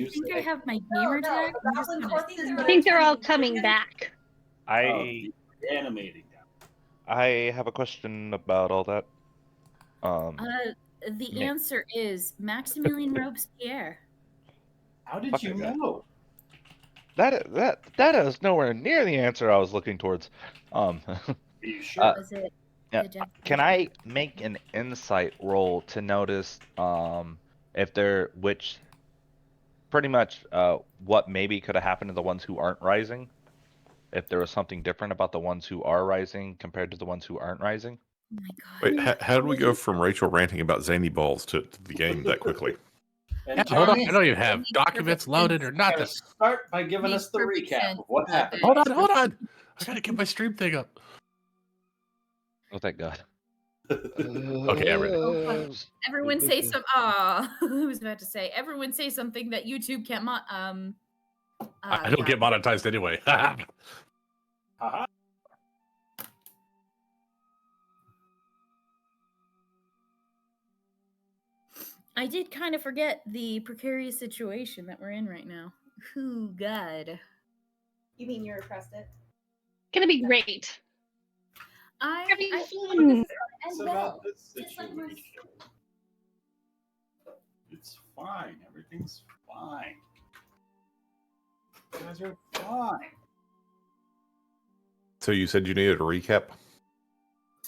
think I have my gamer tag. I'm just I think they're all coming back. Animating now. I have a question about all that. The answer is Maximilian Robespierre. How did you know? That is nowhere near the answer I was looking towards. Are you sure? Was it? Can I make an insight roll to notice if they're pretty much what maybe could have happened to the ones who aren't rising? If there was something different about the ones who are rising compared to the ones who aren't rising? Oh my God. Wait, how did we go from Rachel ranting about zany balls to the game that quickly? And Hold on, Johnny, I know you have documents loaded or not. start by giving us the recap of what happened. Hold on. I gotta get my stream thing up. Oh, thank God. Okay, I'm ready. Everyone say some. I was about to say. Everyone say something that YouTube can't. I don't get monetized anyway. Uh-huh. I did kind of forget the precarious situation that we're in right now. Ooh, God. You mean you repressed it? Gonna be great. I It's about this situation. It's fine. Everything's fine. You guys are fine. So you said you needed a recap?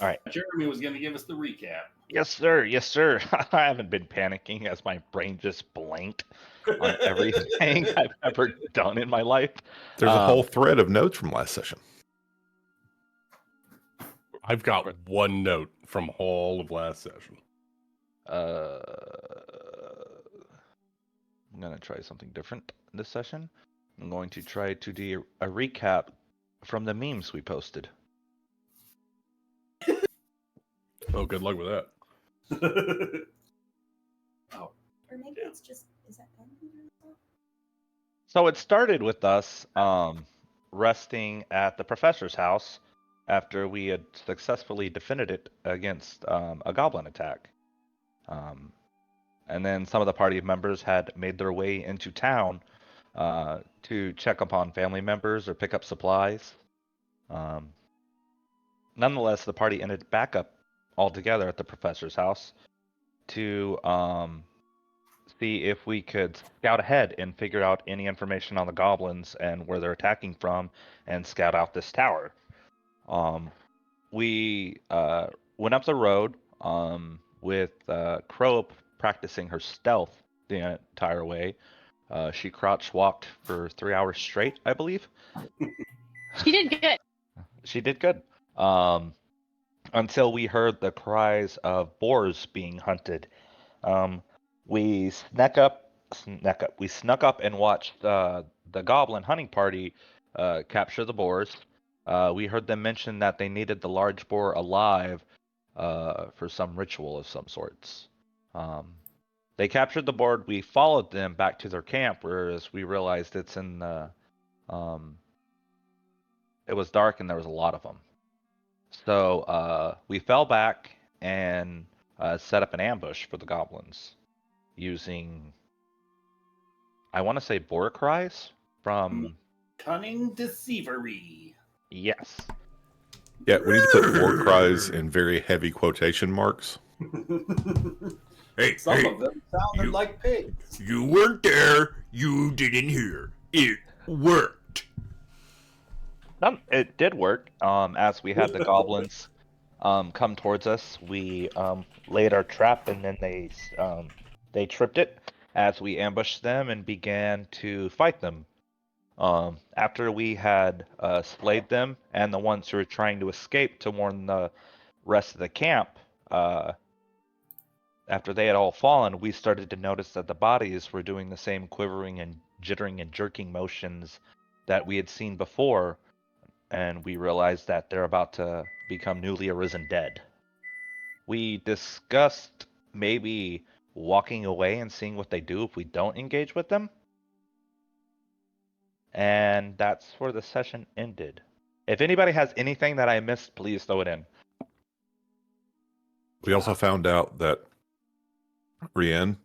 All right. Jeremy was going to give us the recap. Yes, sir. Yes, sir. I haven't been panicking as my brain just blanked on everything I've ever done in my life. There's a whole thread of notes from last session. I've got one note from all of last session. I'm going to try something different this session. I'm going to try to do a recap from the memes we posted. Oh, good luck with that. Or maybe it's just, is that Ben? So it started with us resting at the professor's house after we had successfully defended it against a goblin attack. And then some of the party members had made their way into town to check upon family members or pick up supplies. Nonetheless, the party ended back up all together at the professor's house to see if we could scout ahead and figure out any information on the goblins and where they're attacking from and scout out this tower. We went up the road with Crow practicing her stealth the entire way. She crouch walked for 3 hours straight, I believe. She did good. She did good. Until we heard the cries of boars being hunted. We snuck up and watched the goblin hunting party capture the boars. We heard them mention that they needed the large boar alive for some ritual of some sorts. They captured the boar. We followed them back to their camp, whereas we realized it's in the... it was dark and there was a lot of them. So we fell back and set up an ambush for the goblins using, I want to say, boar cries from... Cunning deceivery. Yes. Yeah, we need to put war cries in very heavy quotation marks. Hey, Some of them sounded like pigs. You weren't there. You didn't hear. It worked. It did work. As we had the goblins come towards us, we laid our trap, and then they tripped it as we ambushed them and began to fight them. After we had slayed them and the ones who were trying to escape to warn the rest of the camp, after they had all fallen, we started to notice that the bodies were doing the same quivering and jittering and jerking motions that we had seen before, and we realized that they're about to become newly arisen dead. We discussed maybe walking away and seeing what they do if we don't engage with them. And that's where the session ended. If anybody has anything that I missed, please throw it in. We also found out that Rienne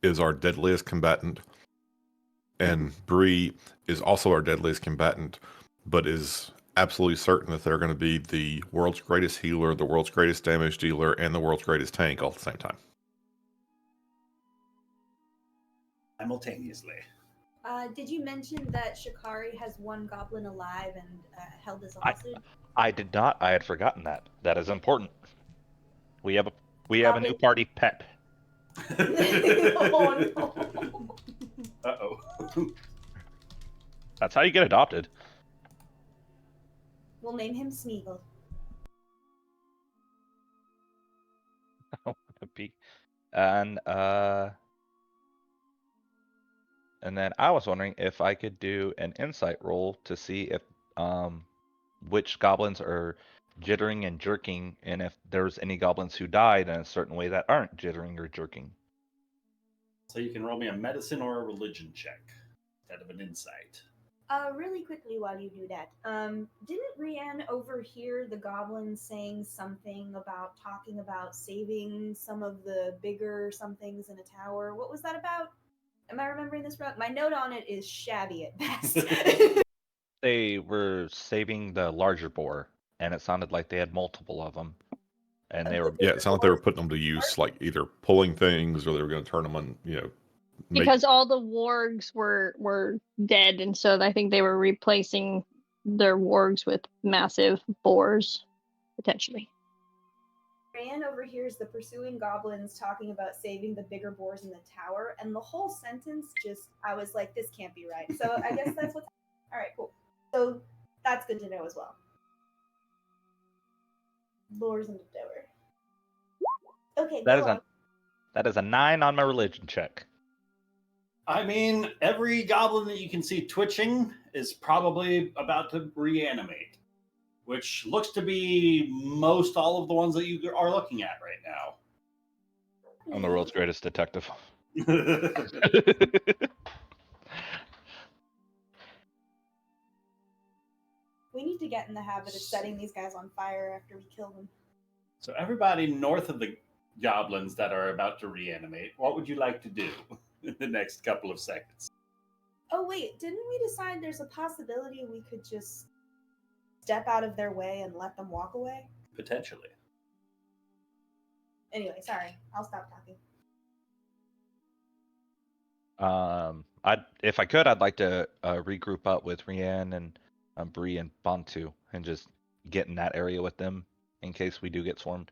is our deadliest combatant. and Bree is also our deadliest combatant, but is absolutely certain that they're going to be the world's greatest healer, the world's greatest damage dealer, and the world's greatest tank all at the same time. Simultaneously. Did you mention that Shikari has one goblin alive and held as a hostage? I did not. I had forgotten that. That is important. We have a new party pet. Oh no. Uh-oh. That's how you get adopted. We'll name him Smeagol. And then I was wondering if I could do an insight roll to see if which goblins are jittering and jerking, and if there's any goblins who died in a certain way that aren't jittering or jerking. So you can roll me a medicine or a religion check instead of an insight. Really quickly while you do that, didn't Rianne overhear the goblins saying something about talking about saving some of the bigger somethings in a tower? What was that about? Am I remembering this right? My note on it is shabby at best. They were saving the larger boar, and it sounded like they had multiple of them. And they were Yeah, it sounded like they were putting them to use, like either pulling things or they were going to turn them on, Because all the wargs were dead, and so I think they were replacing their wargs with massive boars, potentially. Rianne overhears the pursuing goblins talking about saving the bigger boars in the tower, and the whole sentence I was like, this can't be right. So I guess that's what's... All right, cool. So that's good to know as well. Lures in the tower. Okay, that is a 9 on my religion check. I mean, every goblin that you can see twitching is probably about to reanimate, which looks to be most all of the ones that you are looking at right now. I'm the world's greatest detective. We need to get in the habit of setting these guys on fire after we kill them. So everybody north of the goblins that are about to reanimate, what would you like to do in the next couple of seconds? Oh wait, didn't we decide there's a possibility we could just step out of their way and let them walk away? Potentially. Anyway, sorry. I'll stop talking. If I could, I'd like to regroup up with Rianne and Bree and Bantu and just get in that area with them in case we do get swarmed.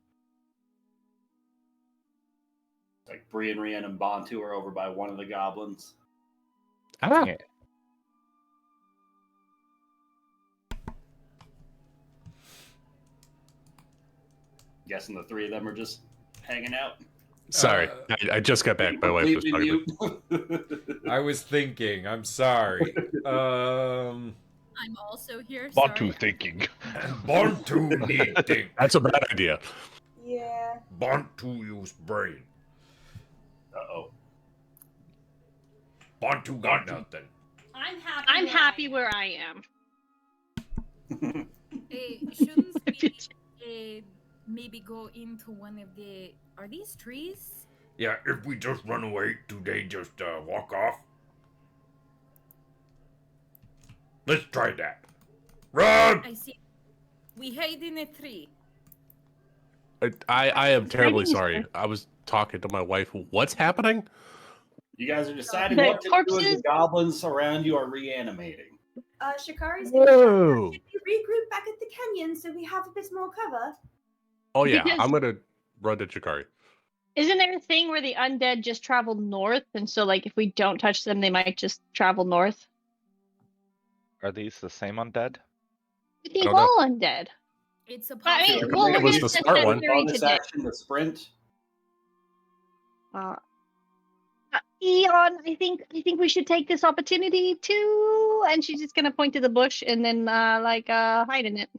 Like Bree and Rianne and Bantu are over by one of the goblins. Ah. Yeah. Guessing the three of them are just hanging out. Sorry, I just got back. My wife was talking. I was thinking. I'm sorry. I'm also here. Bantu Sorry. thinking. Bantu need think. That's a bad idea. Yeah. Bantu use brain. Uh-oh. Bantu got nothing. I'm happy where I am. Shouldn't we maybe go into one of the... Are these trees? Yeah, if we just run away, do they just walk off? Let's try that. Run! I see. We hide in a tree. I am terribly Hiding sorry. I was talking to my wife. What's happening? You guys are deciding The what to do as the corpses? goblins around you are reanimating. Shikari's gonna Whoa. should we regroup back at the canyon so we have a bit more cover? Oh yeah, Because- I'm gonna run to Chikari. Isn't there a thing where the undead just travel north, and so like if we don't touch them, they might just travel north? Are these the same undead? I think don't know. all undead. It's a I mean, possibility. well, It we're was gonna the set smart that one. theory Bonus today. action to sprint. Eon, I think we should take this opportunity to, and she's just gonna point to the bush and then hide in it.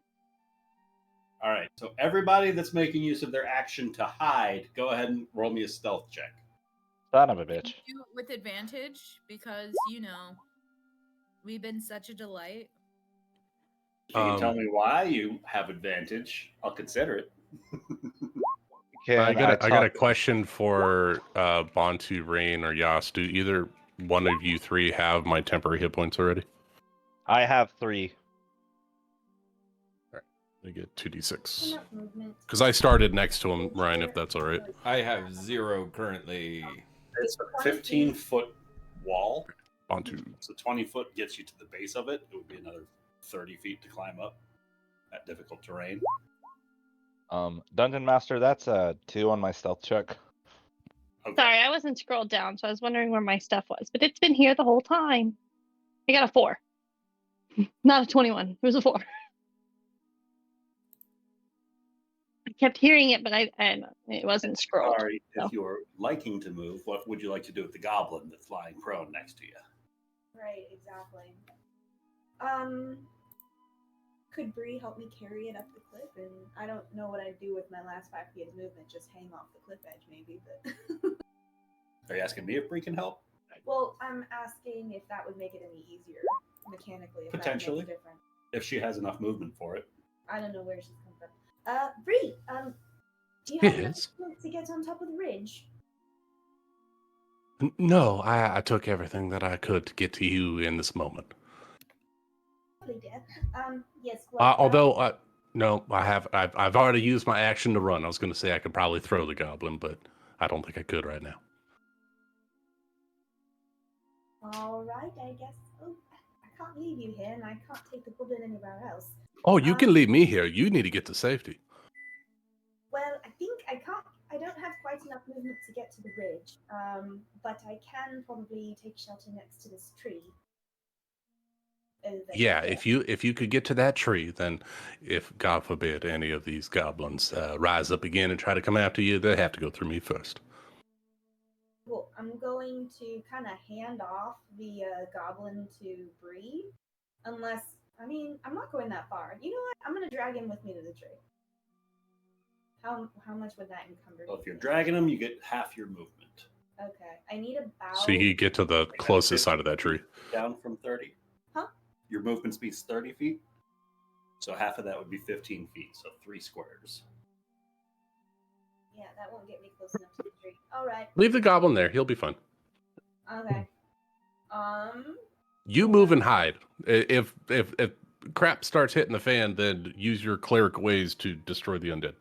All right. So everybody that's making use of their action to hide, go ahead and roll me a stealth check. Son of a bitch. Do it with advantage because, we've been such a delight. If you can tell me why you have advantage, I'll consider it. Can I got a talk- question for Bantu, Rain, or Yas. Do either one of you three have my temporary hit points already? I have 3. I get 2d6. Enough movement. Because I started next to him, Ryan, if that's all right. I have 0 currently. It's a 15-foot wall. Onto. So 20 foot gets you to the base of it. It would be another 30 feet to climb up that difficult terrain. Dungeon Master, that's a 2 on my stealth check. Okay. Sorry, I wasn't scrolled down, so I was wondering where my stuff was. But it's been here the whole time. I got a 4. Not a 21. It was a 4. I kept hearing it, but it wasn't scrolled. Sorry, so. if you're liking to move, what would you like to do with the goblin that's lying prone next to you? Right, exactly. Could Bree help me carry it up the cliff? And I don't know what I'd do with my last 5 feet of movement, just hang off the cliff edge maybe, but Are you asking me if Bree can help? well, I'm asking if that would make it any easier mechanically. If Potentially. that makes a difference. If she has enough movement for it. I don't know where she's come from. Bree, do you have enough Yes. movement to get on top of the ridge? No, I took everything that I could to get to you in this moment. Lovely, dear. Yes. Well, Although, no, I've already used my action to run. I was going to say I could probably throw the goblin, but I don't think I could right now. all right, I guess. Oh, I can't leave you here, and I can't take the goblin anywhere else. Oh, you can leave me here. You need to get to safety. Well, I think I can't. I don't have quite enough movement to get to the ridge, but I can probably take shelter next to this tree. Yeah, if you could get to that tree, then if, God forbid, any of these goblins rise up again and try to come after you, they have to go through me first. Well, I'm going to kind of hand off the goblin to Bree, unless, I mean, I'm not going that far. You know what? I'm going to drag him with me to the tree. How much would that encumber? Well, if you're dragging him, you get half your movement. Okay, I need about. So you get to the closest side of that tree. Down from 30. Huh? Your movement speed's 30 feet. So half of that would be 15 feet. So 3 squares. Yeah, that won't get me close enough to the tree. All right. Leave the goblin there. He'll be fine. Okay. You move and hide. If crap starts hitting the fan, then use your cleric ways to destroy the undead.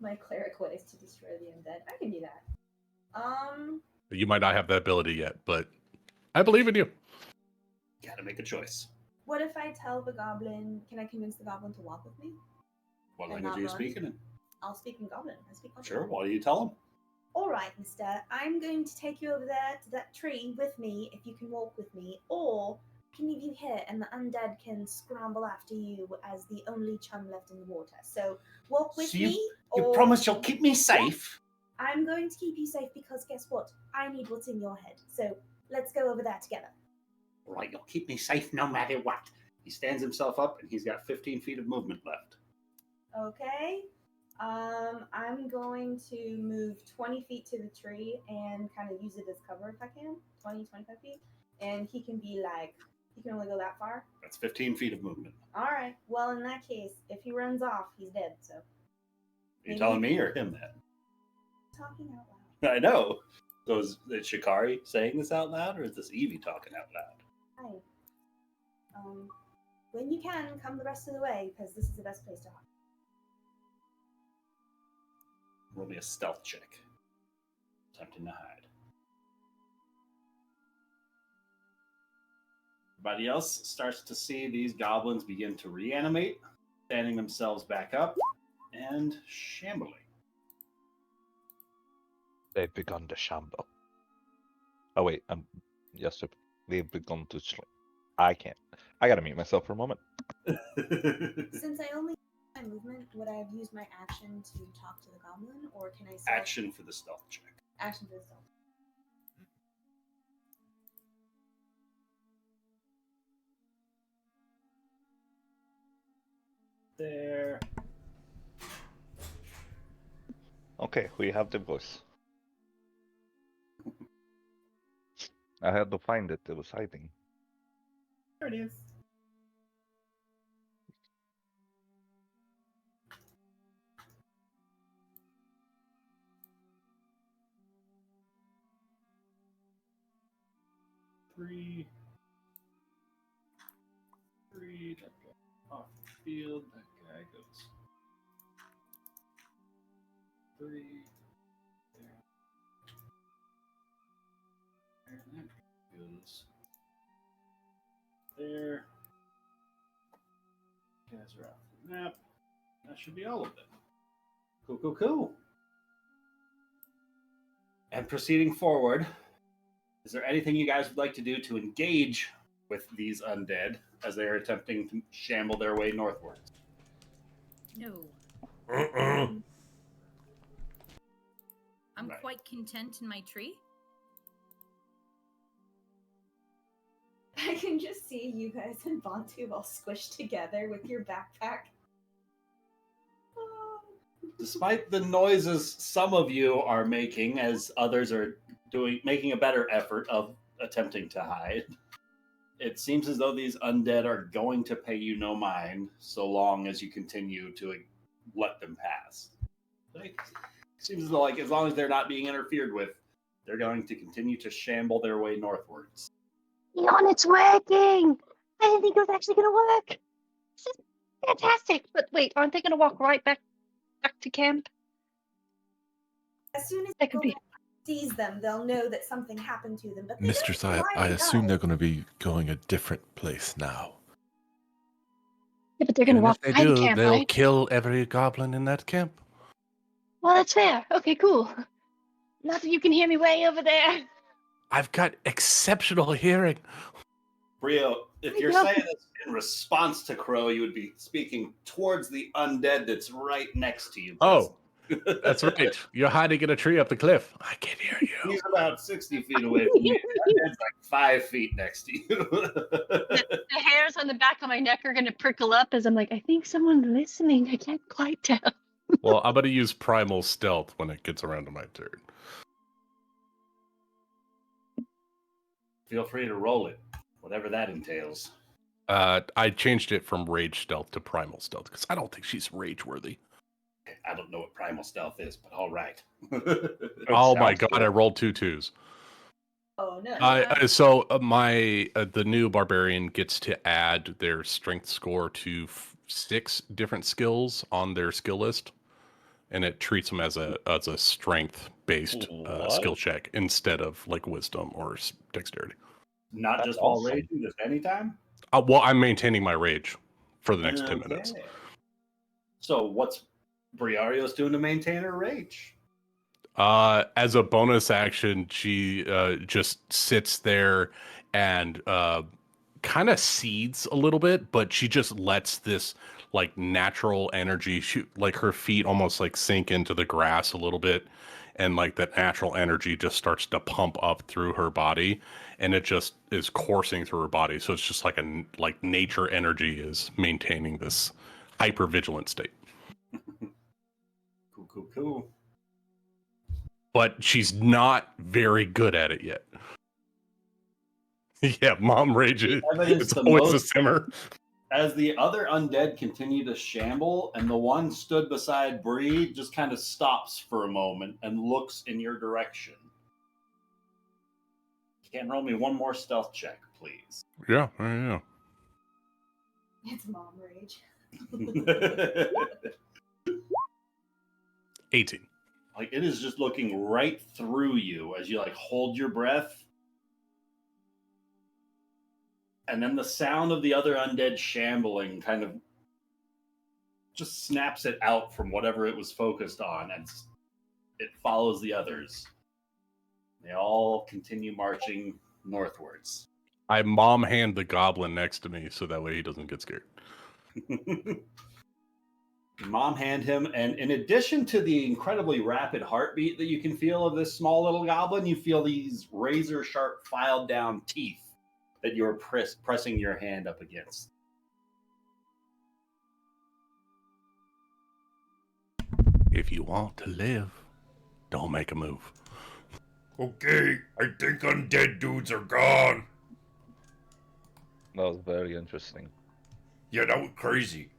My cleric ways to destroy the undead. I can do that. You might not have that ability yet, but I believe in you. Gotta make a choice. What if I tell the goblin? Can I convince the goblin to walk with me? What And language not are you run? speaking in? I'll speak in goblin. I speak goblin. Sure, what do you tell him? All right, mister. I'm going to take you over there to that tree with me if you can walk with me, or I can leave you here and the undead can scramble after you as the only chum left in the water. So walk with So me. You or promise you'll keep me safe? I'm going to keep you safe because guess what? I need what's in your head. So let's go over there together. All right, you'll keep me safe no matter what. He stands himself up and he's got 15 feet of movement left. Okay. I'm going to move 20 feet to the tree and kind of use it as cover if I can. 20, 25 feet. And he can be like, he can only go that far. That's 15 feet of movement. All right. Well, in that case, if he runs off, he's dead. So. Are you Maybe telling you me can- or him that? Talking out loud. I know. So is Shikari saying this out loud or is this Evie talking out loud? Hi. When you can, come the rest of the way because this is the best place to hide. Roll me a stealth check. Attempting to hide. Everybody else starts to see these goblins begin to reanimate, standing themselves back up, and shambling. They've begun to shamble. Oh wait, yes, they've begun to sleep. I can't. I gotta mute myself for a moment. Since I only have my movement, would I have used my action to talk to the goblin, or can I say Action for the stealth check. action for the stealth? There. Okay, we have the voice. I had to find it. It was hiding. There it is. 3. 3. That guy off the field. That guy goes 3. There. And that goes there. Guys are off the map. That should be all of them. Cool. And proceeding forward, is there anything you guys would like to do to engage with these undead as they are attempting to shamble their way northwards? No. I'm Right. quite content in my tree. I can just see you guys and Bantu all squished together with your backpack. Oh. Despite the noises some of you are making as others are making a better effort of attempting to hide, it seems as though these undead are going to pay you no mind so long as you continue to let them pass. It seems as though, like, as long as they're not being interfered with, they're going to continue to shamble their way northwards. Leon, it's working! I didn't think it was actually going to work. This is fantastic. But wait, aren't they going to walk right back to camp? As soon as That could be. sees them, they'll know that something happened to them. But they Mistress, don't I assume know. they're going to be going a different place now. Yeah, but they're going to And walk if they by the do, camp, they'll right? kill every goblin in that camp. Well, that's fair. Okay, cool. Not that you can hear me way over there. I've got exceptional hearing. Brio, if you're saying this in response to Crow, you would be speaking towards the undead that's right next to you. Oh, that's right. You're hiding in a tree up the cliff. I can hear you. He's about 60 feet away from you. That undead's like 5 feet next to you. The hairs on the back of my neck are going to prickle up as I'm like, I think someone's listening. I can't quite tell. Well, I'm going to use primal stealth when it gets around to my turn. Feel free to roll it, whatever that entails. I changed it from rage stealth to primal stealth because I don't think she's rage worthy. I don't know what primal stealth is, but all right. Oh my sounds god, good. I rolled 2 2s. Oh no. The new barbarian gets to add their strength score to 6 different skills on their skill list, and it treats them as a strength based skill What? check instead of like wisdom or dexterity. Not That's just while awesome. raging, just anytime? Well, I'm maintaining my rage for the next 10 minutes. Okay. So what's Briario's doing to maintain her rage? As a bonus action, she just sits there and kind of seethes a little bit, but she just lets this like natural energy shoot, like her feet almost like sink into the grass a little bit, and like that natural energy just starts to pump up through her body, and it just is coursing through her body. So it's just like nature energy is maintaining this hyper vigilant state. Cool. But she's not very good at it yet. Yeah, mom rages. Evidence It's the always a most- simmer. As the other undead continue to shamble, and the one stood beside Bree just kind of stops for a moment and looks in your direction. Can roll me one more stealth check, please. Yeah. It's mom rage. 18. Like, it is just looking right through you as you like hold your breath. And then the sound of the other undead shambling kind of just snaps it out from whatever it was focused on, and it follows the others. They all continue marching northwards. I mom hand the goblin next to me so that way he doesn't get scared. Mom hand him, and in addition to the incredibly rapid heartbeat that you can feel of this small little goblin, you feel these razor sharp filed down teeth that you're pressing your hand up against. If you want to live, don't make a move. Okay, I think undead dudes are gone. That was very interesting. Yeah, that was crazy.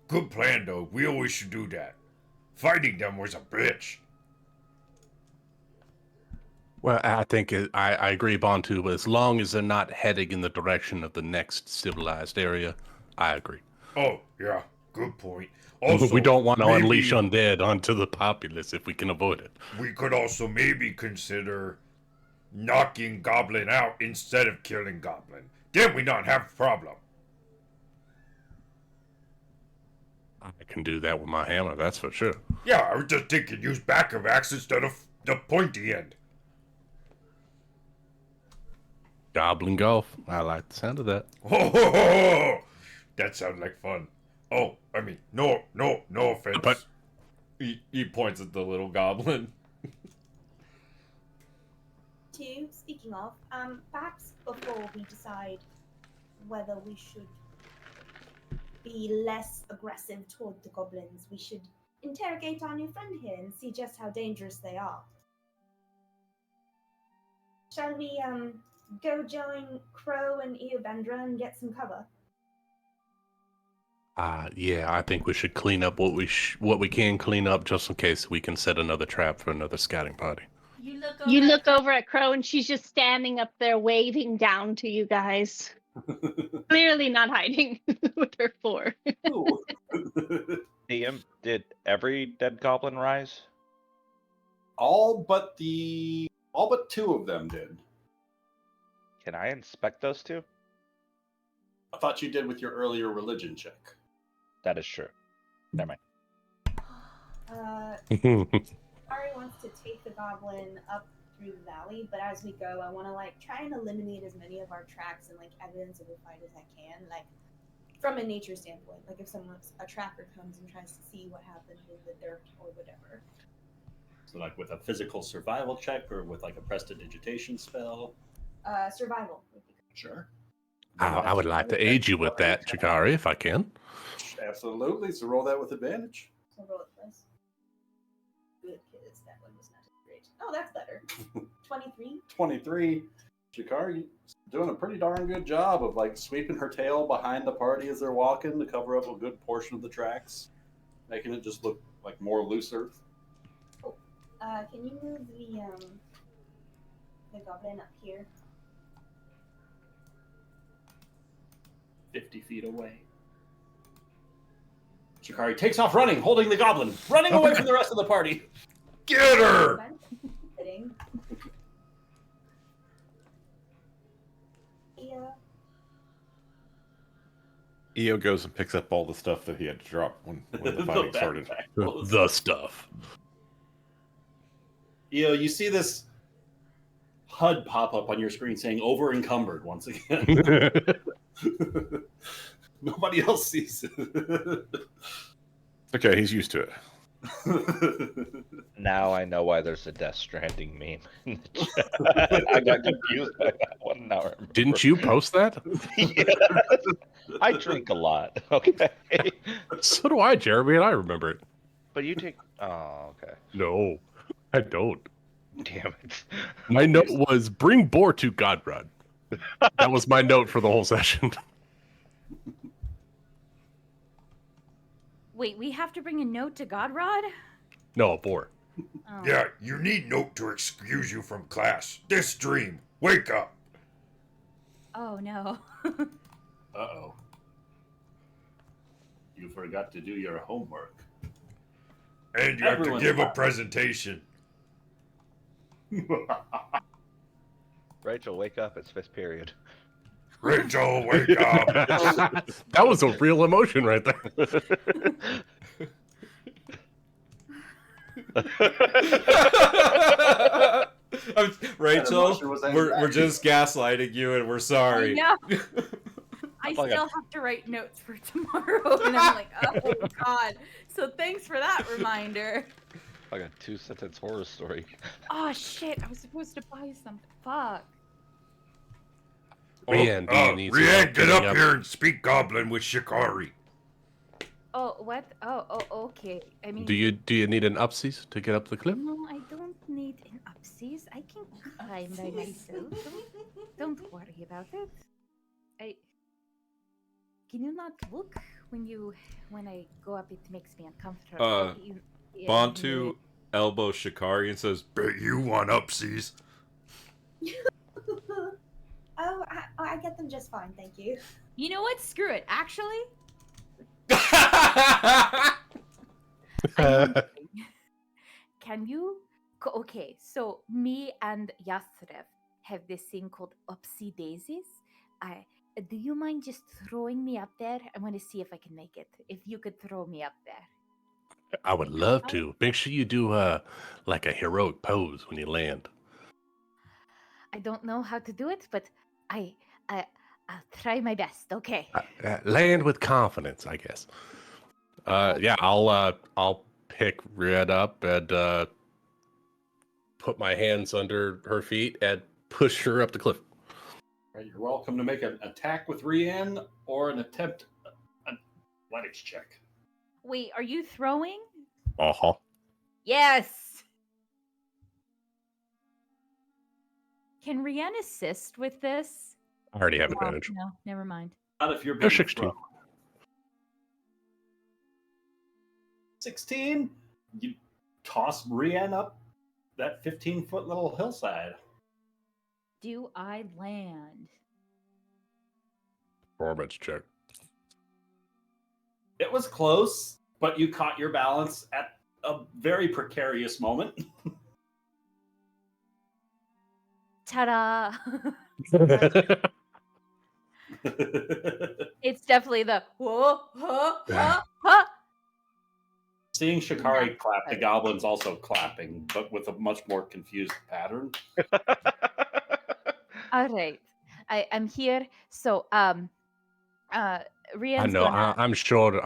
Good plan, though. We always should do that. Fighting them was a bitch. Well, I think I agree, Bantu, but as long as they're not heading in the direction of the next civilized area, I agree. Oh, yeah, good point. Also, We don't want to maybe unleash undead onto the populace if we can avoid it. we could also maybe consider knocking Goblin out instead of killing Goblin. Then we not have a problem. I can do that with my hammer, that's for sure. Yeah, I was just thinking use back of axe instead of the pointy end. Goblin golf. I like the sound of that. Oh, that sounds like fun. Oh, I mean, no offense. But He points at the little goblin. Speaking of, perhaps before we decide whether we should be less aggressive toward the goblins, we should interrogate our new friend here and see just how dangerous they are. Shall we, go join Crow and Eobendra and get some cover? yeah, I think we should clean up what we can clean up just in case we can set another trap for another scouting party. You look over at Crow and she's just standing up there waving down to you guys. Clearly not hiding with her four. DM, did every dead goblin rise? All but two of them did. Can I inspect those two? I thought you did with your earlier religion check. That is true. Never Ari wants to take the goblin up through the valley, but as we go, I want to try and eliminate as many of our tracks and evidence of a fight as I can, from a nature standpoint. If a tracker comes and tries to see what happened in the dirt or whatever. So with a physical survival check or with a prestidigitation spell? Survival would be good. Sure. I would like to aid you with that, Chikari, if I can. Absolutely. So roll that with advantage. So roll it, please. Good, because that one was not great. Oh, that's better. 23. 23. Shikari doing a pretty darn good job of sweeping her tail behind the party as they're walking to cover up a good portion of the tracks, making it just look more looser. Oh, can you move the goblin up here? 50 feet away. Shikari takes off running, holding the goblin, running away from the rest of the party. Get her! Fitting. Yeah. EO goes and picks up all the stuff that he had to drop when the fighting started. The stuff. You see this HUD pop up on your screen saying over encumbered once again. Nobody else sees it. Okay, he's used to it. Now I know why there's a Death Stranding meme. I got confused by that one. Now I remember. Didn't you post that? Yes. I drink a lot. Okay. So do I, Jeremy, and I remember it. But you take. Oh, okay. No, I don't. Damn it. My note was bring Boar to Godrod. That was my note for the whole session. Wait, we have to bring a note to Godrod? No, Boar. Oh. Yeah, you need note to excuse you from class. This dream. Wake up. Oh no. Uh-oh. You forgot to do your homework. And you have to Everyone's give a fine. presentation. Rachel, wake up. It's fifth period. Rachel, wake up. That was a real emotion right there. Rachel, emotion was we're anxiety. just gaslighting you, and we're sorry. I know. I Like a- still have to write notes for tomorrow, and I'm like, oh god. So thanks for that reminder. Like a 2-sentence horror story. Oh shit! I was supposed to buy something. Fuck. Rian, do you need some Rian, help get getting up up? here and speak Goblin with Shikari. Oh what? Oh okay. I mean. Do you need an upsies to get up the cliff? No, I don't need an upsies. I can climb by myself. Don't worry about it. Can you not look when I go up? It makes me uncomfortable. Bantu elbows Shikari and says, Bet you want upsies. I get them just fine, thank you. You know what? Screw it. Actually, I'm wondering, can you? Okay, so me and Yasrev have this thing called Upsy Daisies. Do you mind just throwing me up there? I want to see if I can make it. If you could throw me up there. I would love to. Make sure you do like a heroic pose when you land. I don't know how to do it, but I'll try my best. Okay. Land with confidence, I guess. Yeah, I'll pick Red up and put my hands under her feet and push her up the cliff. Right, you're welcome to make an attack with Rian or an attempt athletics check. Wait, are you throwing? Uh-huh. Yes. Can Rian assist with this? I already have No, advantage. No, never mind. Not if you're They're being 16. thrown. 16? You toss Rian up that 15-foot little hillside. Do I land? Performance check. It was close, but you caught your balance at a very precarious moment. Ta-da! It's definitely the whoa, huh, huh, huh. Seeing Shikari clap, the goblin's also clapping, but with a much more confused pattern. All right, I'm here. So Rian's I know. gonna. I'm shorter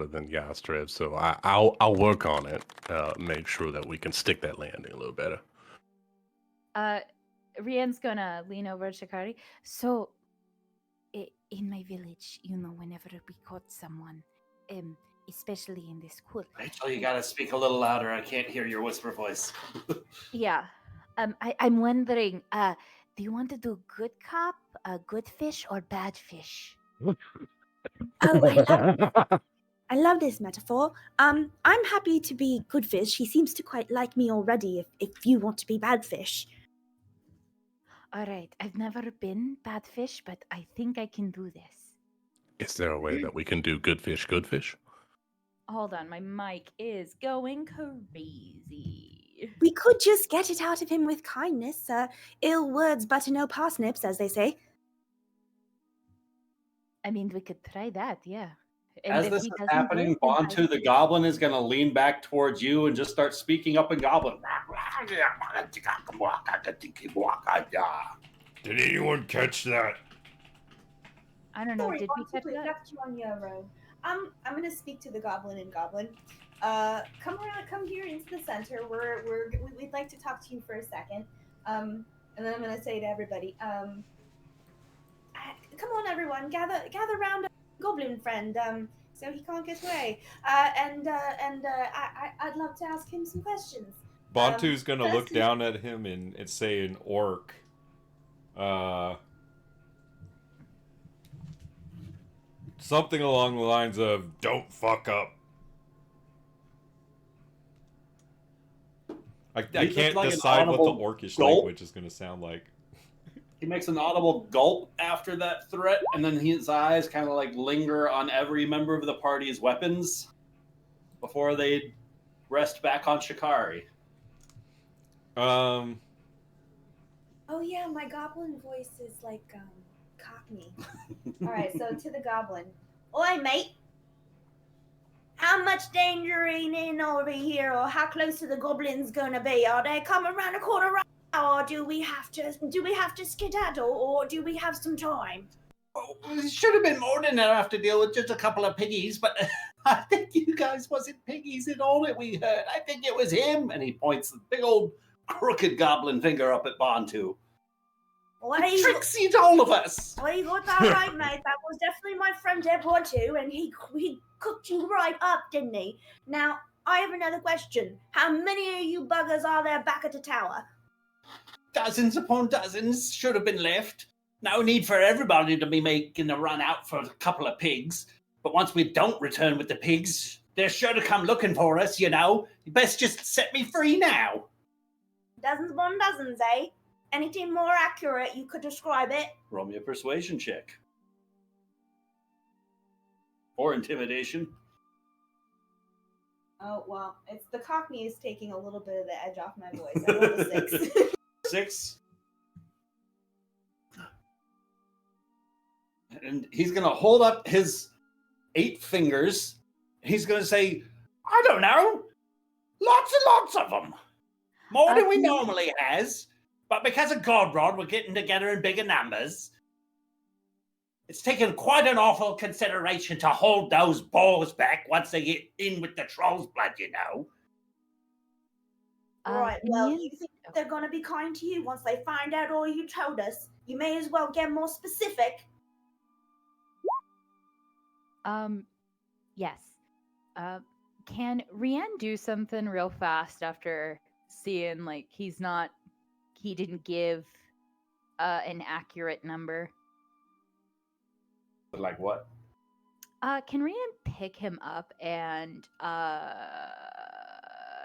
than Yastrev, so I'll work on it. Make sure that we can stick that landing a little better. Rian's gonna lean over Shikari. So, in my village, whenever we caught someone, especially in the school. Rachel, you gotta speak a little louder. I can't hear your whisper voice. Yeah. I'm wondering, do you want to do good cop, good fish, or bad fish? I love this metaphor. I'm happy to be good fish. He seems to quite like me already. If you want to be bad fish. All right. I've never been bad fish, but I think I can do this. Is there a way that we can do good fish, good fish? Hold on, my mic is going crazy. We could just get it out of him with kindness. Ill words butter no parsnips, as they say. I mean, we could try that, yeah. And As if this he is doesn't happening, do it, then Bontu the goblin is going to lean back towards you and just start speaking up in goblin. Did anyone catch that? I don't know. Sorry, Did we Bontu, catch please, that? left you on your own. I'm gonna speak to the goblin in goblin. Come around, come here into the center. We'd like to talk to you for a second. And then I'm gonna say to everybody, come on, everyone, gather round a goblin friend. So he can't get away. I'd love to ask him some questions. Bantu's gonna look firstly- down at him and say in orc, something along the lines of Don't fuck up. I He just can't like an decide what the audible orcish gulp. language is gonna sound like. He makes an audible gulp after that threat, and then his eyes kind of like linger on every member of the party's weapons before they rest back on Shikari. Oh yeah, my goblin voice is like cockney. All right, so to the goblin. Oi, mate. How much danger ain't in over here, or how close to the goblins gonna be? Are they coming around the corner right now, or do we have to skedaddle, or do we have some time? Oh, it should have been more than enough to deal with just a couple of piggies, but I think you guys wasn't piggies at all that we heard. I think it was him. And he points the big old crooked goblin finger up at Bontu. What He tricks you to all of us. Well, you got that right, mate. That was definitely my friend Edward too, and he cooked you right up, didn't he? Now, I have another question. How many of you buggers are there back at the tower? Dozens upon dozens should have been left. No need for everybody to be making a run out for a couple of pigs. But once we don't return with the pigs, they're sure to come looking for us, you know. You best just set me free now. Dozens upon dozens, eh? Anything more accurate you could describe it? Roll me a persuasion check. Or intimidation. Oh, well, it's the Cockney is taking a little bit of the edge off my voice. I rolled a 6. 6. And he's going to hold up his 8 fingers. He's going to say, I don't know. Lots and lots of them. More than we normally has. But because of Godrod, we're getting together in bigger numbers. It's taken quite an awful consideration to hold those balls back once they get in with the troll's blood, you know. Right, well, you think they're going to be kind to you once they find out all you told us? You may as well get more specific. Yes. Can Rian do something real fast after seeing, like, he didn't give an accurate number? Like what? Can Rian pick him up and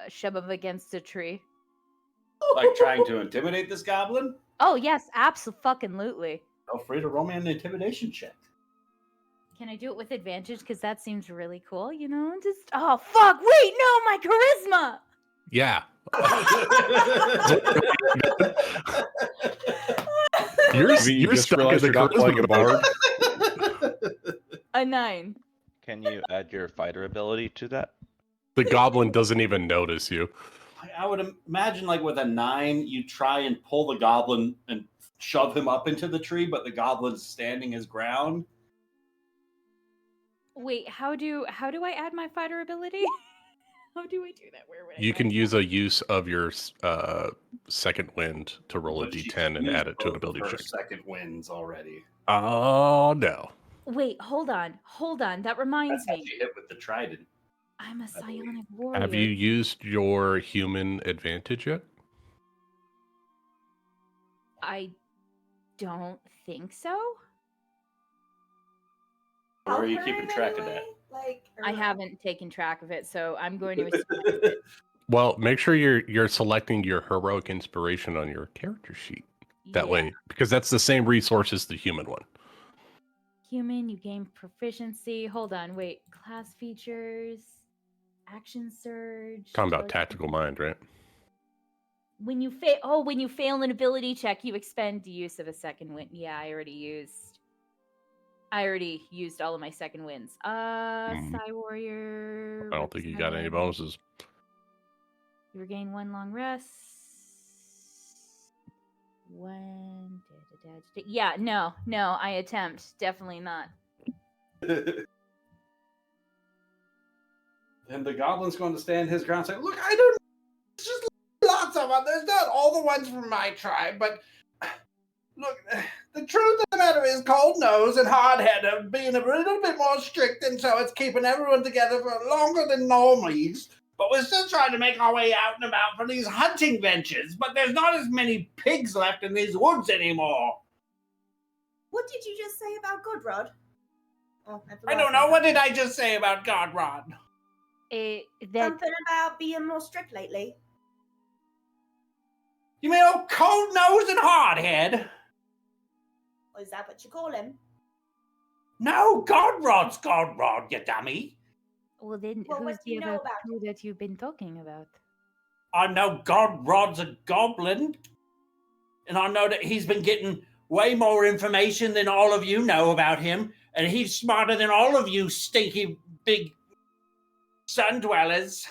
shove him against a tree? Like trying to intimidate this goblin? Oh, yes, absolutely. Feel free to roll me an intimidation check. Can I do it with advantage? Because that seems really cool, you know? Just, oh, fuck, wait, no, my charisma! Yeah. You're just stuck realized as a you're not playing charisma a bard? A 9. Can you add your fighter ability to that? The goblin doesn't even notice you. I would imagine, like, with a 9, you try and pull the goblin and shove him up into the tree, but the goblin's standing his ground. Wait, how do I add my fighter ability? How do I do that? Where would I You go? can use a use of your second wind to roll a But she's d10 and used add it to an both of ability her check. second wins already. Oh, no. Wait, hold on. That reminds That's how me. she hit with the trident. I'm a I believe. psionic warrior. Have you used your human advantage yet? I don't think so. Or are Help you her keeping in track any of that? way? Like, I or- haven't taken track of it, so I'm going to expect it. Well, make sure you're selecting your heroic inspiration on your character sheet. That Yeah. way, because that's the same resource as the human one. Human, you gain proficiency. Hold on, wait. Class features, action surge. Talking about choice- tactical mind, right? When you fail, when you fail an ability check, you expend the use of a second win. Yeah, I already used all of my second wins. Psy warrior. I don't think you got any bonuses. You regain 1 long rest. One. Yeah, no, I attempt. Definitely not. And the goblin's going to stand his ground and say, look, I don't. It's just lots of them. There's not all the ones from my tribe, but look, the truth of the matter is Cold Nose and Hardhead are being a little bit more strict, and so it's keeping everyone together for longer than normies. But we're still trying to make our way out and about for these hunting ventures, but there's not as many pigs left in these woods anymore. What did you just say about Godrod? Oh, I don't know. What did I just say about Godrod? Something about being more strict lately. You mean old Cold Nose and Hardhead? Or is that what you call him? No, Godrod's Godrod, you dummy. Well, then Well, who's what do you the know other about two that you've been talking about? I know Godrod's a goblin, and I know that he's been getting way more information than all of you know about him, and he's smarter than all of you stinky big sun dwellers.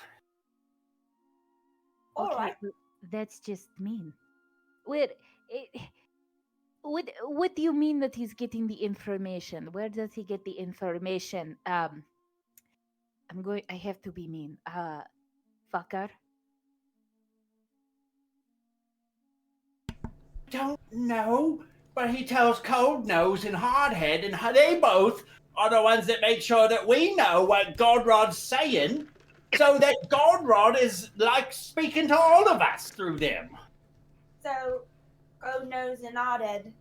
All Okay, right. but that's just mean. What do you mean that he's getting the information? Where does he get the information? I have to be mean. Fucker. Don't know, but he tells Cold Nose and Hardhead, and they both are the ones that make sure that we know what Godrod's saying, so that Godrod is like speaking to all of us through them. So, Cold Nose and Arded,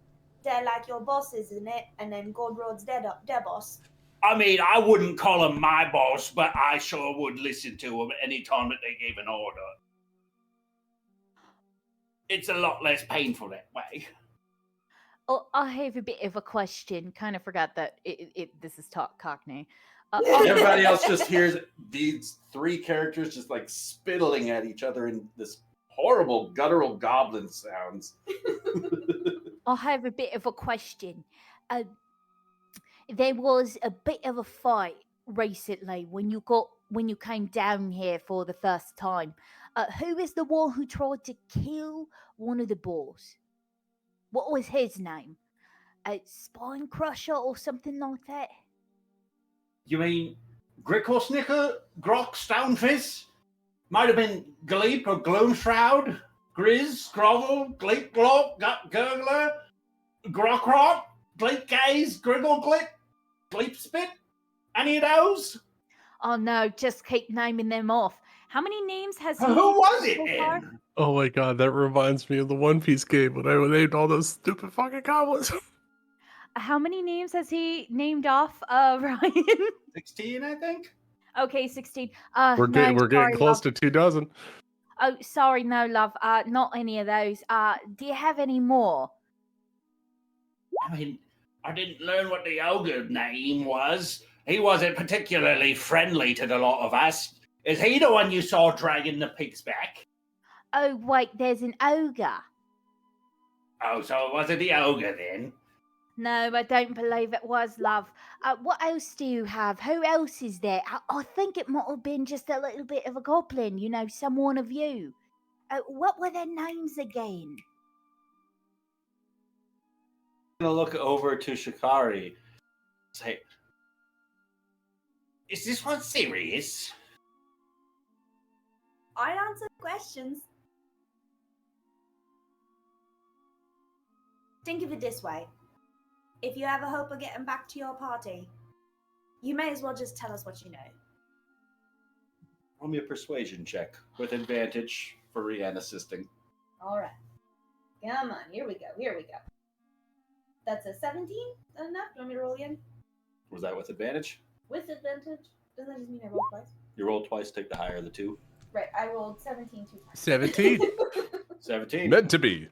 they're like your bosses, isn't it? And then Godrod's their boss. I mean, I wouldn't call him my boss, but I sure would listen to him any time that they gave an order. it's a lot less painful that way. Oh, I have a bit of a question. Kind of forgot that this is talk Cockney. Everybody else just hears these three characters just like spittling at each other in this horrible guttural goblin sounds. I have a bit of a question. There was a bit of a fight recently when you came down here for the first time. Who is the one who tried to kill one of the boars? What was his name? Spine Crusher or something like that? You mean Grickle Snicker, Grok, Stonefist? Might have been Gleep or Gloomshroud, Grizz, Grovel, Gleep Glop, Gurgler, Grokrot, Gleep Gaze, Griggle Glip, Gleep Spit? Any of those? Oh no, just keep naming them off. How many names has he? Who was it so far? then? Oh my god, that reminds me of the One Piece game when I named all those stupid fucking goblins. How many names has he named off, Ryan? 16, I think. Okay, 16. We're getting sorry, close love. to 24. Oh, sorry, no, love. Not any of those. Do you have any more? I mean, I didn't learn what the ogre name was. He wasn't particularly friendly to the lot of us. Is he the one you saw dragging the pig's back? Oh, wait, there's an ogre. Oh, so it wasn't the ogre then? No, I don't believe it was, love. What else do you have? Who else is there? I think it might have been just a little bit of a goblin, someone of you. What were their names again? I'm gonna look over to Shikari. Say, is this one serious? I answer questions. Think of it this way. If you ever hope of getting back to your party, you may as well just tell us what you know. Roll me a persuasion check with advantage for Rianne assisting. All right. Come on, here we go. That's a 17? Enough? Do you want me to roll again? Was that with advantage? With advantage? Doesn't that just mean I roll twice? You rolled twice, take the higher of the two. Right, I rolled 17 two times. 17. 17. Meant to be.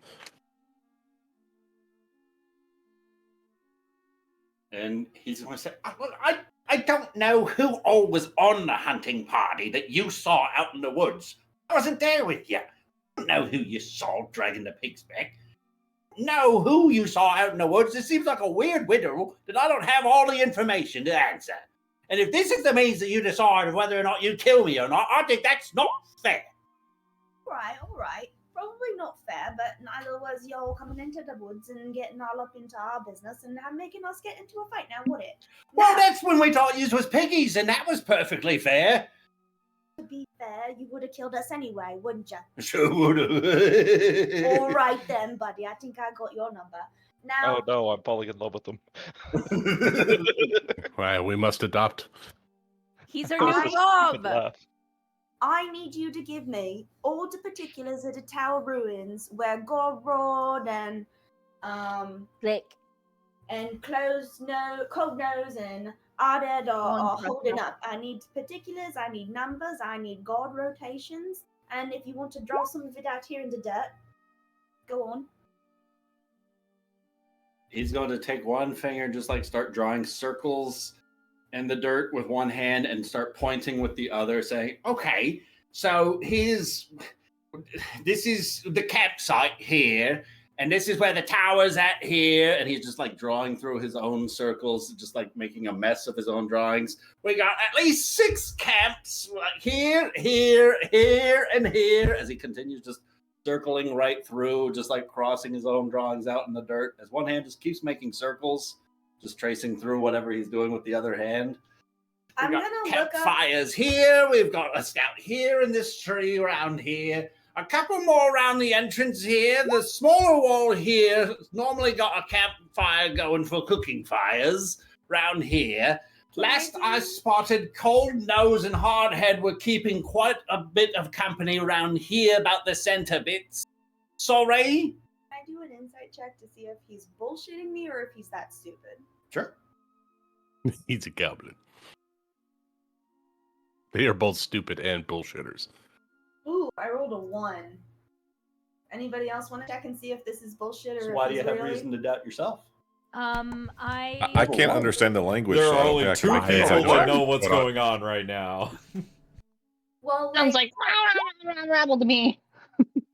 And he's going to say, I don't know who all was on the hunting party that you saw out in the woods. I wasn't there with you. I don't know who you saw dragging the pigs back. Know who you saw out in the woods. It seems like a weird riddle that I don't have all the information to answer. And if this is the means that you decide of whether or not you kill me or not, I think that's not fair. All right. Probably not fair, but neither was y'all coming into the woods and getting all up into our business and making us get into a fight now, would it? Well, that's when we thought you was piggies, and that was perfectly fair. To be fair, you would have killed us anyway, wouldn't you? Sure would have. All right then, buddy. I think I got your number. Now, Oh no, I'm falling in love with them. Right, we must adopt. He's our new love. Laugh. I need you to give me all the particulars of the tower ruins where Gorod and Click. and Cold Nose and Arded are holding up. I need particulars, I need numbers, I need guard rotations, and if you want to draw some of it out here in the dirt, go on. He's going to take one finger and just like start drawing circles in the dirt with one hand and start pointing with the other, saying, okay, so this is the campsite here, and this is where the tower's at here, and he's just like drawing through his own circles, just like making a mess of his own drawings. We got at least 6 camps, like here, here, here, and here, as he continues just circling right through, just like crossing his own drawings out in the dirt, as one hand just keeps making circles, just tracing through whatever he's doing with the other hand. I'm We've got gonna look up. campfires here. We've got a scout here in this tree around here. A couple more around the entrance here. The smaller wall here normally got a campfire going for cooking fires around here. Last I spotted, Cold Nose and Hardhead were keeping quite a bit of company around here about the center bits. Sorry? Can I do an insight check to see if he's bullshitting me or if he's that stupid? Sure. He's a goblin. They are both stupid and bullshitters. Ooh, I rolled a 1. Anybody else want to check and see if this is bullshit or So if why do he's you have really... reason to doubt yourself? I can't understand the language. There so are I don't only think I two can make an people inside that check. know what's But I- going on right now. Well, Sounds like rabble to me.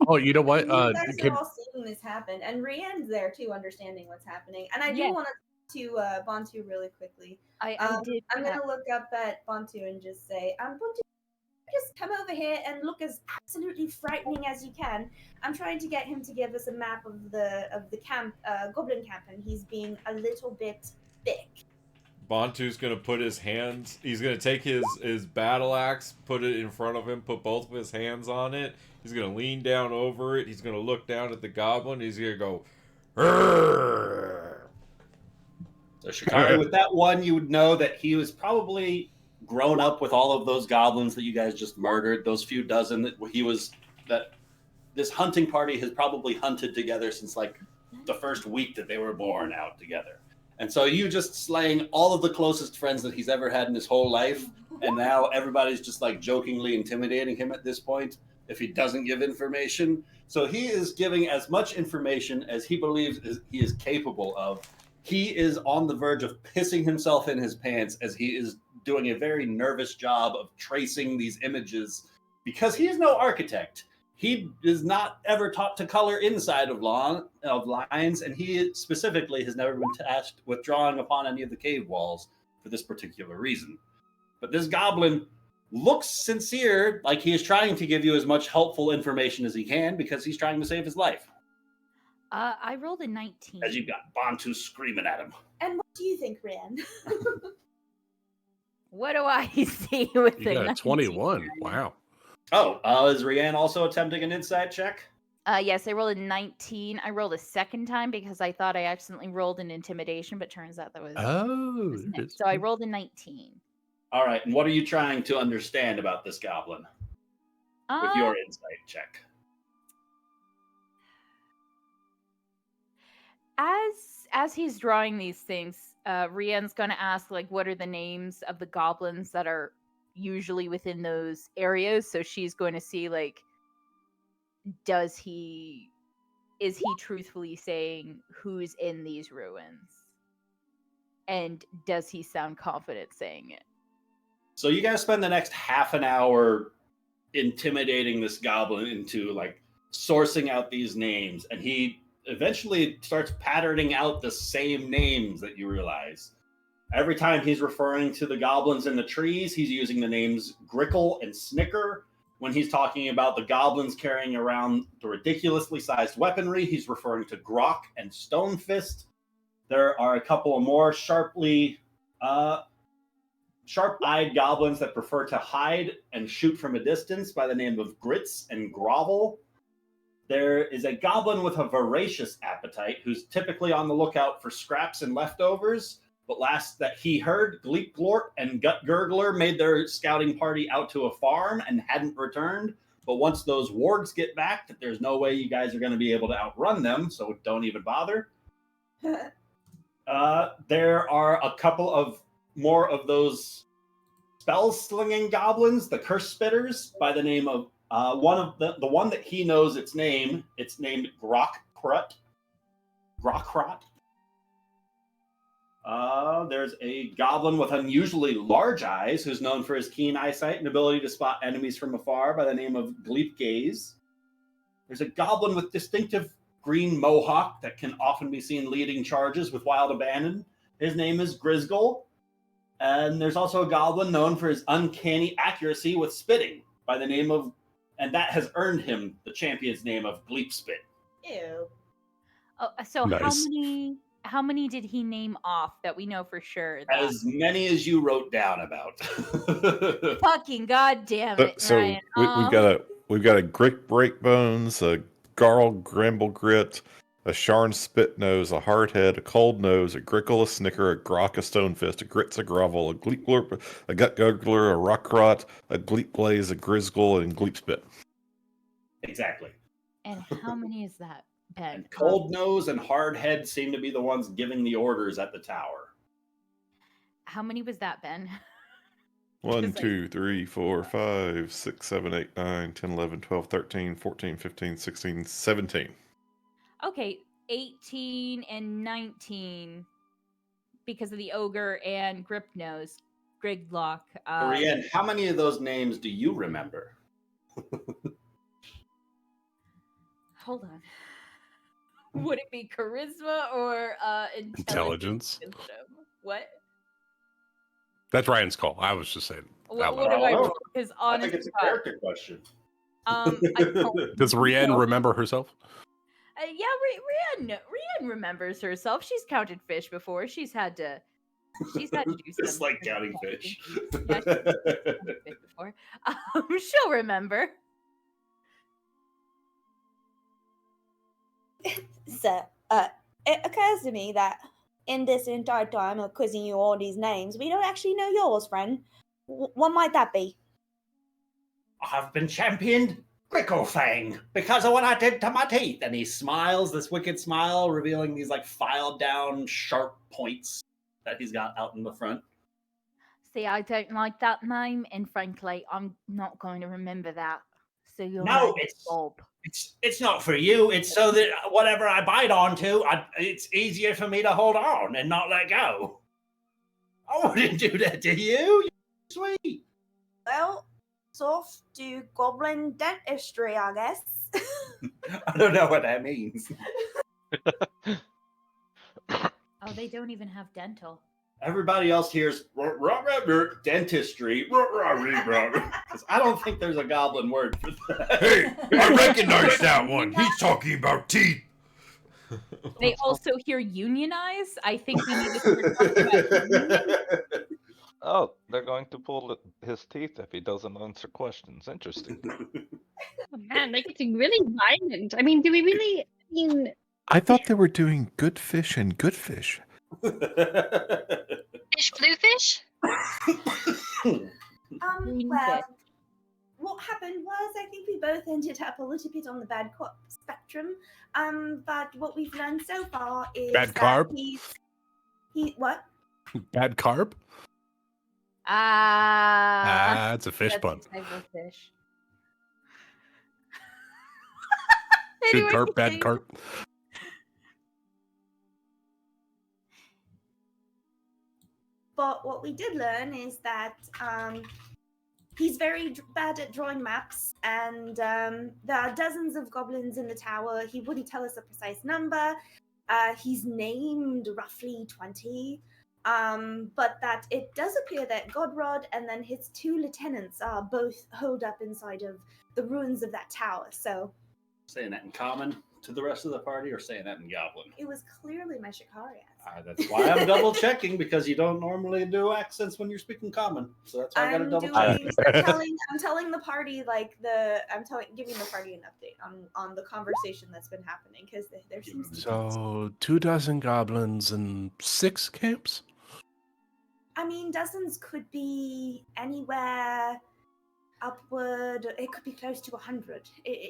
Oh, you know what? you guys Can- are all seeing this happen, and Rianne's there too, understanding what's happening. And I do Yes. want to Bantu really quickly. I did. I'm gonna look up at Bantu and just say, Bantu, just come over here and look as absolutely frightening as you can. I'm trying to get him to give us a map of the camp, goblin camp, and he's being a little bit thick. Bantu's gonna put his hands. He's gonna take his battle axe, put it in front of him, put both of his hands on it. He's gonna lean down over it. He's gonna look down at the goblin. He's gonna go, "Rrrr." So Shikari, with that one, you would know that he was probably grown up with all of those goblins that you guys just murdered. Those few dozen that this hunting party has probably hunted together since like the first week that they were born out together. And so you just slaying all of the closest friends that he's ever had in his whole life, and now everybody's just like jokingly intimidating him at this point if he doesn't give information. So he is giving as much information as he believes he is capable of. He is on the verge of pissing himself in his pants as he is doing a very nervous job of tracing these images because he is no architect. He is not ever taught to color inside of lines, and he specifically has never been tasked with drawing upon any of the cave walls for this particular reason. But this goblin looks sincere, like he is trying to give you as much helpful information as he can because he's trying to save his life. I rolled a 19. As you got Bantu screaming at him. And what do you think, Rianne? What do I see with You the got a 19? 21. Wow. Oh, is Rianne also attempting an insight check? Yes, I rolled a 19. I rolled a second time because I thought I accidentally rolled an intimidation, but turns out that was Oh. so I rolled a 19. All right, and what are you trying to understand about this goblin with your insight check? As he's drawing these things, Rianne's gonna ask like, what are the names of the goblins that are usually within those areas? So she's going to see like, is he truthfully saying who's in these ruins, and does he sound confident saying it? So you guys spend the next half an hour intimidating this goblin into like sourcing out these names, and he eventually starts patterning out the same names that you realize. Every time he's referring to the goblins in the trees, he's using the names Grickle and Snicker. When he's talking about the goblins carrying around the ridiculously sized weaponry, he's referring to Grok and Stonefist. There are a couple of more sharp-eyed goblins that prefer to hide and shoot from a distance by the name of Grits and Grovel. There is a goblin with a voracious appetite who's typically on the lookout for scraps and leftovers, but last that he heard, Gleep Glort and Gut Gurgler made their scouting party out to a farm and hadn't returned. But once those wargs get back, that there's no way you guys are going to be able to outrun them, so don't even bother. There are a couple of more of those spell-slinging goblins, the Curse Spitters, by the name of one of the one that he knows its named Grokkrot. There's a goblin with unusually large eyes who's known for his keen eyesight and ability to spot enemies from afar by the name of Gleep Gaze. There's a goblin with distinctive green mohawk that can often be seen leading charges with wild abandon. His name is Grizgul. And there's also a goblin known for his uncanny accuracy with spitting by the name of, and that has earned him the champion's name of Gleep Spit. Ew. Oh, so Nice. how many did he name off that we know for sure? That... As many as you wrote down about. Fucking goddamn it, So Ryan. we've got a Grick Breakbones, a Garl Gramble Grit, a Sharn Spitnose, a Hardhead, a Cold Nose, a Grickle, a Snicker, a Grok, a Stonefist, a Grits, a Grovel, a Gleep Glorp, a Gut Gurgler, a Rockrot, a Gleep Blaze, a Grizgul, and Gleep Spit. Exactly. And how many is that, Ben? And Cold Nose and Hardhead seem to be the ones giving the orders at the tower. How many was that, Ben? 1, Just like- 2, 3, 4, 5, 6, 7, 8, 9, 10, 11, 12, 13, 14, 15, 16, 17. Okay, 18 and 19 because of the ogre and Grip Nose, Griglock. Brienne, how many of those names do you remember? Hold on. Would it be charisma or Intelligence. wisdom? What? That's Ryan's call. I was just saying. out What loud. do I Oh, roll? Because I think honestly, it's a character question. I don't Does Rianne know. remember herself? Yeah, Rianne remembers herself. She's counted fish before. She's had to do It's some like counting fish. Yeah, she's counted fish before. She'll remember. So, it occurs to me that in this entire time of quizzing you all these names, we don't actually know yours, friend. What might that be? I've been championed Gricklefang because of what I did to my teeth. And he smiles, this wicked smile, revealing these like filed down sharp points that he's got out in the front. See, I don't like that name, and frankly, I'm not going to remember that. So you're No, it's not for you. It's so that whatever I bite onto, it's easier for me to hold on and not let go. I wouldn't do that to you. You're sweet. Well, soft to goblin dentistry, I guess. I don't know what that means. Oh, they don't even have dental. Everybody else hears dentistry because I don't think there's a goblin word for that. Hey, I recognize that one. He's talking about teeth. They also hear unionize. I think we need to start talking about union. Oh, they're going to pull his teeth if he doesn't answer questions. Interesting. Oh, man, they're getting really violent. I mean, do we really? I mean, I thought they were doing good fish and good fish. fish, blue fish. Well, what happened was I think we both ended up a little bit on the bad cop spectrum. But what we've learned so far is Bad that carb? he what? Bad carb? It's a fish that's pun. a type of fish. Good Anyway, carp, bad continue. carp. But what we did learn is that he's very bad at drawing maps, and there are dozens of goblins in the tower. He wouldn't tell us a precise number. He's named roughly 20. But that it does appear that Godrod and then his two lieutenants are both holed up inside of the ruins of that tower. So Saying that in common to the rest of the party or saying that in goblin? it was clearly my Shikari accent. That's why I'm double checking because you don't normally do accents when you're speaking common. So that's why I got to I'm double doing. check. I'm telling the party giving the party an update on the conversation that's been happening because there seems to be. So 24 goblins and 6 camps? I mean, dozens could be anywhere upward. It could be close to 100.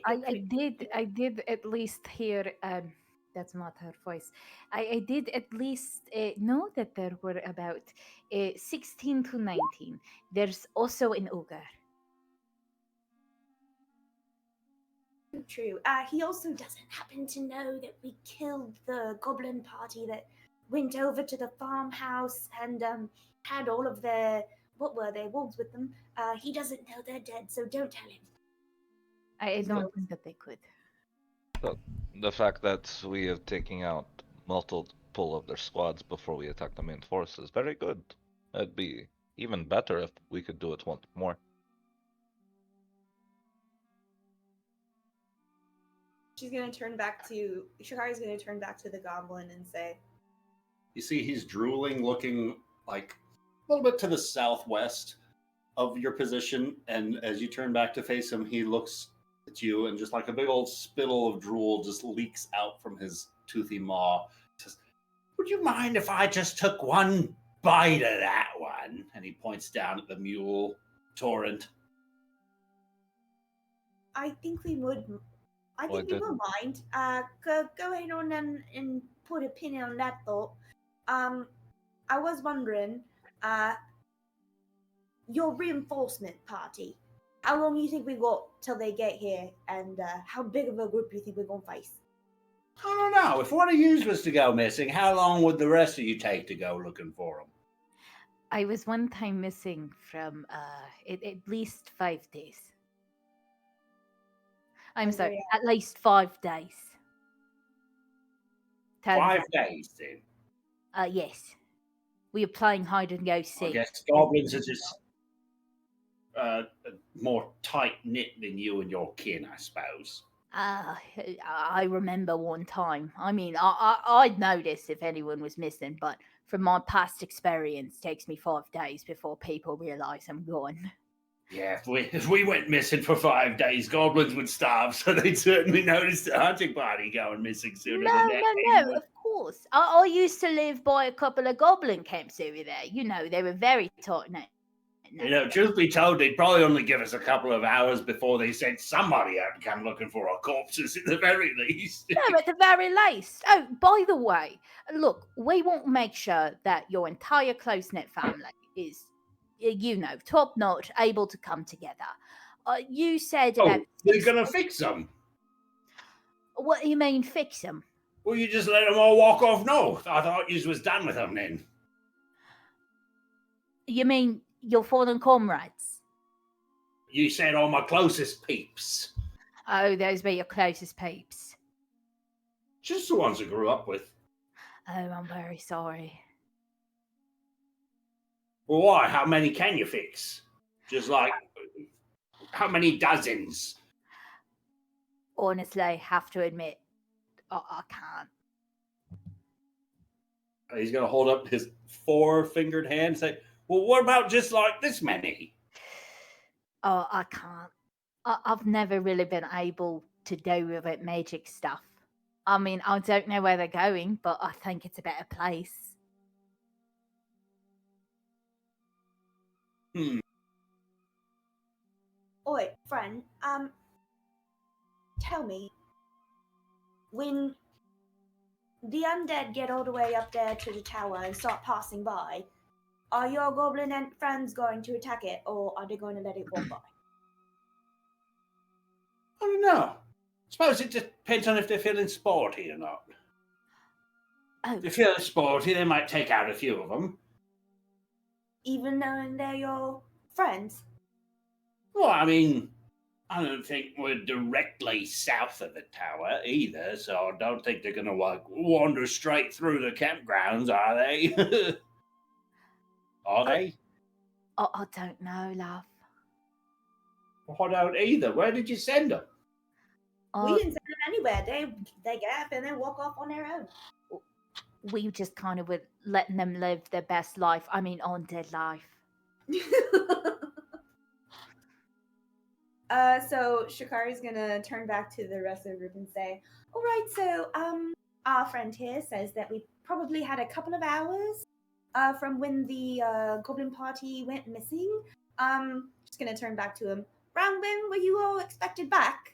I did at least hear. That's not her voice. I did at least know that there were about 16 to 19. There's also an ogre. True. He also doesn't happen to know that we killed the goblin party that went over to the farmhouse and had all of their wolves with them. He doesn't know they're dead, so don't tell him. I don't think that they could. The fact that we have taken out multiple of their squads before we attack the main force is very good. It'd be even better if we could do it once more. Shikari's gonna turn back to the goblin and say, You see, he's drooling, looking like a little bit to the southwest of your position. And as you turn back to face him, he looks at you, and just like a big old spittle of drool just leaks out from his toothy maw. He says, "Would you mind if I just took one bite of that one?" And he points down at the mule torrent. I think we would. I Well, think we will mind. Go ahead on and put a pin on that thought. I was wondering, your reinforcement party. How long do you think we got till they get here, and how big of a group do you think we're gonna face? I don't know. If one of you was to go missing, how long would the rest of you take to go looking for them? I was one time missing from at least 5 days. I'm sorry, Okay. at least 5 days. 5 days, then. Yes. We are playing hide and go I seek. guess goblins are just more tight knit than you and your kin, I suppose. I remember one time. I mean, I'd notice if anyone was missing, but from my past experience, it takes me 5 days before people realize I'm gone. Yeah, if we went missing for 5 days, goblins would starve, so they'd certainly notice the hunting party going missing sooner No, than that. no, of course. I used to live by a couple of goblin camps over there. You know, they were very tight knit. You know, truth be told, they'd probably only give us a couple of hours before they sent somebody out to come looking for our corpses at the very least. No, at the very least. Oh, by the way, look, we won't make sure that your entire close-knit family is, top-notch, able to come together. You said Oh, about... they're going to fix them. What do you mean, fix them? Well, you just let them all walk off north. I thought you was done with them then. You mean your fallen comrades? You said all my closest peeps. Oh, those were your closest peeps. Just the ones I grew up with. Oh, I'm very sorry. Well, why? How many can you fix? Just like, how many dozens? Honestly, I have to admit, I can't. He's going to hold up his 4-fingered hand and say, well, what about just like this many? Oh, I can't. I've never really been able to do with it magic stuff. I mean, I don't know where they're going, but I think it's a better place. Oi, friend, tell me, when the undead get all the way up there to the tower and start passing by, are your goblin and friends going to attack it, or are they going to let it walk by? I don't know. Suppose it depends on if they're feeling sporty or not. Oh, If they're feeling sporty, they might take out a few of them. Even knowing they're your friends? Well, I mean, I don't think we're directly south of the tower either, so I don't think they're going to wander straight through the campgrounds, are they? Are they? I don't know, love. I don't either. Where did you send them? We didn't send them anywhere. They get up and then walk off on their own. We just kind of were letting them live their best life. I mean, undead life. So Shikari's gonna turn back to the rest of the group and say, all right, so our friend here says that we probably had a couple of hours from when the goblin party went missing. Just gonna turn back to him. Round when were you all expected back?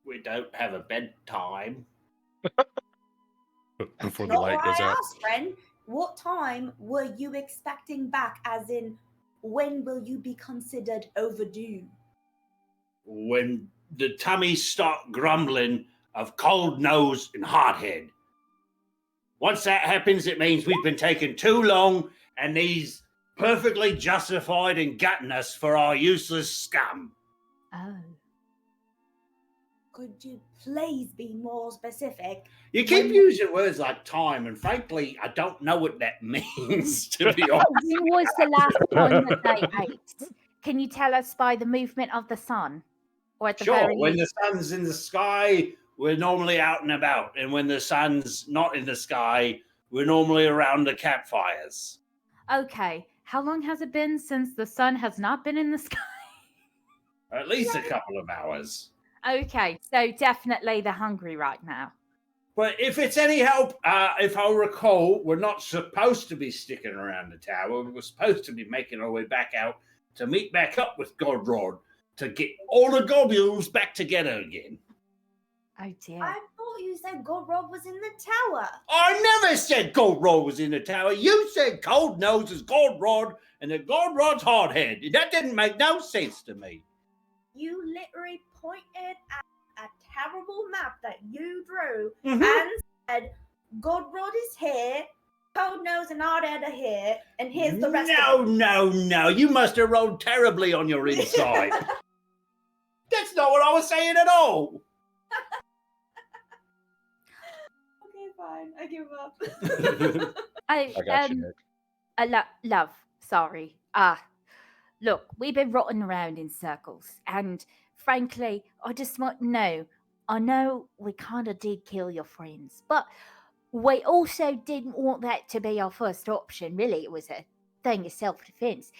We don't have a bedtime. Before the Not light what goes I out. asked, friend. What time were you expecting back? As in, when will you be considered overdue? When the tummies start grumbling of cold nose and hot head. Once that happens, it means we've been taking too long, and he's perfectly justified in gutting us for our useless scum. Oh. Could you please be more specific? You keep using words like time, and frankly, I don't know what that means, to be honest. When was the last time that they ate? Can you tell us by the movement of the sun? Or at the Sure, very when the least? sun's in the sky, we're normally out and about. And when the sun's not in the sky, we're normally around the campfires. Okay, how long has it been since the sun has not been in the sky? At least a couple of hours. Okay, so definitely they're hungry right now. But if it's any help, if I recall, we're not supposed to be sticking around the tower. We're supposed to be making our way back out to meet back up with Godrod to get all the goblins back together again. Oh dear. I thought thought you said Godrod was in the tower. I never said Goldrod was in the tower. You said Cold Nose is Goldrod and that Goldrod's Hardhead. That didn't make no sense to me. You literally pointed at a terrible map that you drew Mhm. and said, Godrod is here, Cold Nose and Hardhead are here, and here's the rest No, of them. no. You must have rolled terribly on your inside. That's not what I was saying at all. Okay, fine. I give up. I got you, Nick. Love, sorry. Look, we've been rotting around in circles, and frankly, I just want to know. I know we kind of did kill your friends, but we also didn't want that to be our first option. Really, it was a thing of self-defense.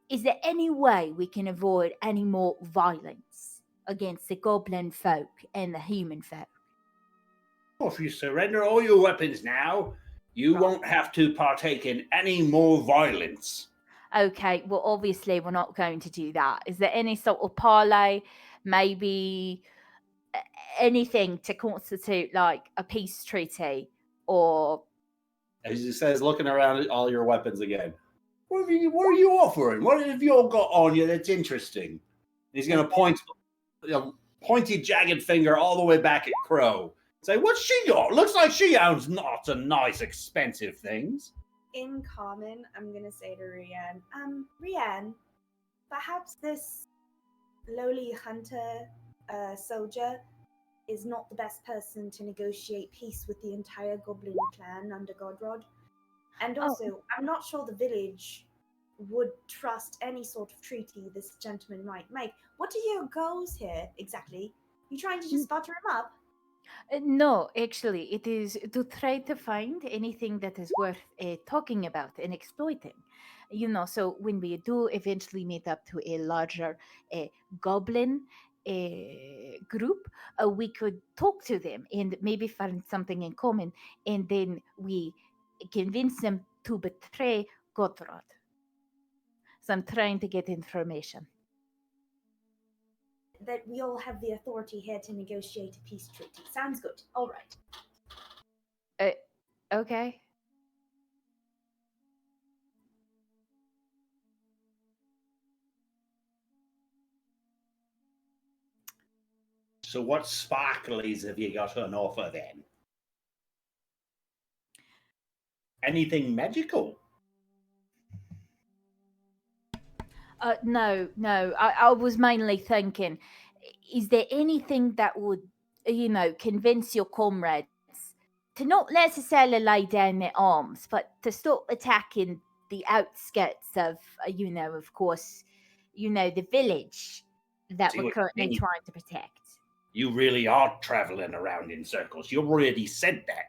Is there any way we can avoid any more violence against the goblin folk and the human folk? If you surrender all your weapons now, you won't have to partake in any more violence. Okay, well, obviously, we're not going to do that. Is there any sort of parlay, maybe anything to constitute like a peace treaty or. As he says, looking around at all your weapons again. What are you offering? What have you all got on you that's interesting? He's going to point, pointy, jagged finger all the way back at Crow. Say, what's she got? Looks like she owns lots of nice, expensive things. In common, I'm gonna say to Rian, Rian, perhaps this lowly hunter soldier is not the best person to negotiate peace with the entire goblin clan under Godrod. And also, I'm not sure the village would trust any sort of treaty this gentleman might make. What are your goals here, exactly? You trying to just butter him up? No, actually, it is to try to find anything that is worth talking about and exploiting. So when we do eventually meet up to a larger goblin group, we could talk to them and maybe find something in common, and then we convince them to betray Godrod. So I'm trying to get information. That we all have the authority here to negotiate a peace treaty. Sounds good. All right. Okay. So what sparklies have you got on offer then? Anything magical? No. I was mainly thinking, is there anything that would, convince your comrades to not necessarily lay down their arms, but to stop attacking the outskirts of, of course, the village that See we're what you currently mean. trying to protect. You really are traveling around in circles. You already said that.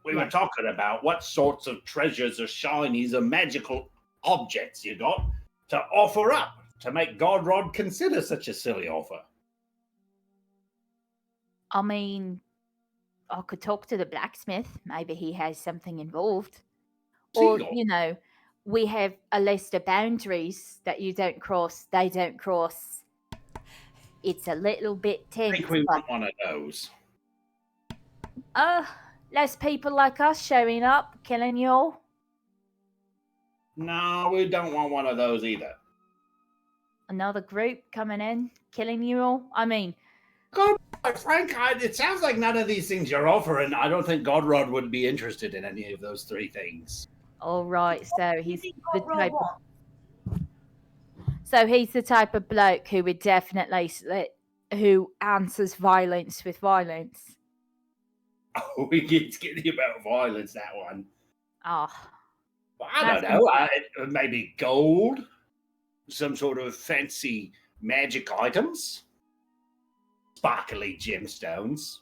We were talking about what sorts of treasures or shinies or magical objects you got to offer up to make Godrod consider such a silly offer. I mean, I could talk to the blacksmith. Maybe he has something involved. Or, Seagull. we have a list of boundaries that you don't cross, they don't cross. It's a little bit I tense. think we but, want one of those. less people like us showing up, killing you all. No, we don't want one of those either. Another group coming in, killing you all. I mean, God, Frank, it sounds like none of these things you're offering. I don't think Godrod would be interested in any of those three things. all right. So he's think the Godrod type. wants? So he's the type of bloke who would definitely who answers violence with violence. Oh, we get skinny about violence, that one. Oh, Well, I don't know. Maybe gold, some sort of fancy magic items, sparkly gemstones.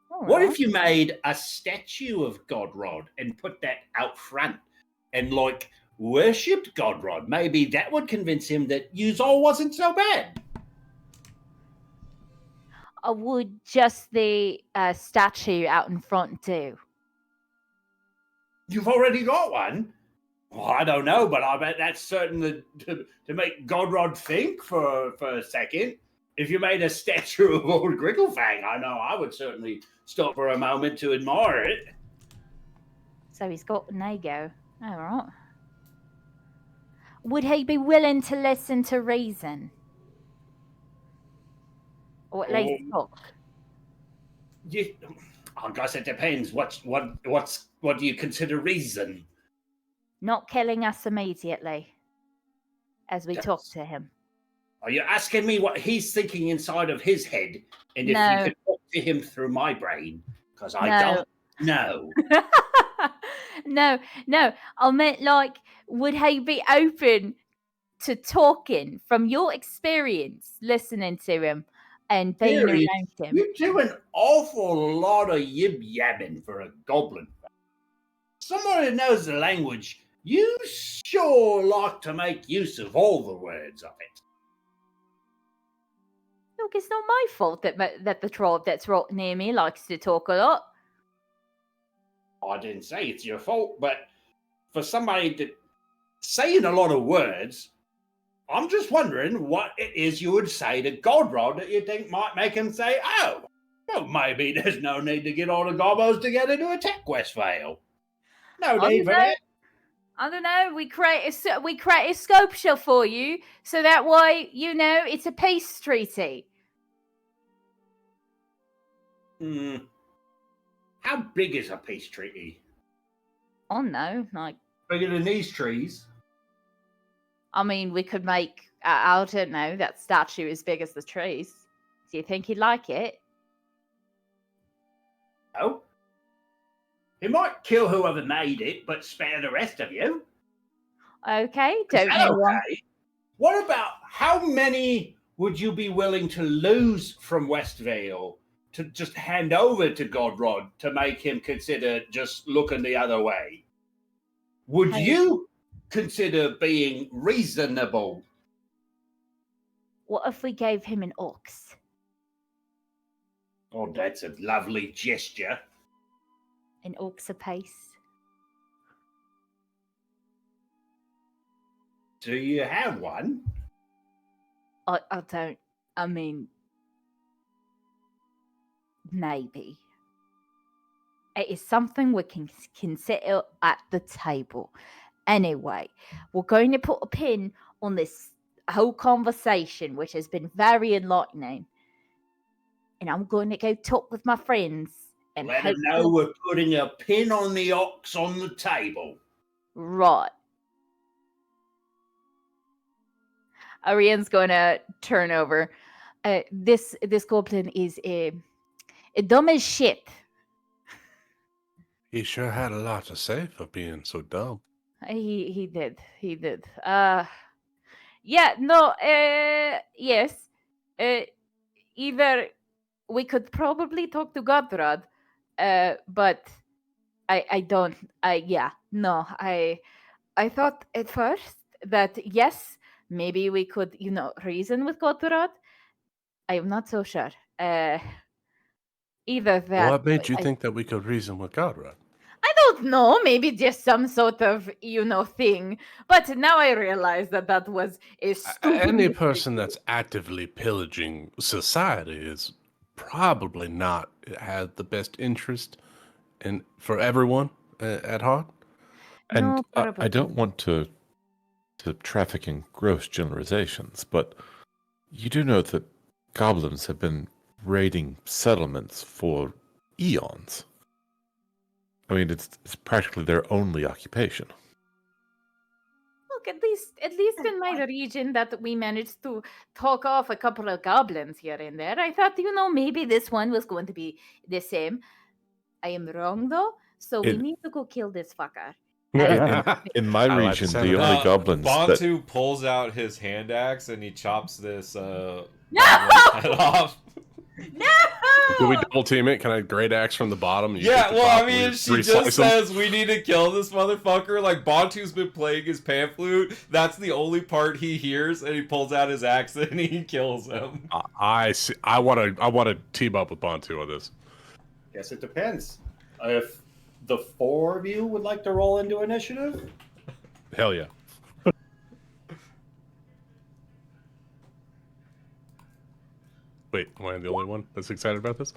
What if you made a statue of Godrod and put that out front and worshipped Godrod? Maybe that would convince him that yous all wasn't so bad. would just the statue out in front do? You've already got one. Well, I don't know, but I bet that's certain to make Godrod think for a second. if you made a statue of old Grigglefang, I know I would certainly stop for a moment to admire it. So he's got an ego. All right. Would he be willing to listen to reason? Or at least talk? I guess it depends. What do you consider reason? Not killing us immediately as we talk to him. Are you asking me what he's thinking inside of his head, and if No. you could talk to him through my brain? Because I No. don't know. No. I meant like, would he be open to talking from your experience, listening to him and being Serious? around him? You do an awful lot of yib-yabbing for a goblin. Someone who knows the language, you sure like to make use of all the words of it. Look, it's not my fault that the troll that's right near me likes to talk a lot. I didn't say it's your fault, but for somebody to saying a lot of words, I'm just wondering what it is you would say to Godrod that you think might make him say, oh, well, maybe there's no need to get all the gobos together to attack Westvale. No need for that. I don't know. We create a sculpture for you, so that way it's a peace treaty. How big is a peace treaty? Oh no, like Bigger than these trees? I mean, we could make. I don't know. That statue as big as the trees. Do you think he'd like it? Oh. He might kill whoever made it, but spare the rest of you. Okay, Is don't that know. okay? What about how many would you be willing to lose from Westvale to just hand over to Godrod to make him consider just looking the other way? Would you consider being reasonable? What if we gave him an ox? Oh, that's a lovely gesture. An ox apiece? Do you have one? I don't. I mean, maybe. It is something we can consider at the table. Anyway, we're going to put a pin on this whole conversation, which has been very enlightening. And I'm going to go talk with my friends. And Let him know we're putting a pin on the ox on the table. Right. Ariane's going to turn over. This goblin is a dumb as shit. He sure had a lot to say for being so dumb. He did. Yes. Either we could probably talk to Godrod, but I don't. I thought at first that yes, maybe we could, reason with Godrod. I am not so sure. Either that. What made you think that we could reason with Godrod? I don't know. Maybe just some sort of, thing. But now I realize that was a stupid. Any person that's actively pillaging society is probably not had the best interest for everyone at heart. And No, I don't want to traffic in gross generalizations, but you do know that goblins have been raiding settlements for eons. I mean, it's practically their only occupation. Look, at least in my region that we managed to talk off a couple of goblins here and there. I thought, maybe this one was going to be the same. I am wrong though, so we need to go kill this fucker. In my region, the only goblins Bantu pulls out his hand axe and he chops this head off. No! Do we double team it? Can I great axe from the bottom? Yeah, well, I mean, she just says we need to kill this motherfucker. Like, Bantu's been playing his pan flute. That's the only part he hears, and he pulls out his axe and he kills him. I see. I want to team up with Bantu on this. Guess it depends. If the four of you would like to roll into initiative? Hell yeah. Wait, am I the only one that's excited about this?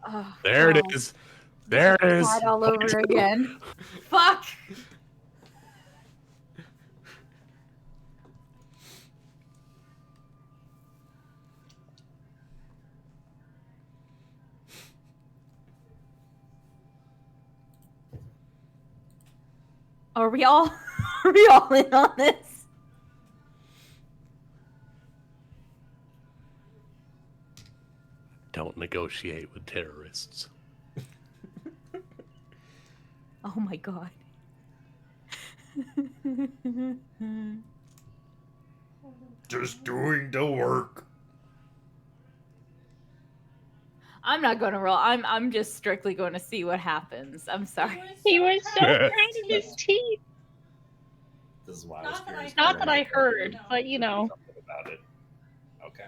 Oh, There it God. is. There it is. Start all over Part two. again. Fuck. Are we all in on this? Don't negotiate with terrorists. Oh my god. Just doing the work. I'm not gonna roll. I'm just strictly going to see what happens. I'm sorry. He was so proud of his teeth. This is why I was curious. Not that I heard, but you know. About it. Okay.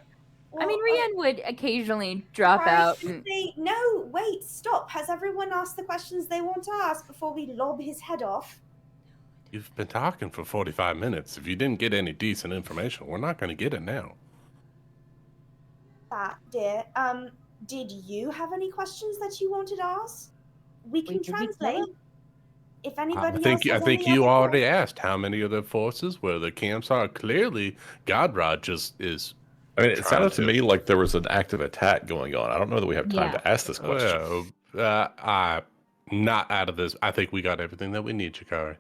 I mean, Well, Rian would occasionally drop Right, out. should And... they- No, wait, stop. Has everyone asked the questions they want to ask before we lob his head off? You've been talking for 45 minutes. If you didn't get any decent information, we're not going to get it now. That, dear. Did you have any questions that you wanted asked? We can Wait, did we kill translate. him? If I anybody think else I has think any you other already asked how many of the forces, where the camps are. Clearly, Godrod just is. I mean, it Trying sounded to to. me like there was an active attack going on. I don't know that we have time Yeah. to ask this question. Well, not out of this. I think we got everything that we need, Chikari.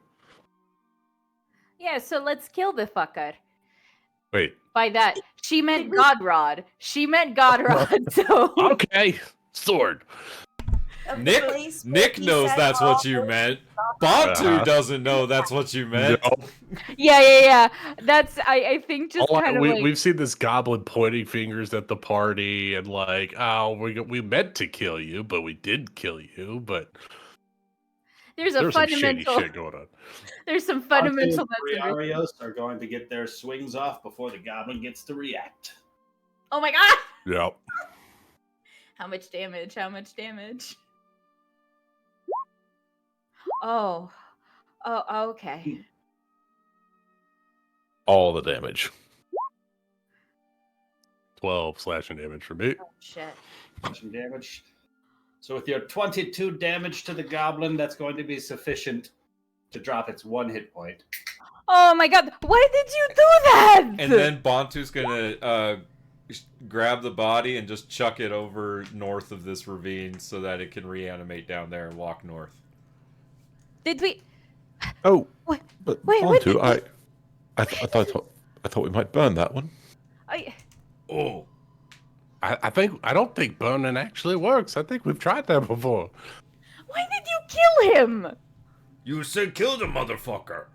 Yeah, so let's kill the fucker. Wait. By that, she meant Godrod. She meant Godrod. So Okay, sword. of Nick, the place where Nick he knows said, that's what "Oh, you meant. Bantu Uh-huh. doesn't know that's what you meant. No. yeah. That's I think just kind of like We've seen this goblin pointing fingers at the party and like, oh, we meant to kill you, but we did kill you. But there's a there's some shady fundamental. shit going on. There's some fundamental. Briarios are going to get their swings off before the goblin gets to react. Oh my god! Yep. How much damage? How much damage? Oh, okay. All the damage. 12 slashing damage for me. Oh shit. Some damage. So with your 22 damage to the goblin, that's going to be sufficient to drop its 1 hit point. Oh my god! Why did you do that? And then Bantu's gonna grab the body and just chuck it over north of this ravine so that it can reanimate down there and walk north. Did we? Oh, What? but Wait, what Bantu, did I thought we might burn that one. Oh, I don't think burning actually works. I think we've tried that before. Why did you kill him? You said kill the motherfucker.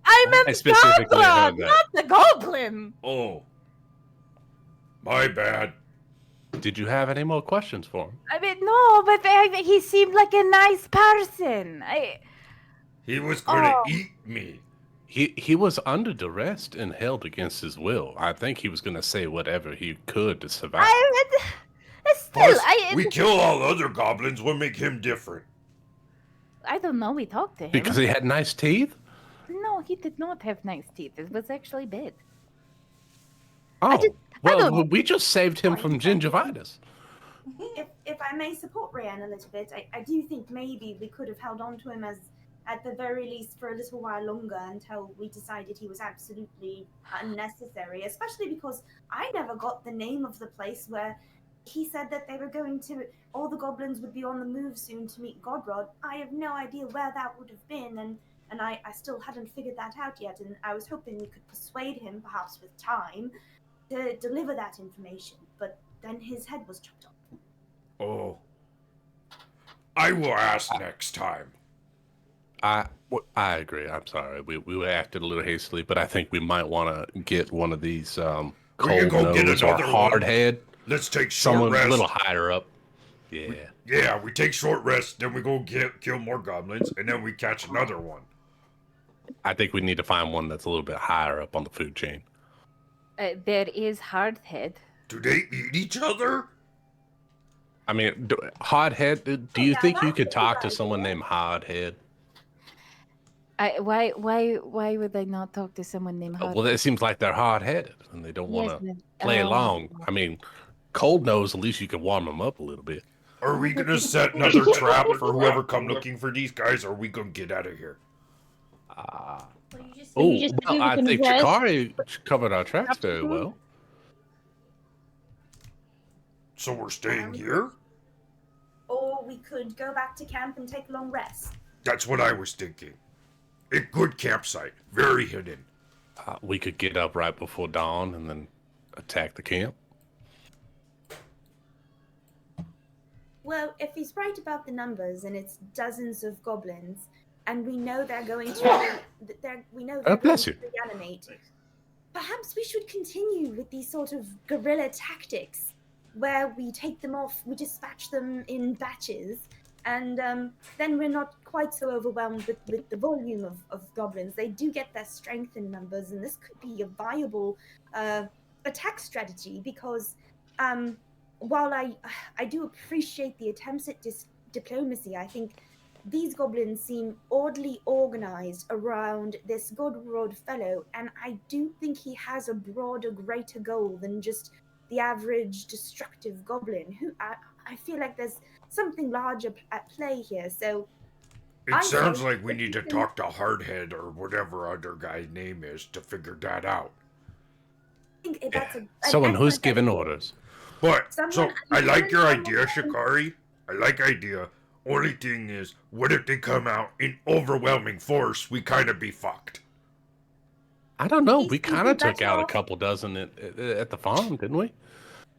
I meant I specifically Godrod, heard that. not the goblin. Oh. My bad. Did you have any more questions for him? I mean, no, but he seemed like a nice person. He was gonna Oh. eat me. He was under duress and held against his will. I think he was going to say whatever he could to survive. Still, Plus, we kill all other goblins. What make him different? I don't know. We talked to him. Because he had nice teeth? No, he did not have nice teeth. It was actually bad. Oh, don't know. we just saved him from gingivitis. If I may support Ryan a little bit, I do think maybe we could have held on to him as, at the very least, for a little while longer until we decided he was absolutely unnecessary, especially because I never got the name of the place where he said that they were going to, all the goblins would be on the move soon to meet Godrod. I have no idea where that would have been, and I still hadn't figured that out yet, and I was hoping we could persuade him, perhaps with time, to deliver that information, but then his head was chopped off. Oh. I will ask next time. I agree. I'm sorry. We acted a little hastily, but I think we might want to get one of these can cold go get nose or another hard one. head. Let's take short Someone rest. a little higher up. Yeah. Yeah, we take short rest, then we go kill more goblins, and then we catch another one. I think we need to find one that's a little bit higher up on the food chain. There is Hardhead. Do they eat each other? I mean, Hardhead, do you think you could talk to someone named Hardhead? Why would I not talk to someone named Hard? Well, it seems like they're hard-headed and they don't want Yes, to but- play oh, along. I mean, Cold Nose, at least you can warm them up a little bit. Are we gonna set another trap for whoever come looking for these guys, or are we gonna get out of here? Oh, you just said we I can think rest. Chikari covered our tracks very well. So we're staying here? Or we could go back to camp and take a long rest. That's what I was thinking. A good campsite, very hidden. We could get up right before dawn and then attack the camp. Well, if he's right about the numbers and it's dozens of goblins, and we know they're going to, we know they're going bless to you. reanimate, perhaps we should continue with these sort of guerrilla tactics, where we take them off, we dispatch them in batches, and then we're not quite so overwhelmed with the volume of goblins. They do get their strength in numbers, and this could be a viable attack strategy because while I do appreciate the attempts at diplomacy, I think these goblins seem oddly organized around this Godrod fellow, and I do think he has a broader, greater goal than just the average destructive goblin. Who I feel like there's something larger at play here. So It sounds like we need to talk to Hardhead or whatever other guy's name is to figure that out. I think that's an Someone who's excellent giving idea. orders. But so Someone- I like your idea, Shikari. I like idea. Only thing is, what if they come out in overwhelming force? We kind of be fucked. I don't know. He's We kind of thinking took better out a off- couple dozen at the farm, didn't we?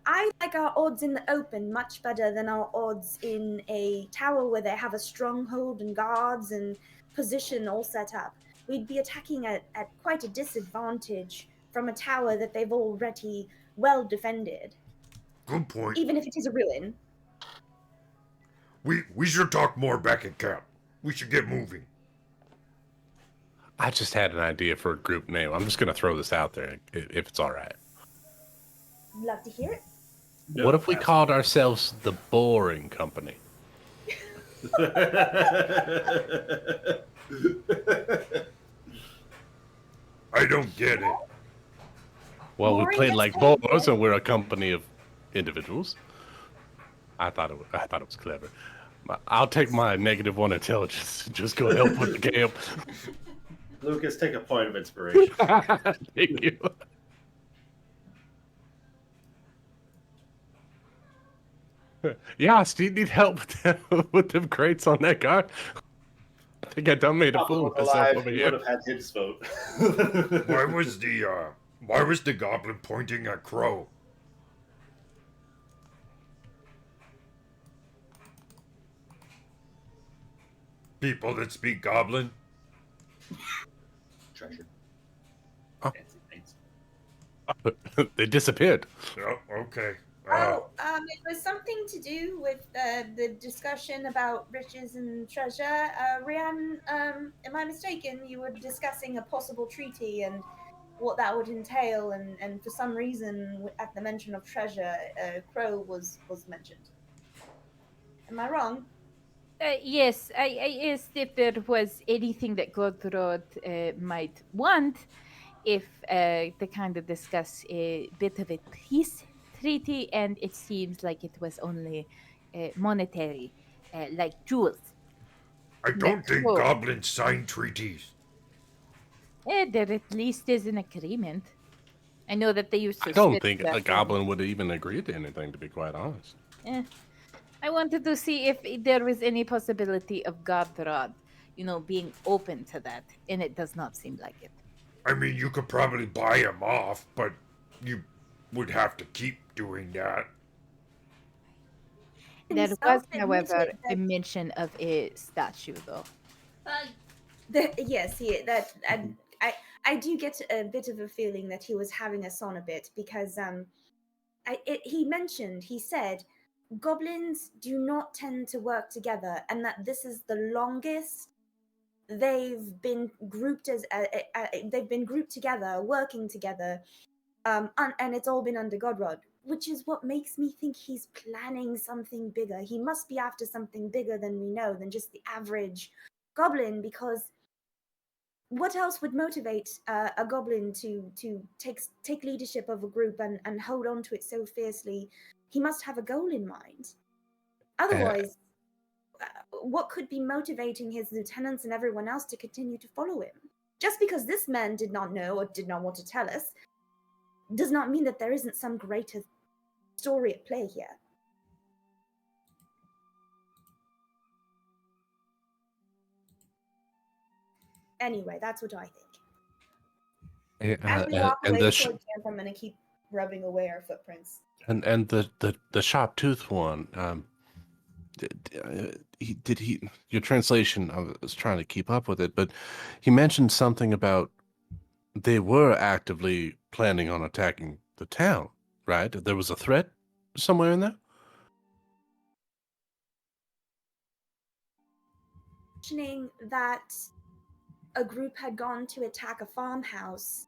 I like our odds in the open much better than our odds in a tower where they have a stronghold and guards and position all set up. We'd be attacking at quite a disadvantage from a tower that they've already well defended, Good point. even if it is a ruin. We should talk more back at camp. We should get moving. I just had an idea for a group name. I'm just going to throw this out there if it's all right. Love to hear it. What if we called ourselves the Boring Company? I don't get it. Well, we Boring played is like kind of boars, and we're a company of individuals. I thought it was clever. I'll take my -1 intelligence. and Just go help with the camp. Lucas, take a point of inspiration. Thank you. Yeah, Steve, need help with them crates on that guard. I think I done made a fool of myself Alive, over you here. would have had his vote. Why was the goblin pointing at Crow? People that speak goblin? Treasure. Oh. Fancy things. They disappeared. Oh, okay. It was something to do with the discussion about riches and treasure. Rian, am I mistaken? You were discussing a possible treaty and what that would entail, and for some reason, at the mention of treasure, Crow was mentioned. Am I wrong? Yes, I asked if there was anything that Godrod might want, if they kind of discuss a bit of a peace treaty, and it seems like it was only monetary, like jewels. I don't think Cool. goblins sign treaties. There at least is an agreement. I know that they used to. I don't split think that a thing. goblin would even agree to anything, to be quite honest. I wanted to see if there was any possibility of Godrod, being open to that, and it does not seem like it. I mean, you could probably buy him off, but you would have to keep doing that. There Himself was, admitted however, a that- mention of a statue, though. Yes, I do get a bit of a feeling that he was having us on a bit because he said goblins do not tend to work together, and that this is the longest they've been grouped together, working together, and it's all been under Godrod, which is what makes me think he's planning something bigger. He must be after something bigger than we know, than just the average goblin, because what else would motivate a goblin to take leadership of a group and hold on to it so fiercely? He must have a goal in mind. Otherwise, what could be motivating his lieutenants and everyone else to continue to follow him? Just because this man did not know or did not want to tell us does not mean that there isn't some greater story at play here. Anyway, that's what I think. As we walk away towards camp, I'm going to keep rubbing away our footprints. And the sharp tooth one, did he? Your translation, I was trying to keep up with it, but he mentioned something about they were actively planning on attacking the town, right? There was a threat somewhere in there. Mentioning that a group had gone to attack a farmhouse,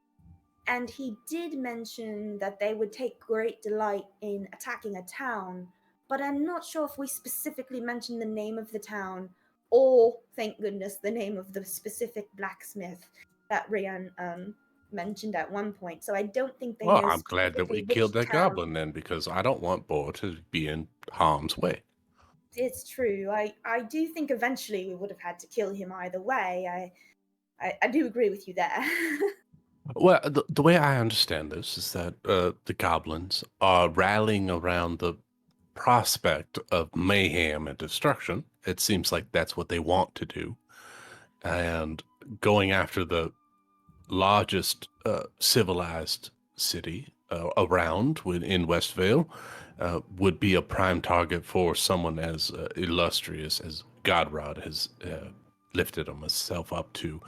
and he did mention that they would take great delight in attacking a town, but I'm not sure if we specifically mentioned the name of the town, or, thank goodness, the name of the specific blacksmith that Rian mentioned at one point. So I don't think they know. Well, I'm glad that we killed that goblin then, because I don't want Boar to be in harm's way. It's true. I do think eventually we would have had to kill him either way. I do agree with you there. Well, the way I understand this is that the goblins are rallying around the prospect of mayhem and destruction. It seems like that's what they want to do. And going after the largest civilized city around in Westvale would be a prime target for someone as illustrious as Godrod has lifted himself up to.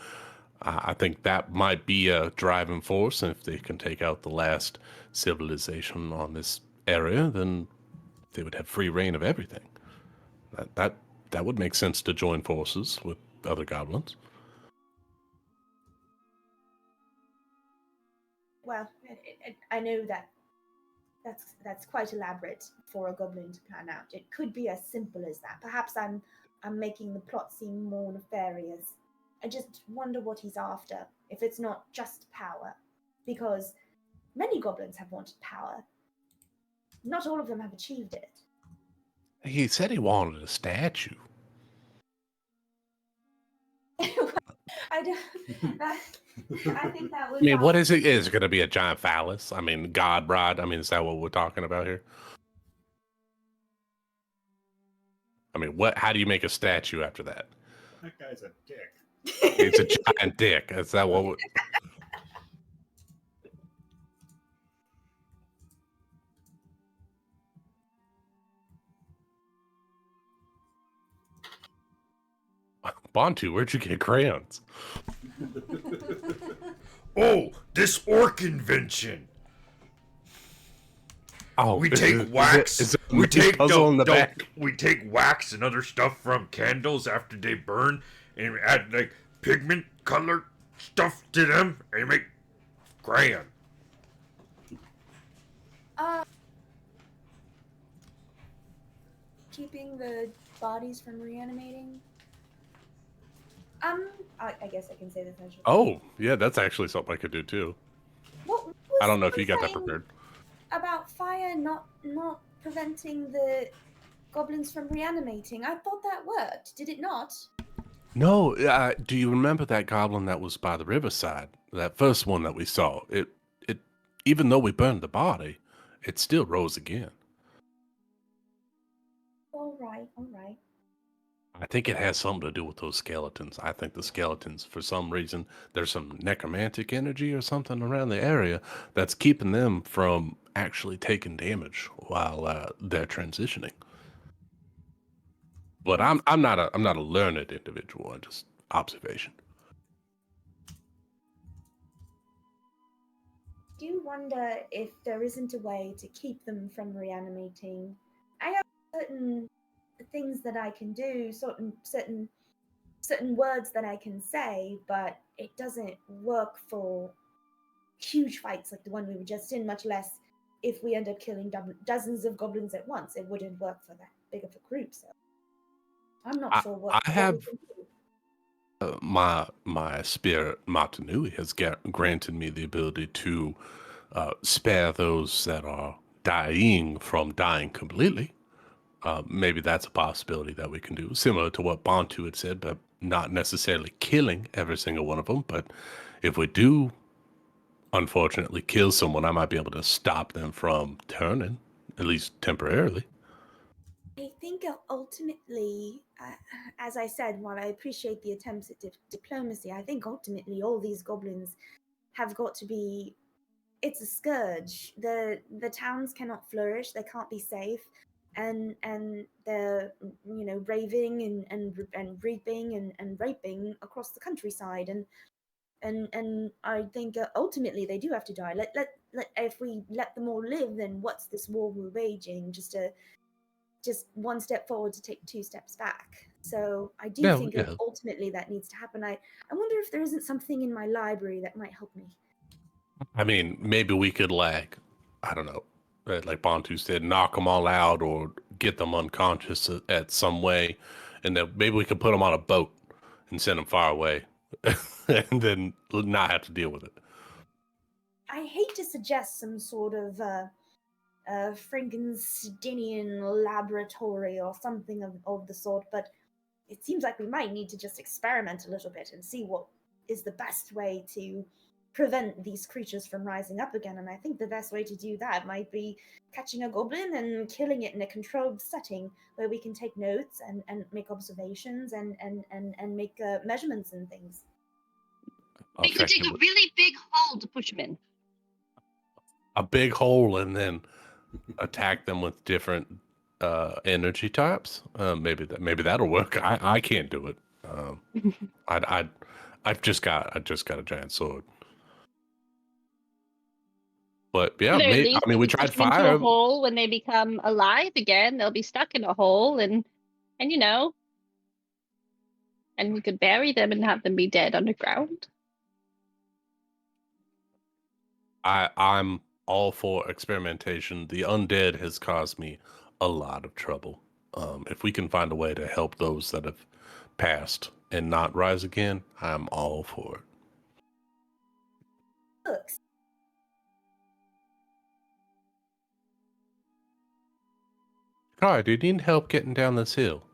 I think that might be a driving force, and if they can take out the last civilization on this area, then they would have free reign of everything. That would make sense to join forces with other goblins. Well, I know that that's quite elaborate for a goblin to plan out. It could be as simple as that. Perhaps I'm making the plot seem more nefarious. I just wonder what he's after, if it's not just power. Because many goblins have wanted power. Not all of them have achieved it. He said he wanted a statue. I think that was... I mean, what is it? Is it going to be a giant phallus? I mean, Godrod? I mean, is that what we're talking about here? I mean, how do you make a statue after that? That guy's a dick. It's a giant dick. Is that what? Bontu, where'd you get crayons? Oh, this orc invention. Oh, we take wax. We take wax and other stuff from candles after they burn, and add like pigment color stuff to them, and make crayon. Keeping the bodies from reanimating. I guess I can say this. Oh, yeah, that's actually something I could do too. I don't know if you got that prepared. About fire not preventing the goblins from reanimating. I thought that worked. Did it not? No. Do you remember that goblin that was by the riverside? That first one that we saw. It even though we burned the body, it still rose again. All right. I think it has something to do with those skeletons. I think the skeletons, for some reason, there's some necromantic energy or something around the area that's keeping them from actually taking damage while they're transitioning. But I'm not a learned individual. I'm just observation. I do wonder if there isn't a way to keep them from reanimating. I have certain things that I can do, certain words that I can say, but it doesn't work for huge fights like the one we were just in, much less if we end up killing dozens of goblins at once. It wouldn't work for that big of a group, so I'm not sure what we can do. my spirit Martinui has granted me the ability to spare those that are dying from dying completely. Maybe that's a possibility that we can do, similar to what Bantu had said, but not necessarily killing every single one of them. But if we do, unfortunately, kill someone, I might be able to stop them from turning, at least temporarily. I think ultimately, as I said, while I appreciate the attempts at diplomacy, I think ultimately all these goblins have got to be. It's a scourge. The towns cannot flourish. They can't be safe, and they're raving and reaping and raping across the countryside, and I think ultimately they do have to die. Let if we let them all live, then what's this war we're waging? Just one step forward to take 2 steps back. So I do think ultimately that needs to happen. I wonder if there isn't something in my library that might help me. I mean, maybe we could, like, I don't know, like Bantu said, knock them all out or get them unconscious at some way. And then maybe we could put them on a boat and send them far away and then not have to deal with it. I hate to suggest some sort of Frankensteinian laboratory or something of the sort, but it seems like we might need to just experiment a little bit and see what is the best way to prevent these creatures from rising up again. And I think the best way to do that might be catching a goblin and killing it in a controlled setting where we can take notes and make observations and make measurements and things. We could dig a really big hole to push them in. A big hole and then attack them with different energy types. Maybe that'll work. I can't do it. I've just got a giant sword. But yeah, I mean, we tried fire. Into a hole when they become alive again, they'll be stuck in a hole, and and we could bury them and have them be dead underground. I'm all for experimentation. The undead has caused me a lot of trouble. If we can find a way to help those that have passed and not rise again, I'm all for it. Books. Kai, do you need help getting down this hill?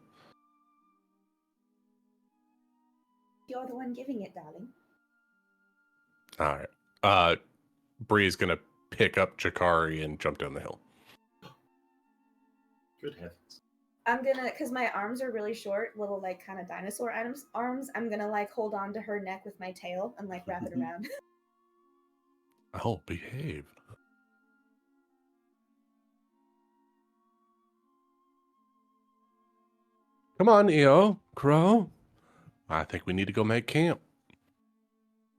You're the one giving it, darling. All right. Bree's gonna pick up Jakari and jump down the hill. Good heavens. I'm gonna, because my arms are really short, little like kind of dinosaur arms, I'm gonna like hold on to her neck with my tail and like wrap it around. Oh, behave. Come on, EO, Crow. I think we need to go make camp.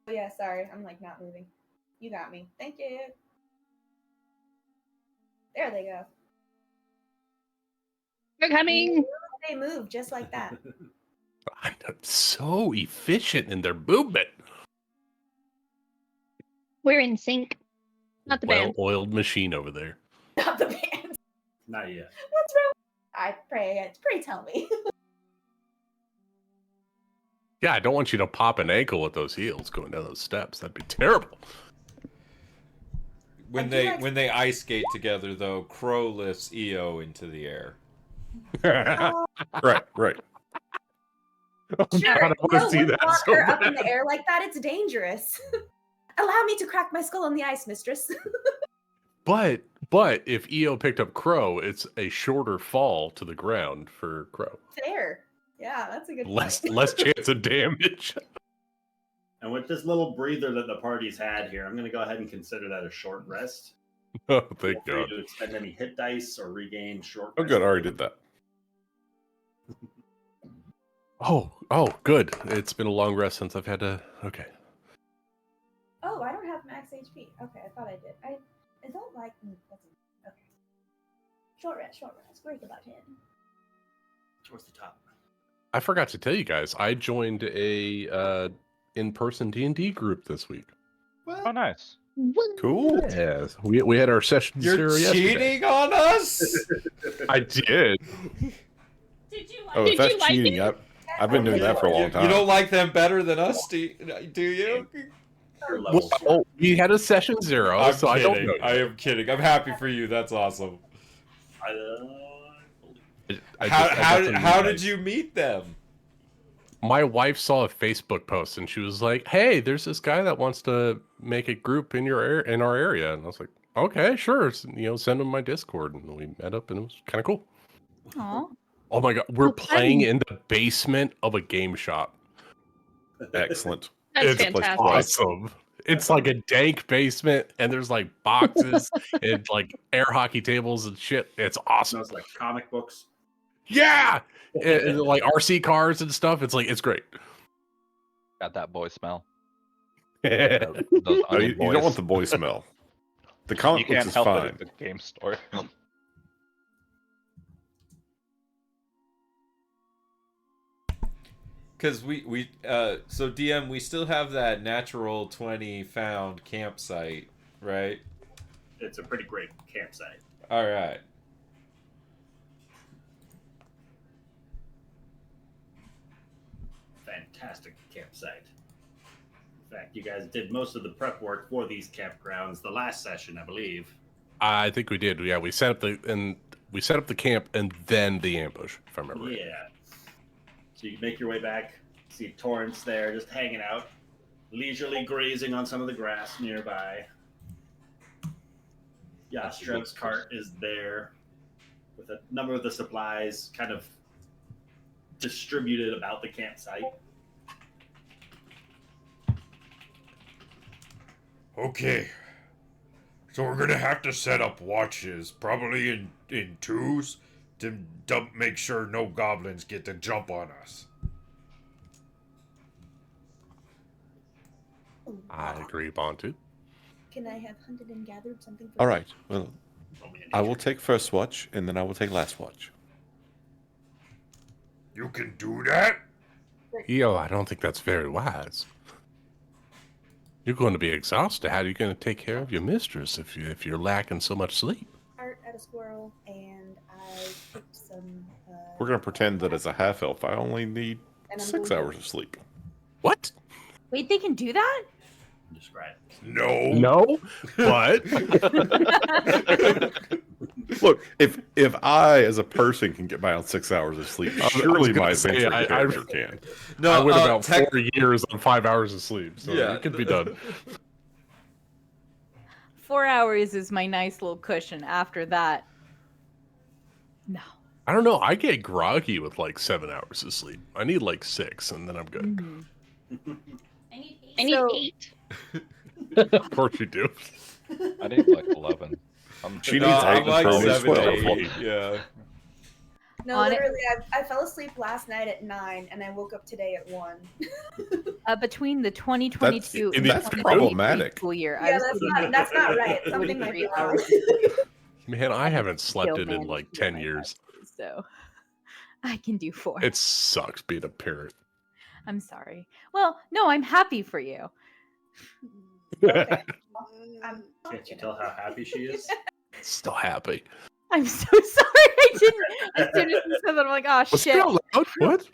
Oh yeah, sorry, I'm like not moving. You got me. Thank you. There they go. We're coming. They move just like that. I'm so efficient in their movement. We're in sync. Not the band. Well-oiled machine over there. Not the band. Not yet. What's wrong? I pray tell me. Yeah, I don't want you to pop an ankle with those heels going down those steps. That'd be terrible. When they ice skate together, though, Crow lifts EO into the air. Right. Oh, Sure, God, I want to see that walk so her up in bad. the air like that. It's dangerous. Allow me to crack my skull on the ice, mistress. But if EO picked up Crow, it's a shorter fall to the ground for Crow. Fair. Yeah, that's a good Less point. chance of damage. And with this little breather that the party's had here, I'm going to go ahead and consider that a short rest. Oh, thank Feel free God. to expend any hit dice or regain short Oh, rest. good. I already did that. Oh, good. It's been a long rest since I've had to. Okay. Oh, I don't have max HP. Okay, I thought I did. I don't like. Okay. Short rest. Break about 10. Towards the top. I forgot to tell you guys, I joined a in-person D&D group this week. Oh, nice. Cool. Yes, we had our session. You're cheating on us? I did. Did you Oh, if that's cheating, I've been doing that for a long time. You don't like them better than us, do you? Well, we had a session 0, I'm so kidding. I don't know. I am kidding. I'm happy for you. That's awesome. How did you meet them? My wife saw a Facebook post and she was like, "Hey, there's this guy that wants to make a group in our area," and I was like, "Okay, sure." Send him my Discord, and we met up, and it was kind of cool. Aw. Oh my god, we're playing fun. in the basement of a game shop. Excellent. That's It's fantastic. awesome. It's like a dank basement, and there's like boxes and like air hockey tables and shit. It's awesome. Sounds like comic books. Yeah, and like RC cars and stuff. It's great. Got that boy smell. Yeah. Those No, you onion don't boys. want the boy smell. The You comic books can't is help fine. it at the game store. Because so DM, we still have that natural 20 found campsite, right? It's a pretty great campsite. All right. Fantastic campsite. In fact, you guys did most of the prep work for these campgrounds the last session, I believe. I think we did. Yeah, we set up the camp and then the ambush, if I remember. Right. Yeah. So you make your way back, see Torrance there just hanging out, leisurely grazing on some of the grass nearby. Yastrev's cart is there with a number of the supplies kind of distributed about the campsite. Okay. So we're gonna have to set up watches, probably in twos, to make sure no goblins get the jump on us. I agree, Bontu. Can I have hunted and gathered something for All right. Well, I will take first watch, and then I will take last watch. You can do that? Yo, I don't think that's very wise. You're going to be exhausted. How are you going to take care of your mistress if you're lacking so much sleep? Art at a squirrel, and I picked some. We're gonna pretend that as a half elf, I only need And I'm 6 going to- hours of sleep. What? Wait, they can do that? Describe. No. No, but Look, if I as a person can get by on 6 hours of sleep, surely my adventure character can. No, I went about tech- 4 years on 5 hours of sleep, so Yeah. it could be done. 4 hours is my nice little cushion. After that, no. I don't know. I get groggy with like 7 hours of sleep. I need like 6, and then I'm good. Mhm. I need So- 8. Of course you do. I need like 11. She No, needs 8 I'm and like Chrome as 7 to well. 8. Yeah. No, On it- literally, I fell asleep last night at 9, and I woke up today at 1. Between the 2022 and That's 2023 problematic. school year, I Yeah, was that's not right. sleeping Something might be 43 wrong. hours. Man, I haven't slept Still in managed like to get 10 my years. rest, so I can do 4. It sucks being a parent. I'm sorry. Well, no, I'm happy for you. Okay. Can't you tell how happy she is? Still happy. I'm so sorry. I didn't. As soon as you said that, I'm like, oh Was shit. it out loud? What?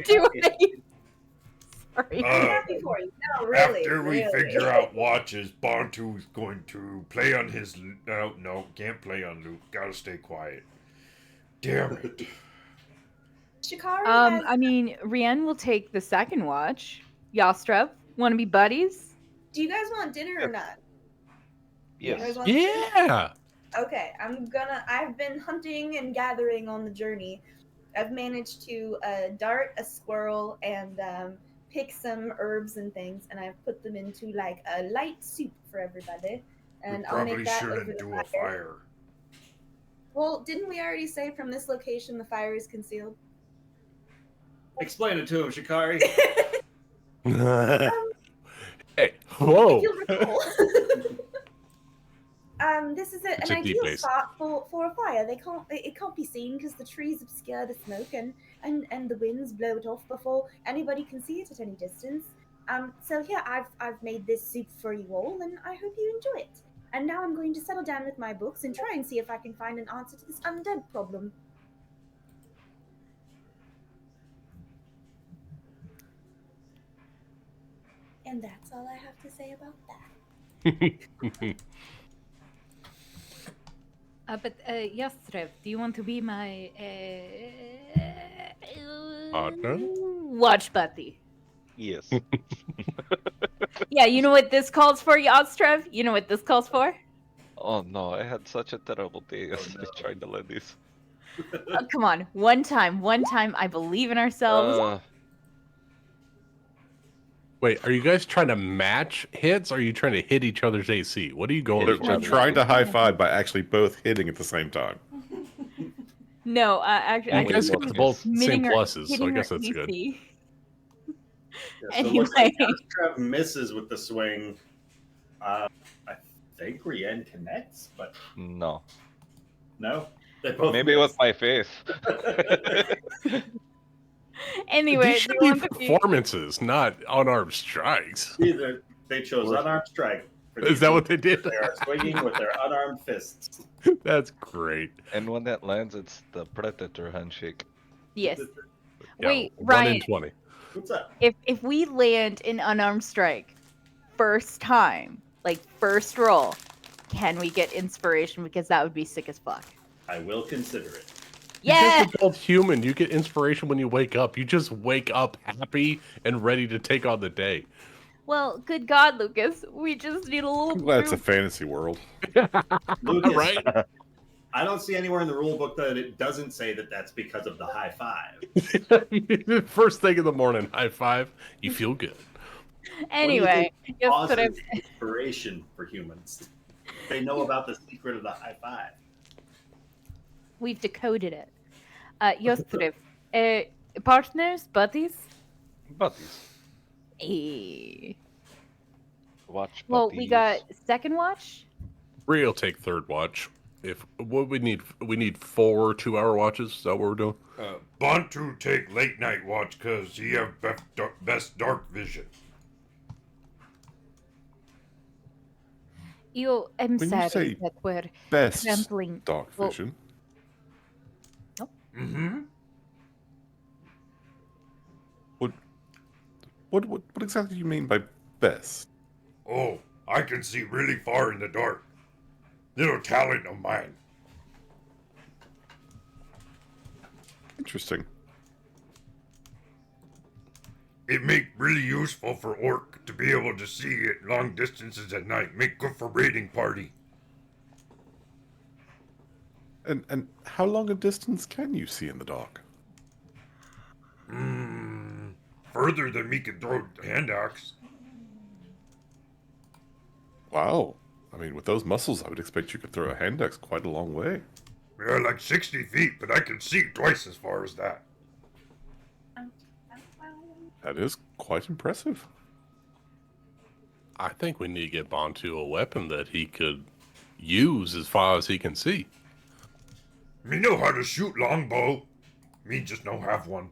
Do it. Sorry. I'm happy for you. No, really. After we really. figure out watches, Bontu's going to play on his. No, can't play on Luke. Gotta stay quiet. Damn it. Shikari has... I mean, Rian will take the second watch. Yastrev, want to be buddies? Do you guys want dinner or not? You guys Yes. want Yeah. Okay, I've been hunting and gathering on the journey. I've managed to dart a squirrel and pick some herbs and things, and I've put them into like a light soup for everybody. And We I'll probably make that over shouldn't the do a fire. Well, didn't we already say from this location the fire is concealed? Explain it to him, Shikari. Hey, whoa. If you'll recall. This is It's an a deep ideal base. spot for a fire. It can't be seen because the trees obscure the smoke and the winds blow it off before anybody can see it at any distance. So here I've made this soup for you all, and I hope you enjoy it. And now I'm going to settle down with my books and try and see if I can find an answer to this undead problem. And that's all I have to say about that. But yes, Trev, do you want to be my Partner? watch buddy? Yes. Yeah, you know what this calls for, Yostrev? You know what this calls for? Oh no, I had such a terrible day yesterday trying to learn these. Oh, come on, one time. I believe in ourselves. Wait, are you guys trying to match hits? Or are you trying to hit each other's AC? What are you going They're, for? they're trying to high five by actually both hitting at the same time. No, actually, You I guys think got we're both hitting same our- pluses, so I hitting guess our that's good. AC. Yeah, so it looks like Anyway. Trev misses with the swing. I think Rian connects, but No. no. They both Maybe miss. with my face. Anyway, These do should you be want to be? performances, not unarmed strikes. Either they chose unarmed strike. for Is these that what they moves. did? They are swinging with their unarmed fists. That's great. And when that lands, it's the predator handshake. Yes. Yeah, Wait, 1 Ryan. in 20. What's up? If we land an unarmed strike, first time, like first roll, can we get inspiration? Because that would be sick as fuck. I will consider it. You Yeah. guys are both human. You get inspiration when you wake up. You just wake up happy and ready to take on the day. Well, good God, Lucas, we just need a little. I'm glad it's a proof. fantasy world. Lucas, Right? I don't see anywhere in the rule book that it doesn't say that that's because of the high five. First thing in the morning, high five. You feel good. Anyway, yes, but Causes inspiration for humans. They know about the secret of the high five. we've decoded it. Jostrev, partners, buddies. Buddies. Eh. Watch Well, buddies. we got second watch. Real take third watch. If what we need 4 2-hour watches. Is that what we're doing? Bantu take late night watch because he have best dark vision. I'm When you sorry say that we're Best trampling. dark Well, vision. Mm-hmm. What exactly do you mean by best? Oh, I can see really far in the dark. Little talent of mine. Interesting. It make really useful for orc to be able to see at long distances at night. Make good for raiding party. And how long a distance can you see in the dark? Further than me can throw hand axe. Wow. I mean, with those muscles, I would expect you could throw a hand axe quite a long way. Yeah, like 60 feet, but I can see twice as far as that. That is quite impressive. I think we need to get Bantu a weapon that he could use as far as he can see. Me know how to shoot longbow. Me just no have one.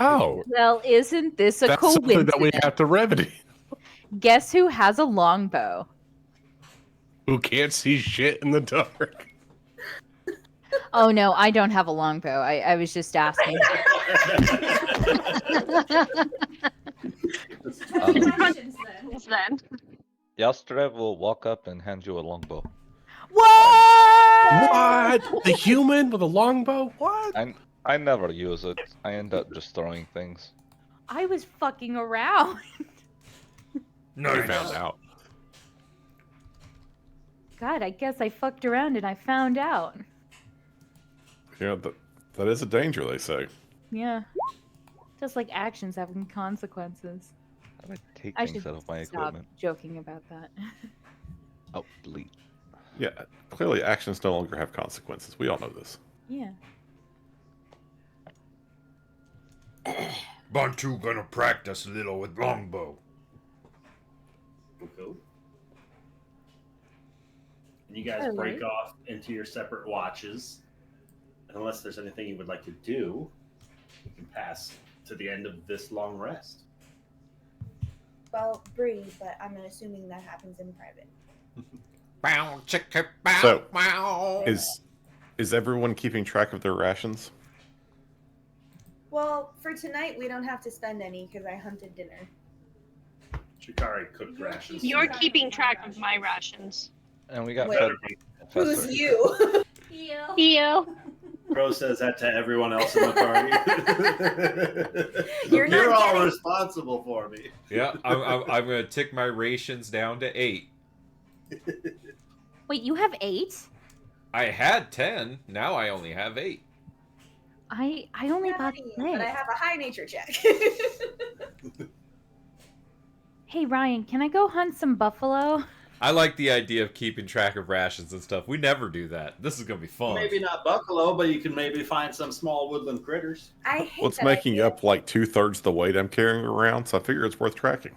Oh, Well, isn't this a that's coincidence? something that we have to remedy. Guess who has a longbow? Who can't see shit in the dark? Oh no, I don't have a longbow. I was just asking. Yastrev will walk up and hand you a longbow. What? What? The human with a longbow? What? I never use it. I end up just throwing things. I was fucking around. No, We found out. God, I guess I fucked around and I found out. Yeah, that is a danger, they say. Yeah. Just like actions having consequences. How do I take I things should out of my stop equipment? joking about that. Oh, delete. Yeah, clearly actions no longer have consequences. We all know this. Yeah. Bantu gonna practice a little with longbow. Okay. And you guys Alright. break off into your separate watches. And unless there's anything you would like to do, you can pass to the end of this long rest. Well, Bree, but I'm assuming that happens in private. Bow, chicka, bow, So, bow. Is everyone keeping track of their rations? Well, for tonight we don't have to spend any because I hunted dinner. Shikari cooked rations. You're keeping track of my rations. And we got Wait. fed. Who's Professor. you? Theo. Crow says that to everyone else in the party. You're not all getting- responsible for me. Yeah, I'm gonna tick my rations down to 8. Wait, you have 8? I had 10. Now I only have 8. I only bought But I 6. have a high nature check. Hey Ryan, can I go hunt some buffalo? I like the idea of keeping track of rations and stuff. We never do that. This is gonna be fun. Maybe not buffalo, but you can maybe find some small woodland critters. I hate Well, it's that making idea. up like 2/3 the weight I'm carrying around, so I figure it's worth tracking.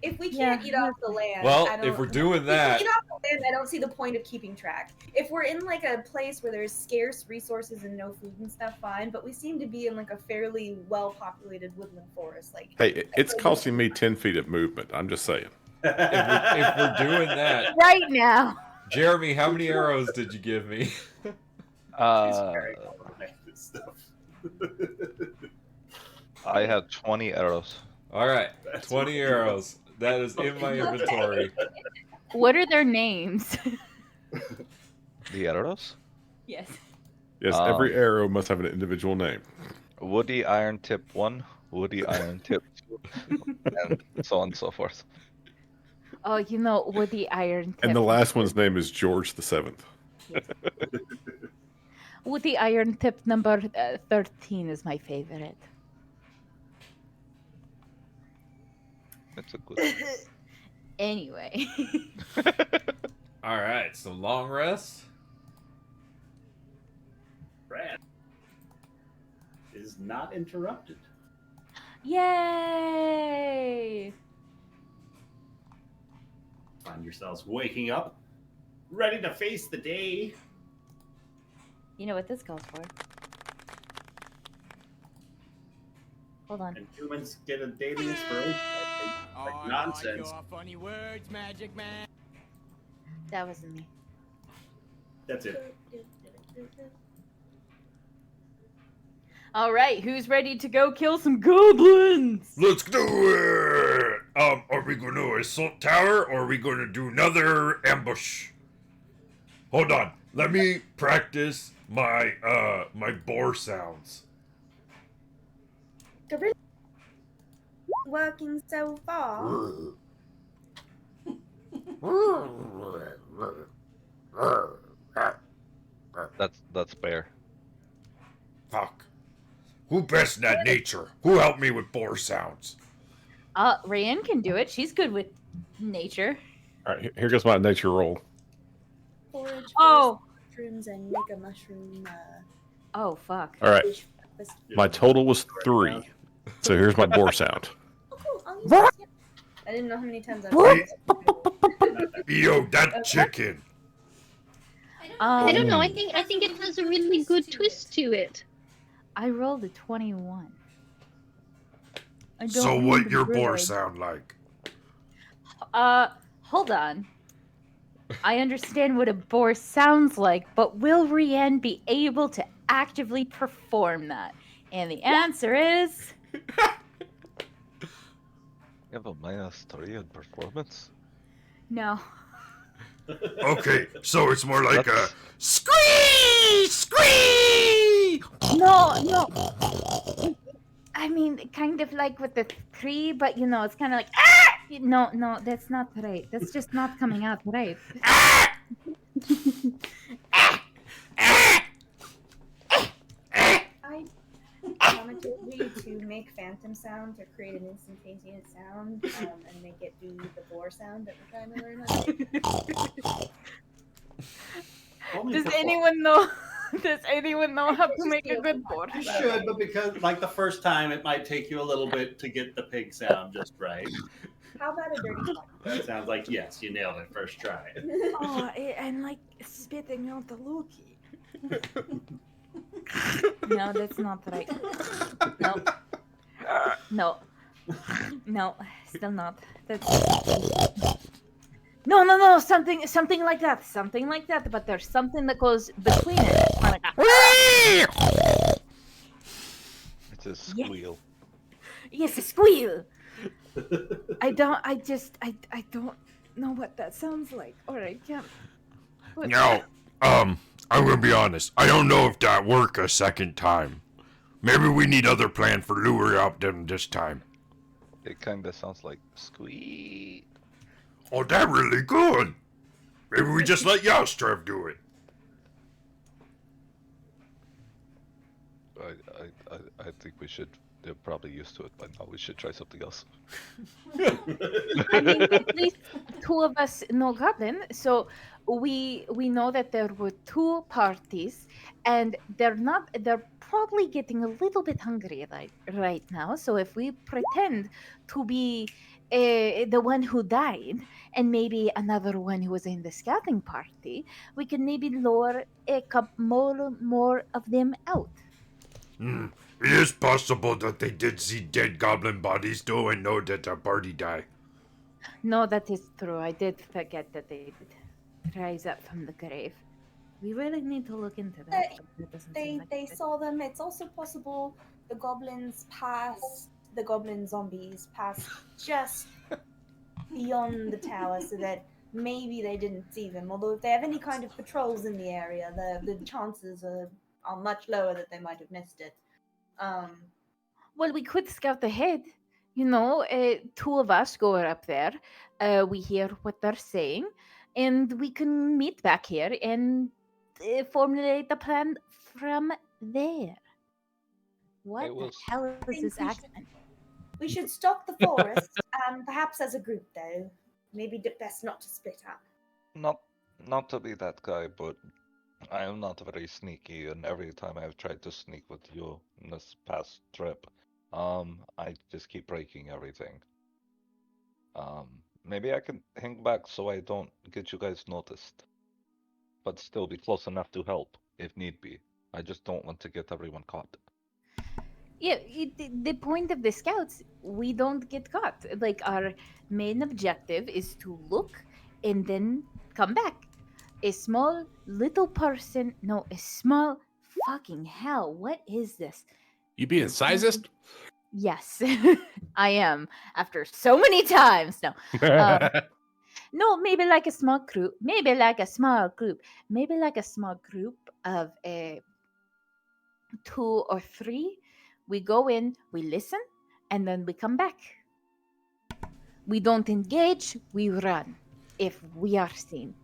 If we can't Yeah. eat off the land, Well, I don't, if we're doing if that- we eat off the land, I don't see the point of keeping track. If we're in like a place where there's scarce resources and no food and stuff, fine. But we seem to be in like a fairly well-populated woodland forest. Like, Hey, it's costing me 10 feet of movement. I'm just saying. If we're doing that, Right now. Jeremy, how many arrows did you give me? I had 20 arrows. All right, 20 arrows. That is in my inventory. What are their names? The arrows? Yes. Yes, every arrow must have an individual name. Woody Iron Tip 1, Woody Iron Tip 2, and so on and so forth. Oh, you know, Woody Iron Tip. And the last one's name is George the Seventh. Woody Iron Tip number 13 is my favorite. That's a good. Anyway. All right, so long rest. Brad is not interrupted. Yay! Find yourselves waking up, ready to face the day. You know what this calls for? Hold on. And humans get a daily inspiration. Like nonsense. Funny words, Magic Man. That wasn't me. That's it. All right, who's ready to go kill some goblins? Let's do it! Are we going to assault tower or are we going to do another ambush? Hold on. Let me practice my my boar sounds. Gorilla working so far. That's bear. Fuck. Who best in that nature? Who helped me with boar sounds? Rayanne can do it. She's good with nature. All right, here goes my nature roll. Forage Oh. mushrooms and make a mushroom. Oh, fuck. All right, Dish breakfast. my total was 3. So here's my boar sound. Oh, cool. I'll use this, yeah. I didn't know how many times I've Yo, that chicken. I don't know. I think it has a really good twist to it. I rolled a 21. I don't So what remember your the boar grade. sound like? Hold on. I understand what a boar sounds like, but will Rianne be able to actively perform that? And the answer is You have a -3 in performance? no. Okay, so it's more like a That's- squee, squee. No. I mean, kind of like with the 3, but you know, it's kind of like ah! No, that's not right. That's just not coming out right. I wanted to make phantom sound to create an instantaneous sound and make it do the boar sound that we're trying to learn how to do. Does anyone know? Does anyone know how to make a good boar? You should, but because like the first time, it might take you a little bit to get the pig sound just right. How about a dirty talk? That sounds like yes, you nailed it first try. Oh, and like spitting out the Loki. No, that's not right. No, still not. That's no, something like that, But there's something that goes between it. Like It's a squeal. yes, a squeal. I don't know what that sounds like, or I can't. But Now, I'm gonna be honest. I don't know if that worked a second time. Maybe we need other plan for lure out them this time. It kind of sounds like squeak. Oh, that really good. Maybe we just let Yostrev do it. I think we should. They're probably used to it by now. We should try something else. I mean, at least two of us know Goblin, so we know that there were two parties, and they're probably getting a little bit hungry right now. So if we pretend to be the one who died, and maybe another one who was in the scouting party, we can maybe lure a couple more of them out. It is possible that they did see dead goblin bodies, though, and know that their party died. No, that is true. I did forget that they did rise up from the grave. We really need to look into that. They saw them. It's also possible the goblins passed, the goblin zombies passed just beyond the tower, so that maybe they didn't see them. Although if they have any kind of patrols in the area, the chances are much lower that they might have missed it. Well, we could scout ahead. Two of us go up there. We hear what they're saying, and we can meet back here and formulate the plan from there. What the hell is this accent? We should stalk the forest, perhaps as a group, though. Maybe best not to split up. Not to be that guy, but I am not very sneaky, and every time I've tried to sneak with you in this past trip, I just keep breaking everything. Maybe I can hang back so I don't get you guys noticed, but still be close enough to help if need be. I just don't want to get everyone caught. Yeah, the point of the scouts, we don't get caught. Like, our main objective is to look and then come back. A small little person, no, a small fucking hell. What is this? You being sizist? Yes, I am. After so many times, no. No, maybe like a small group. Maybe like a small group of 2 or 3. We go in, we listen, and then we come back. We don't engage, we run if we are seen.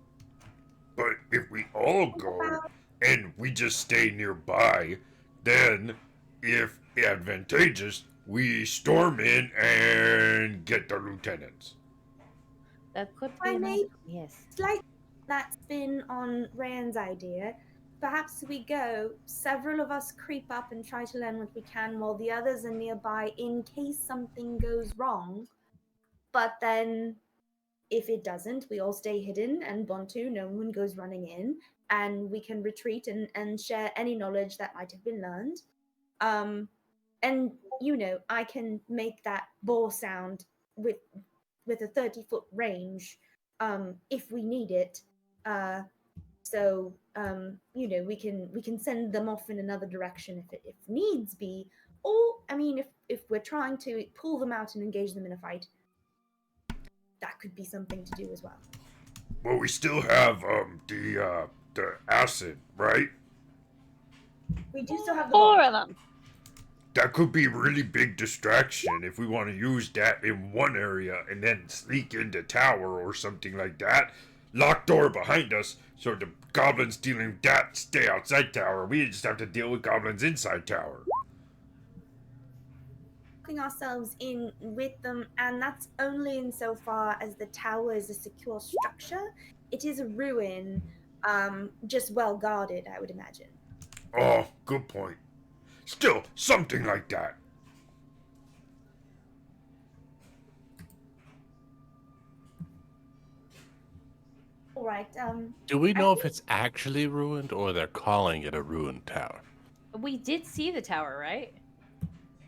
But if we all go and we just stay nearby, then if advantageous, we storm in and get the lieutenants. That could be yes. Slight that spin on Rand's idea. Perhaps we go, several of us creep up and try to learn what we can while the others are nearby in case something goes wrong. But then, if it doesn't, we all stay hidden and Bontu, no one goes running in, and we can retreat and share any knowledge that might have been learned. And, I can make that boar sound with a 30-foot range if we need it. So, we can send them off in another direction if needs be. Or, if we're trying to pull them out and engage them in a fight, that could be something to do as well. Well, we still have the acid, right? We do still have the 4 of them. That could be a really big distraction if we want to use that in one area and then sneak into tower or something like that. Lock door behind us so the goblins dealing that stay outside tower. We just have to deal with goblins inside tower. Ourselves in with them, and that's only insofar as the tower is a secure structure. It is a ruin, just well guarded, I would imagine. Oh, good point. Still, something like that. All right. Do we know if it's actually ruined or they're calling it a ruined tower? We did see the tower, right?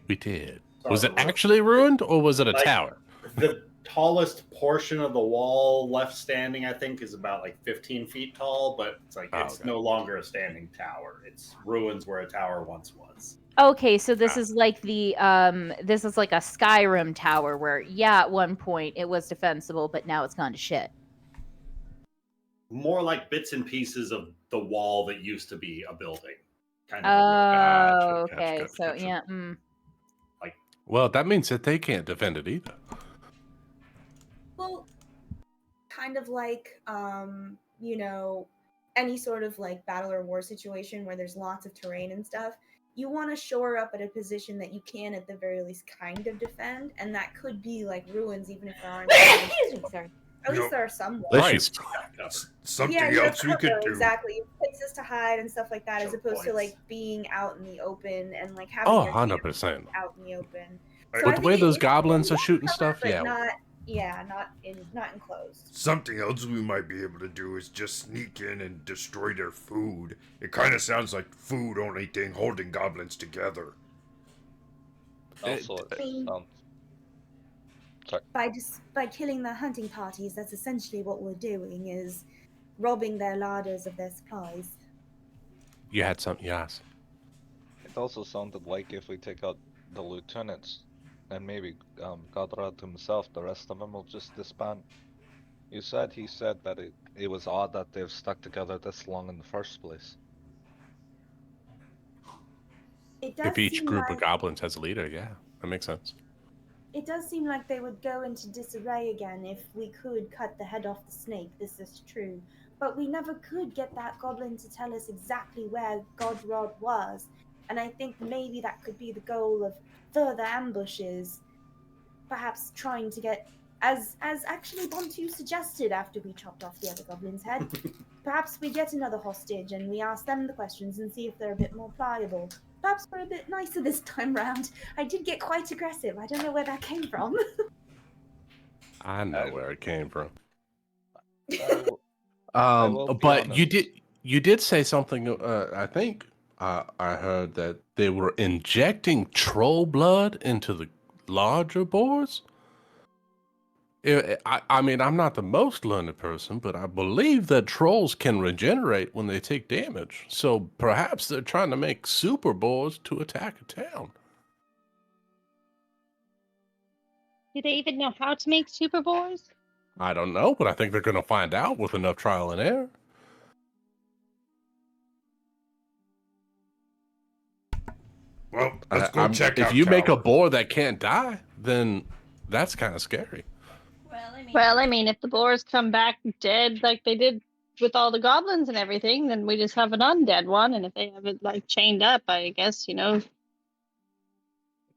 We did. Was it actually ruined, or was it a tower? tallest portion of the wall left standing, I think, is about like 15 feet tall, but it's like it's no longer a standing tower. It's ruins where a tower once was. Okay, so this is like this is like a Skyrim tower where, yeah, at one point it was defensible, but now it's gone to shit. More like bits and pieces of the wall that used to be a building. Kind of. Oh, okay. So yeah. Well, that means that they can't defend it either. Well, kind of like, you know, any sort of like battle or war situation where there's lots of terrain and stuff. You want to shore up at a position that you can, at the very least, kind of defend, and that could be like ruins, even if there aren't. Sorry. At least there are some walls. Something yeah, else we could do. Exactly, places to hide and stuff like that, as opposed to like being out in the open and like having Oh, your 100%. out in the open. But the way those goblins are shooting stuff, but yeah. not enclosed. Something else we might be able to do is just sneak in and destroy their food. It kind of sounds like food only thing holding goblins together. Also, By killing their hunting parties, that's essentially what we're doing, is robbing their larders of their supplies. You had something, yes. It also sounded like if we take out the lieutenants and maybe Godrad himself, the rest of them will just disband. He said that it was odd that they've stuck together this long in the first place. If each group of goblins has a leader, yeah, that makes sense. It does seem like they would go into disarray again if we could cut the head off the snake, this is true. But we never could get that goblin to tell us exactly where Godrod was. And I think maybe that could be the goal of further ambushes. Perhaps trying to get, as actually Bontu suggested after we chopped off the other goblin's head, perhaps we get another hostage and we ask them the questions and see if they're a bit more pliable. Perhaps we're a bit nicer this time round. I did get quite aggressive. I don't know where that came from. I know where it came from. will be But honest. you did say something. I think I heard that they were injecting troll blood into the larger boars. I mean, I'm not the most learned person, but I believe that trolls can regenerate when they take damage. So perhaps they're trying to make super boars to attack a town. Do they even know how to make super boars? I don't know, but I think they're going to find out with enough trial and error. Well, let's go check out If you make a tower. boar that can't die, then that's kind of scary. Well, I mean, if the boars come back dead like they did with all the goblins and everything, then we just have an undead one. And if they have it like chained up, I guess, you know,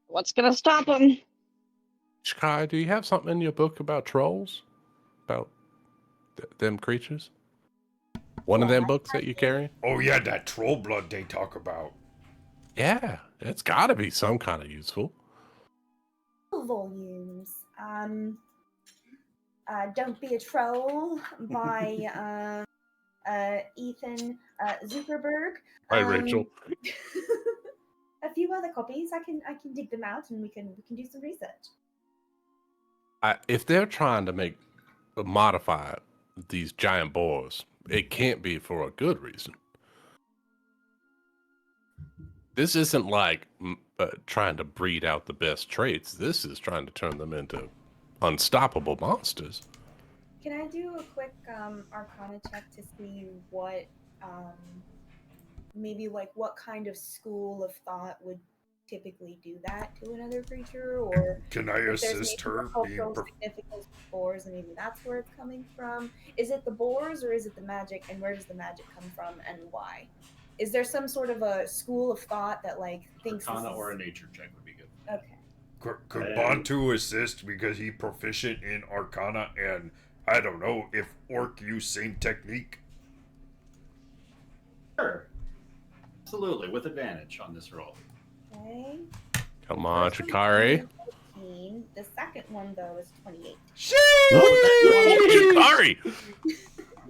what's gonna stop them? Sky, do you have something in your book about trolls? About them creatures? One of them books that you carry? Oh yeah, that troll blood they talk about. Yeah, it's got to be some kind of useful. Volumes. Don't Be a Troll by Ethan Zuckerberg. Hi, Rachel. A few other copies. I can dig them out and we can do some research. If they're trying to modify these giant boars, it can't be for a good reason. This isn't like trying to breed out the best traits. This is trying to turn them into unstoppable monsters. Can I do a quick Arcana check to see what maybe like what kind of school of thought would typically do that to another creature, or Can I if there's assist maybe her a cultural being significance of boars, and maybe that's where it's coming from? Is it the boars or is it the magic, and where does the magic come from and why? Is there some sort of a school of thought that like thinks Arcana this is... or a nature check would be good. Okay. Could Bantu assist because he proficient in Arcana and I don't know if Orc use same technique? Sure. Absolutely, with advantage on this roll. Okay. Come on, Chikari. 14. The second one though is 28. Chikari! I'm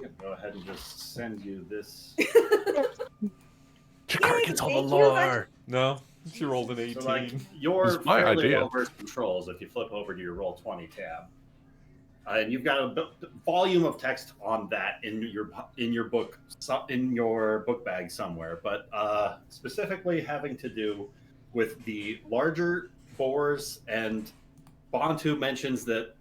gonna go ahead and just send you this. Chikari gets all the lore. No, she rolled an 18. So like, you're It's my fairly idea. well versed in controls if you flip over to your roll 20 tab. And you've got a volume of text on that in your book bag somewhere, but specifically having to do with the larger boars. And Bantu mentions that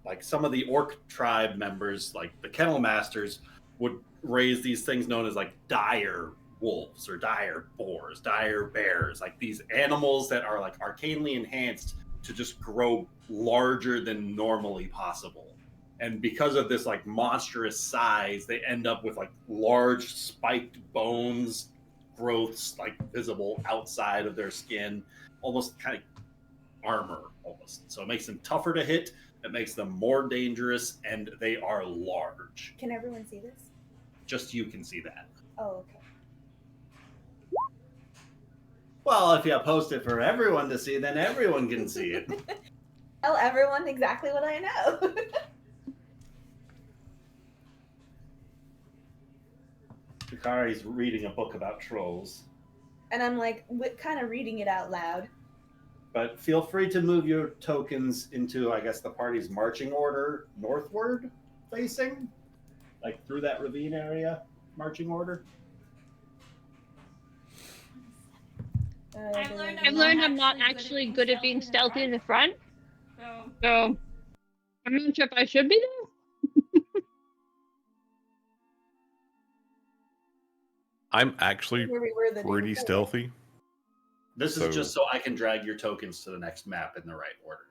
like some of the orc tribe members, like the kennel masters, would raise these things known as like dire wolves or dire boars, dire bears, like these animals that are like arcanely enhanced to just grow larger than normally possible. And because of this like monstrous size, they end up with like large spiked bones, growths like visible outside of their skin, almost kind of armor almost. So it makes them tougher to hit, it makes them more dangerous, and they are large. Can everyone see this? Just you can see that. Oh, okay. Well, if you post it for everyone to see, then everyone can see it. Tell everyone exactly what I know. Hikari's reading a book about trolls. And I'm like, kind of reading it out loud. But feel free to move your tokens into, I guess, the party's marching order northward facing, like through that ravine area, marching order. I've learned I'm not actually good at being stealthy in the front. So I'm not sure if I should be there. I'm actually Where we were the day pretty before. stealthy. This is just so I can drag your tokens to the next map in the right order.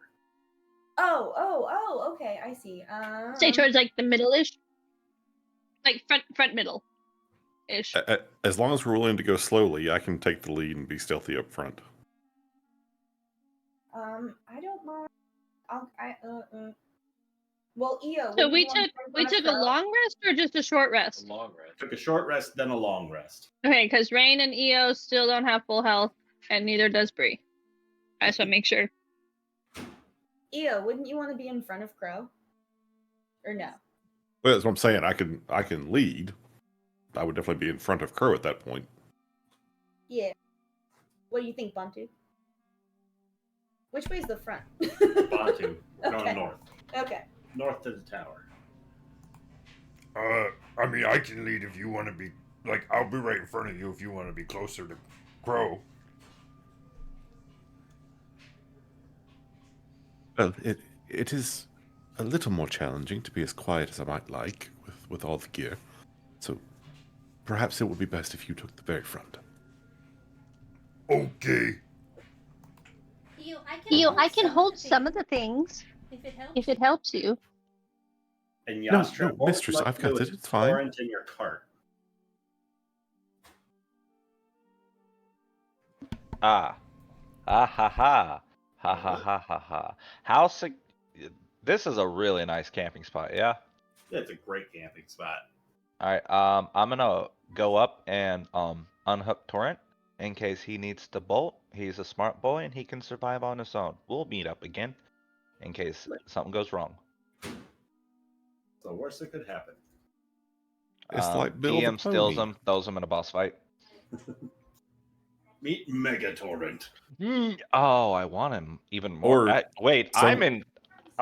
Oh, okay, I see. Stay towards like the middle-ish, like front middle-ish. As long as we're willing to go slowly, I can take the lead and be stealthy up front. I don't mind. Well, Io. So we took a long rest or just a short rest? A long rest. Took a short rest, then a long rest. Okay, because Rain and Io still don't have full health, and neither does Bree. I just want to make sure. Io, wouldn't you want to be in front of Crow? Or no? Well, that's what I'm saying. I can lead. I would definitely be in front of Crow at that point. Yeah. What do you think, Bantu? Which way's the front? Bantu, Okay. going north. Okay. North to the tower. I mean, I can lead if you want to be, like, I'll be right in front of you if you want to be closer to Crow. Well, it is a little more challenging to be as quiet as I might like with all the gear. So perhaps it would be best if you took the very front. Okay. I can hold some of the things if it helps you. And No, Yastra, no, mistress, I've got it. It's fine. Torrent in your cart. Ha ha ha ha. This is a really nice camping spot, yeah? It's a great camping spot. Alright, I'm gonna go up and unhook Torrent in case he needs to bolt. He's a smart boy and he can survive on his own. We'll meet up again in case something goes wrong. The worst that could happen. It's like Bill the PM steals Pony. him, throws him in a boss fight. Meet Mega Torrent. Oh, I want him even more. Or I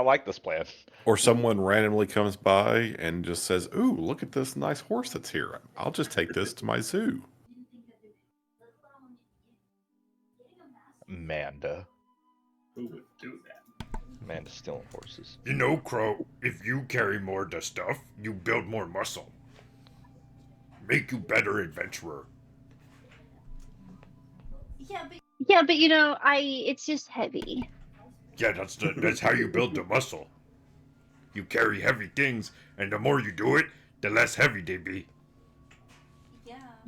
like this plan. Or someone randomly comes by and just says, "Ooh, look at this nice horse that's here. I'll just take this to my zoo." Manda. Who would do that? Manda's stealing horses. You know, Crow, if you carry more of the stuff, you build more muscle. Make you better adventurer. Yeah, but you know, it's just heavy. Yeah, that's how you build the muscle. You carry heavy things, and the more you do it, the less heavy they be.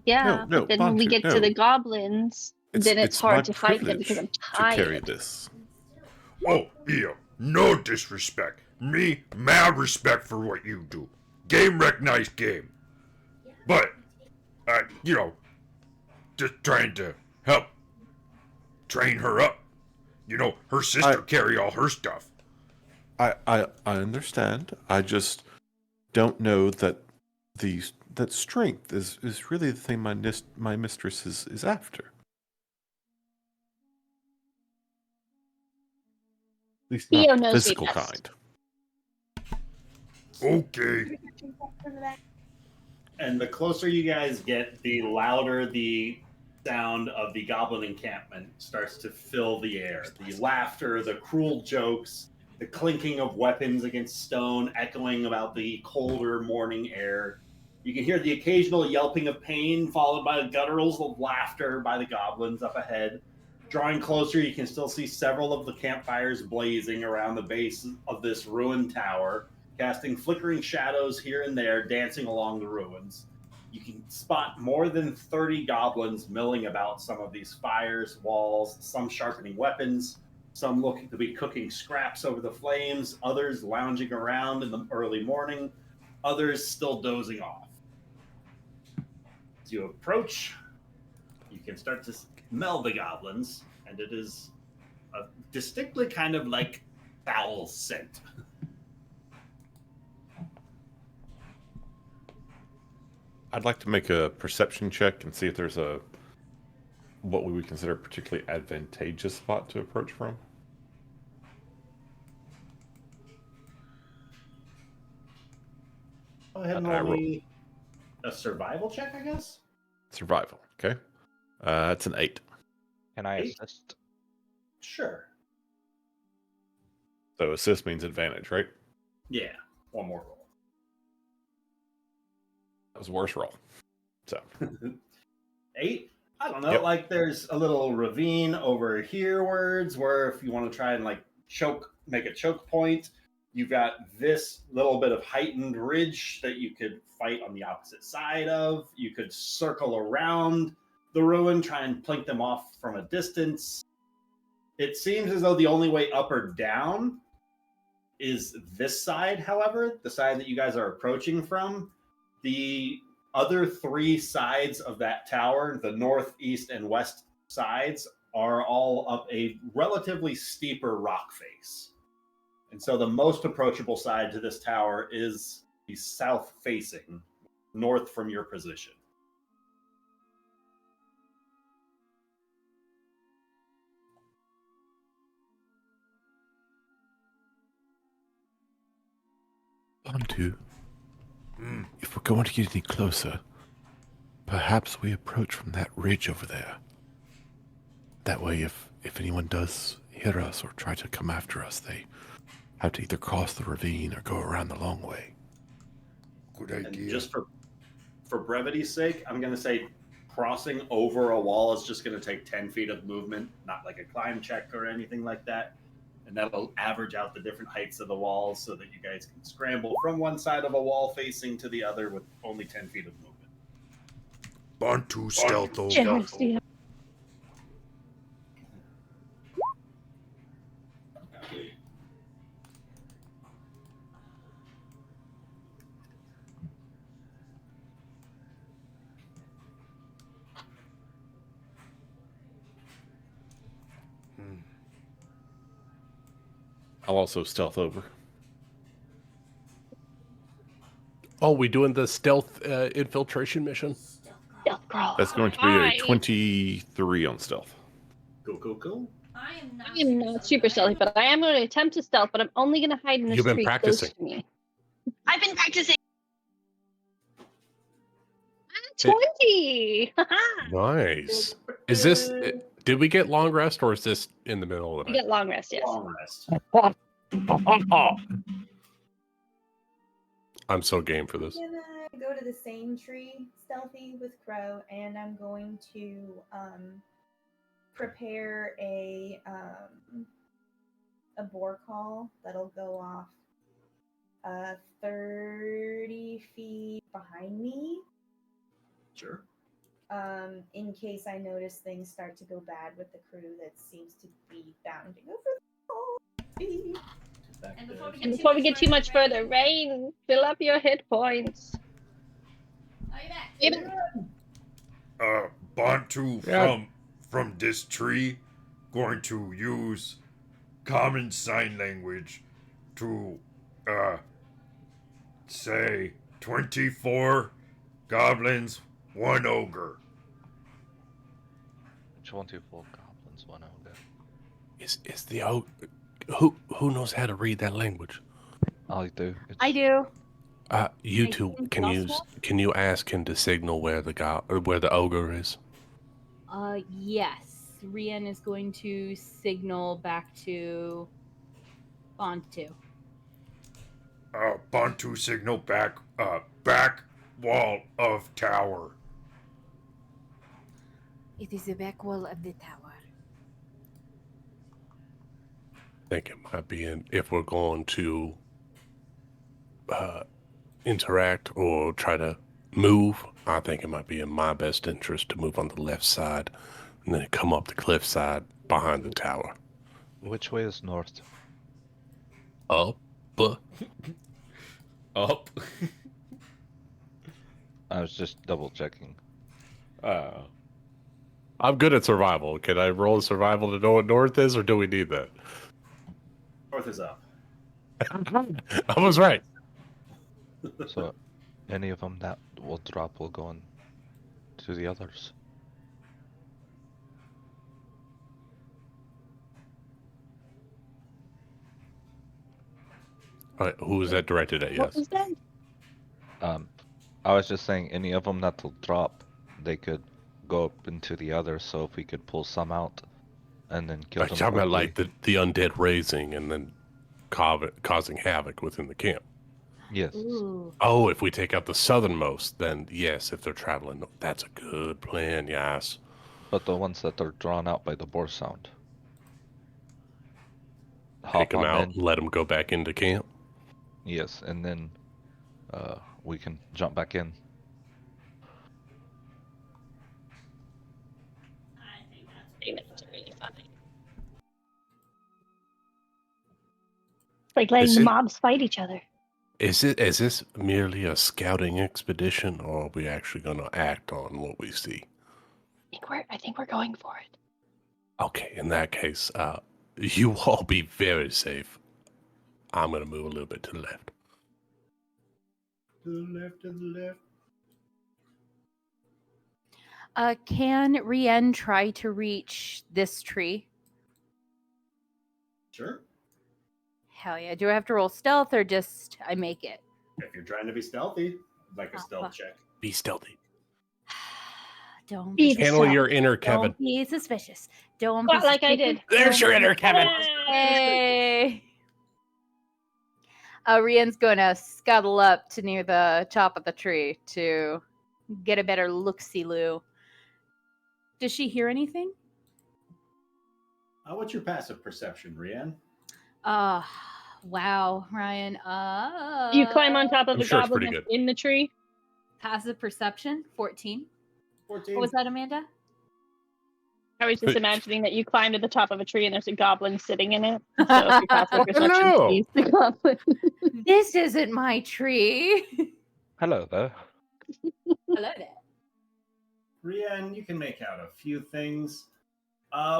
Yeah, No, but then when we Bantu, get to no. the goblins, then it's my hard to fight them privilege because I'm to carry tired. this. Oh, Io, no disrespect. Me, mad respect for what you do. Game wreck, nice game. But, just trying to help train her up. You know, her sister carry all her stuff. I understand. I just don't know that that strength is really the thing my mistress is after. At least Theo not the knows me physical best. kind. Okay. And the closer you guys get, the louder the sound of the goblin encampment starts to fill the air. The laughter, the cruel jokes, the clinking of weapons against stone echoing about the colder morning air. You can hear the occasional yelping of pain, followed by the gutturals of laughter by the goblins up ahead. Drawing closer, you can still see several of the campfires blazing around the base of this ruined tower, casting flickering shadows here and there, dancing along the ruins. You can spot more than 30 goblins milling about some of these fires, walls, some sharpening weapons, some looking to be cooking scraps over the flames, others lounging around in the early morning, others still dozing off. As you approach, you can start to smell the goblins, and it is a distinctly kind of like foul scent. I'd like to make a perception check and see if there's a what we would consider a particularly advantageous spot to approach from. Go ahead and roll me a survival check, I guess. Survival, okay. That's an 8. Can I assist? Sure. So assist means advantage, right? Yeah, one more roll. That was a worse roll. So 8? I don't know. Yep. Like there's a little ravine over herewards where if you want to try and like make a choke point, you've got this little bit of heightened ridge that you could fight on the opposite side of. You could circle around the ruin, try and plink them off from a distance. It seems as though the only way up or down is this side, however, the side that you guys are approaching from. The other 3 sides of that tower, the north, east, and west sides, are all up a relatively steeper rock face. And so the most approachable side to this tower is the south facing, north from your position. Bantu, if we're going to get any closer, perhaps we approach from that ridge over there. That way, if anyone does hear us or try to come after us, they have to either cross the ravine or go around the long way. Good And idea. just for brevity's sake, I'm going to say crossing over a wall is just going to take 10 feet of movement, not like a climb check or anything like that. And that'll average out the different heights of the walls so that you guys can scramble from one side of a wall facing to the other with only 10 feet of movement. Bantu stealth over. Jealousy. I'll also stealth over. Oh, we doing the stealth infiltration mission? Stealth crawl. That's going to be a 23 on stealth. Cool. I am not super stealthy, but I am going to attempt to stealth, but I'm only going to hide in this You've been tree practicing. close to me. I've been practicing. 20! Nice. Is this? Did we get long rest, or is this in the middle of the We night? get long rest, yes. Long rest. I'm so game for this. I'm gonna go to the same tree, stealthy with Crow, and I'm going to prepare a boar call that'll go off 30 feet behind me. Sure. In case I notice things start to go bad with the crew that seems to be bounding over the wall. And before we get too much further, Rain, fill up your hit points. Bantu Yeah. from this tree going to use common sign language to say 24 goblins, 1 ogre. 24 goblins, 1 ogre. Is the who knows how to read that language? I do. I do. You I two, think can you ask him to signal where the ogre is? Yes. Rian is going to signal back to Bantu. Bantu signal back wall of tower. It is the back wall of the tower. I think it might be if we're going to interact or try to move. I think it might be in my best interest to move on the left side and then come up the cliffside behind the tower. Which way is north? Up. Up. I was just double checking. I'm good at survival. Can I roll a survival to know what north is, or do we need that? North is up. I was right. So, any of them that will drop will go on to the others. All right, who is that directed at? What Yes. was that? I was just saying any of them that will drop, they could go up into the others. So if we could pull some out, and then kill I'm them. talking about quickly. like the undead raising and then causing havoc within the camp. Yes. Ooh. Oh, if we take out the southernmost, then yes, if they're traveling, that's a good plan, yes. But the ones that are drawn out by the boar sound. Take them on out, in. let them go back into camp. Yes, and then we can jump back in. It's really funny. It's like letting Is the it- mobs fight each other. Is this merely a scouting expedition, or are we actually going to act on what we see? I think we're going for it. Okay, in that case, you all be very safe. I'm going to move a little bit to the left. To the left, to the left. Can Rian try to reach this tree? Sure. Hell yeah. Do I have to roll stealth or just I make it? If you're trying to be stealthy, like a stealth fuck. check. Be stealthy. Don't Be be Handle your suspicious. inner Kevin. Don't be suspicious. Don't be Not like I did. suspicious. There's your inner Kevin. Hey. Rian's going to scuttle up to near the top of the tree to get a better look-see-loo. Does she hear anything? What's your passive perception, Rian? Wow, Ryan. Do you climb on top of I'm the sure it's goblin pretty that's good. in the tree? Passive perception, 14. 14. What was that, Amanda? I was just But- imagining that you climb to the top of a tree and there's a goblin sitting in it. So if you pass the Oh, perception, hello. sees the goblin. This isn't my tree. Hello there. Hello there. Rian, you can make out a few things.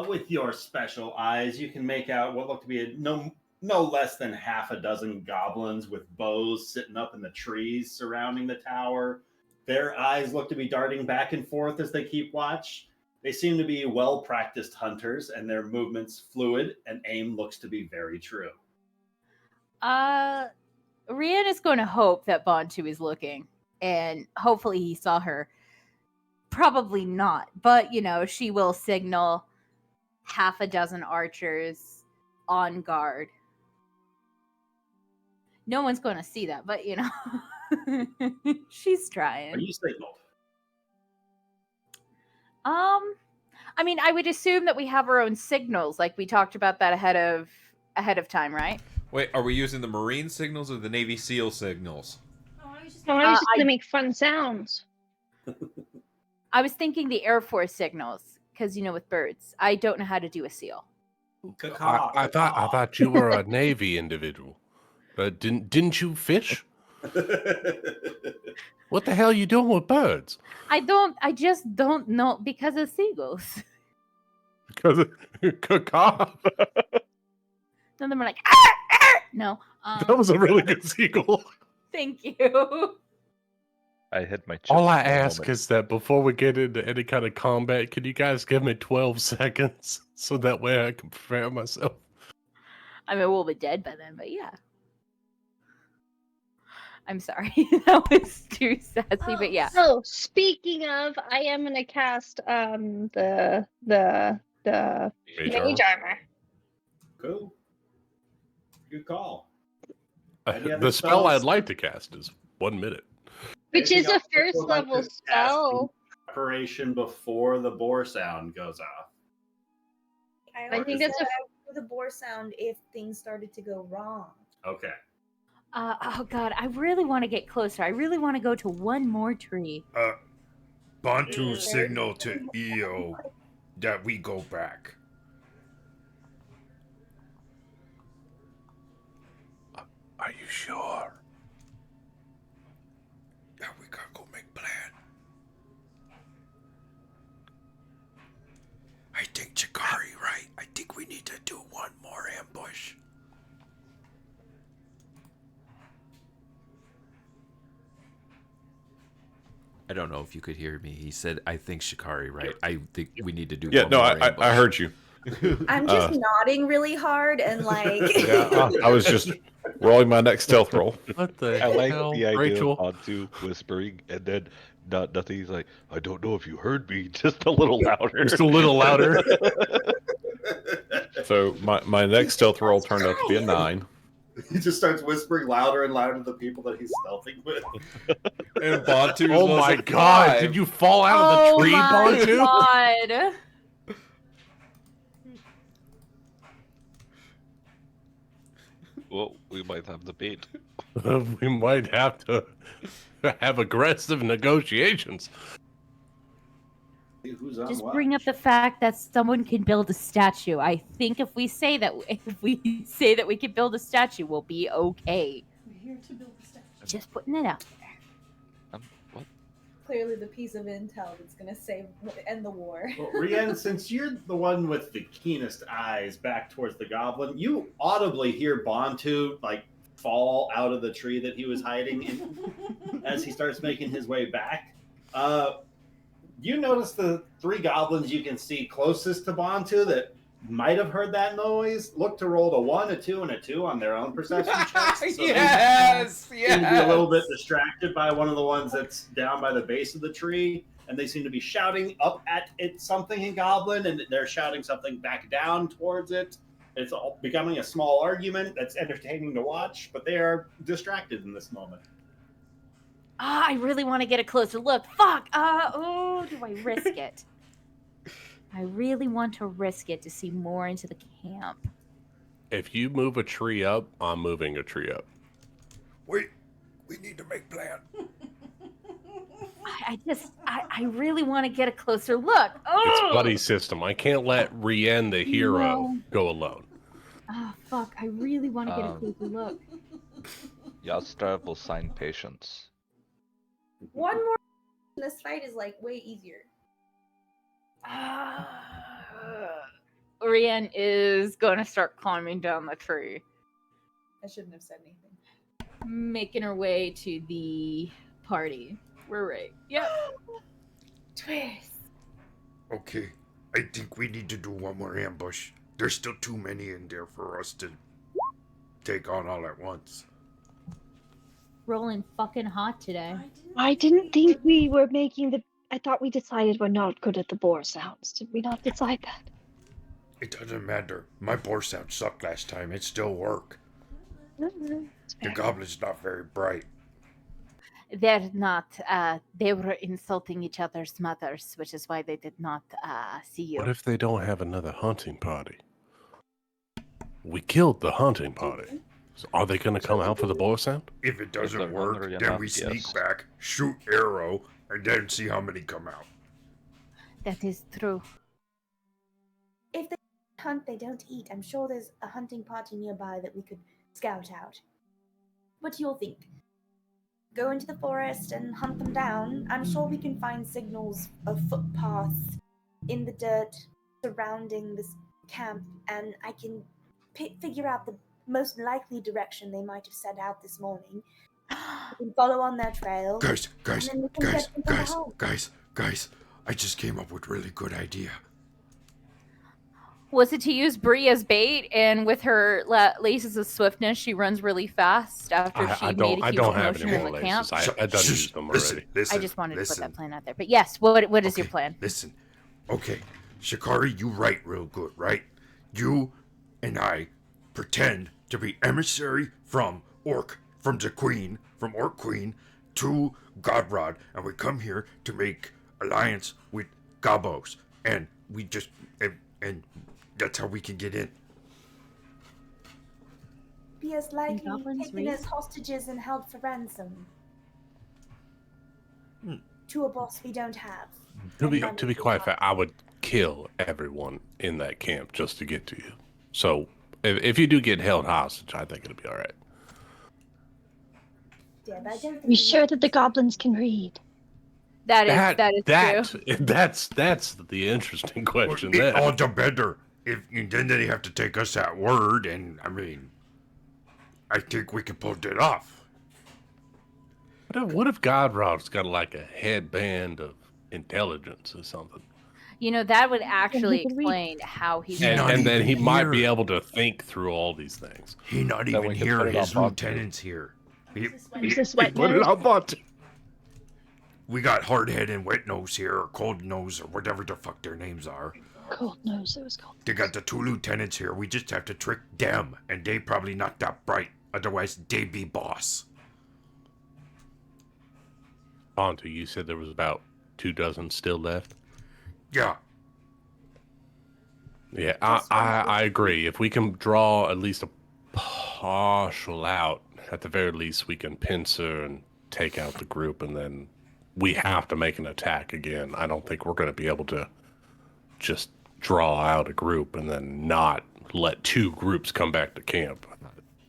With your special eyes, you can make out what look to be no less than half a dozen goblins with bows sitting up in the trees surrounding the tower. Their eyes look to be darting back and forth as they keep watch. They seem to be well-practiced hunters, and their movements fluid, and aim looks to be very true. Rian is going to hope that Bantu is looking, and hopefully he saw her. Probably not, but she will signal half a dozen archers on guard. No one's going to see that, but she's trying. Are you signaled? I mean, I would assume that we have our own signals, like we talked about that ahead of time, right? Wait, are we using the Marine signals or the Navy SEAL signals? Oh, I was just going to make fun sounds. I was thinking the Air Force signals, because with birds, I don't know how to do a seal. I thought you were a Navy individual. Didn't you fish? What the hell are you doing with birds? I just don't know because of seagulls. Because caw. None of them are like, "Arr, arr!" No. That was a really good seagull. Thank you. I hid my. All I chips for a ask moment. is that before we get into any kind of combat, can you guys give me 12 seconds so that way I can prepare myself? I mean, we'll be dead by then, but yeah. I'm sorry. That was too sassy, but yeah. Oh, speaking of, I am gonna cast the mage armor. Cool. Good call. The spell I'd like to cast is 1 minute. Which is a first level spell. Preparation before the boar sound goes off. I think that's the boar sound if things started to go wrong. Okay. Oh god, I really want to get closer. I really want to go to one more tree. Bantu signal to EO that we go back. Are you sure? Yeah, we gotta go make plan. I think Chikari right. I think we need to do one more ambush. I don't know if you could hear me. He said, I think Shikari, right? I think we need to do Yeah, one no, more I ambush." heard you. I'm just nodding really hard and like. Yeah, I was just rolling my next stealth roll. What the I like hell, the idea Rachel? of Bantu whispering and then nothing. He's like, I don't know if you heard me, just a little louder. Just a little louder. So my next stealth roll turned out to be a 9. He just starts whispering louder and louder to the people that he's stealthing with. And Bantu Oh was my a god, 5. did you fall out of the tree, Bantu? God. Well, we might have the bait. We might have to have aggressive negotiations. Who's on Just what? bring up the fact that someone can build a statue. I think if we say that we can build a statue, we'll be okay. We're here to build the statue. Just putting it out there. What? Clearly, the piece of intel that's gonna end the war. Well, Rian, since you're the one with the keenest eyes back towards the goblin, you audibly hear Bantu like fall out of the tree that he was hiding in as he starts making his way back. You notice the 3 goblins you can see closest to Bantu that might have heard that noise. Look to roll a 1, a 2, and a 2 on their own perception checks. So Yes, they seem to be a little bit distracted by one of the ones that's down by the base of the tree, and they seem to be shouting up at it something in Goblin, and they're shouting something back down towards it. It's all becoming a small argument that's entertaining to watch, but they are distracted in this moment. I really want to get a closer look. Fuck! Do I risk it? I really want to risk it to see more into the camp. If you move a tree up, I'm moving a tree up. Wait, we need to make plan. I really want to get a closer look. It's Oh! buddy system. I can't let Rien, the hero, No. go alone. Oh, fuck. I really want to get a closer look. Yastra will sign patience. One more. This fight is like way easier. Rien is going to start climbing down the tree, I shouldn't have said anything. making her way to the party. We're right. Yep. Twist. Okay, I think we need to do one more ambush. There's still too many in there for us to take on all at once. Rolling fucking hot today. I didn't think we were making the. I thought we decided we're not good at the boar sounds. Did we not decide that? It doesn't matter. My boar sound sucked last time. It still worked. The goblin's not very bright. They're not. They were insulting each other's mothers, which is why they did not see you. What if they don't have another hunting party? We killed the hunting party. So are they going to come out for the boar sound? If it they're doesn't work, hungry then enough, we sneak yes. back, shoot arrow, and then see how many come out. That is true. If they hunt, they don't eat. I'm sure there's a hunting party nearby that we could scout out. What do you all think? Go into the forest and hunt them down. I'm sure we can find signals of footpaths in the dirt surrounding this camp, and I can figure out the most likely direction they might have set out this morning. We can follow on their trail. Guys, and then we can get them to the house. guys, I just came up with a really good idea. Was it to use Bree as bait? And with her laces of swiftness, she runs really fast after she made a huge commotion in the camp. I done used them already. I just wanted to put that plan out there. But yes, what is your plan? Listen, okay, Shikari, you write real good, right? You and I pretend to be emissary from Orc Queen to Godrod, and we come here to make alliance with Gobos, and we just and that's how we can get in. Be as likely taken as hostages and held for ransom. To a boss we don't have. To be quite fair, I would kill everyone in that camp just to get to you. So if you do get held hostage, I think it'll be all right. Yeah, but I don't think Be sure that the goblins can read. That is true. That's the interesting question. It there. all the better. If then they have to take us at word, and I mean, I think we can pull it off. What if Godrod's got like a headband of intelligence or something? You know, that would actually explain how he. And then he might be able to think through all these things. He not even here. His lieutenant's here. Put it on Bontu. We got Hardhead and Wet Nose here, or Cold Nose, or whatever the fuck their names are. Cold Nose, it was called. They got the 2 lieutenants here. We just have to trick them, and they probably not that bright. Otherwise, they be boss. Bontu, you said there was about 24 still left? Yeah. Yeah, I agree. If we can draw at least a partial out, at the very least we can pincer and take out the group, and then we have to make an attack again. I don't think we're going to be able to just draw out a group and then not let 2 groups come back to camp.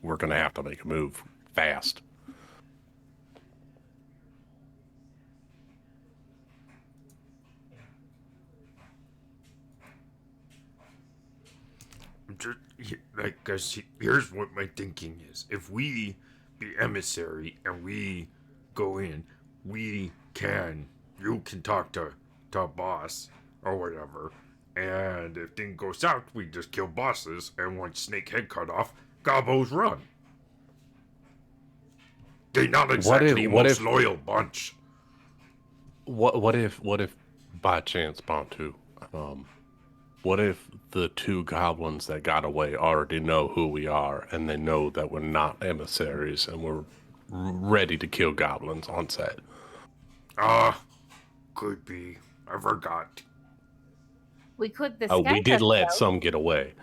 We're going to have to make a move fast. Cause here's what my thinking is. If we be emissary and we go in, you can talk to boss or whatever, and if things go south, we just kill bosses, and once Snake head cut off, Gobos run. They not exactly most loyal bunch. What if by chance, Bontu, what if the 2 goblins that got away already know who we are, and they know that we're not emissaries, and we're ready to kill goblins on set? Could be. I forgot. We could. We did let some get away.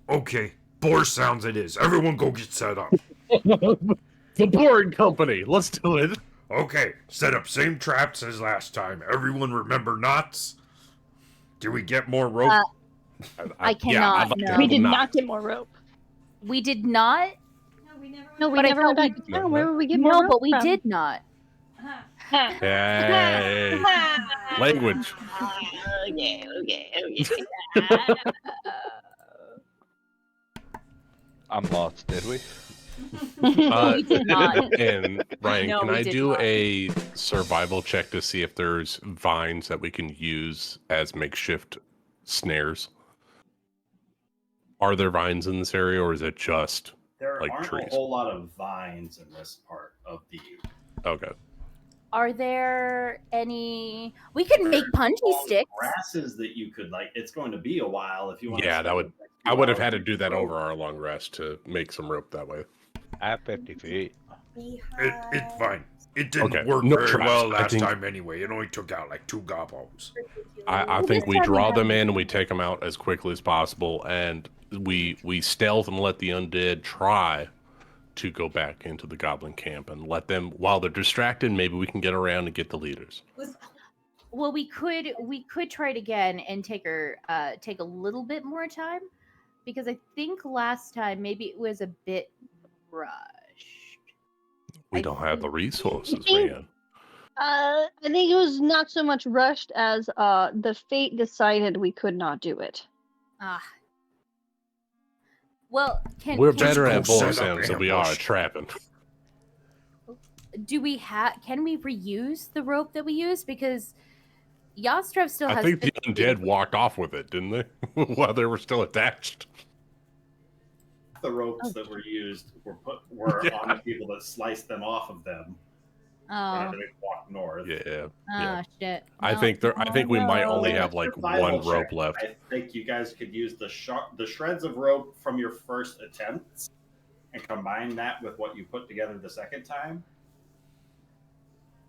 Okay, boar sounds it is. Everyone go get set up. The board company. Let's do it. Okay, set up same traps as last time. Everyone remember knots? Do we get more rope? I cannot. No. We did not get more rope. We did not. No, we never went back to town. Where would we get more rope? No, but we from? did not. Hey. Language. Okay. I'm lost, did we? We did not. And Ryan, No, can we I did do not. a survival check to see if there's vines that we can use as makeshift snares? Are there vines in this area, or is it just There like aren't trees? a whole lot of vines in this part of the. Okay. Are there any? We could make punchy Long sticks. grasses that you could like. It's going to be a while if you want. Yeah, to that would. I would have had to do that over our long rest to make some rope that way. At 50 feet. It's fine. It didn't Okay, work no very traps. well I last think- time anyway. It only took out like 2 gobos. I think we draw them in and we take them out as quickly as possible, and we stealth and let the undead try to go back into the goblin camp and let them, while they're distracted, maybe we can get around and get the leaders. Well, we could try it again and take a little bit more time, because I think last time maybe it was a bit rushed. We don't have the resources, think- man. I think it was not so much rushed as the fate decided we could not do it. Ah. Well, We're can better go at boar set up sounds than we are ambush. at trapping. do we have? Can we reuse the rope that we used? Because Yastrev still I has. think the 15 undead walked off with it, didn't they? While they were still attached. The ropes that were used were Yeah. on the people that sliced them off of them Oh, whenever they walked north. Yeah. ah, shit. I No. think we might no. only have like Survival one rope check. left. I think you guys could use the shreds of rope from your first attempts and combine that with what you put together the second time.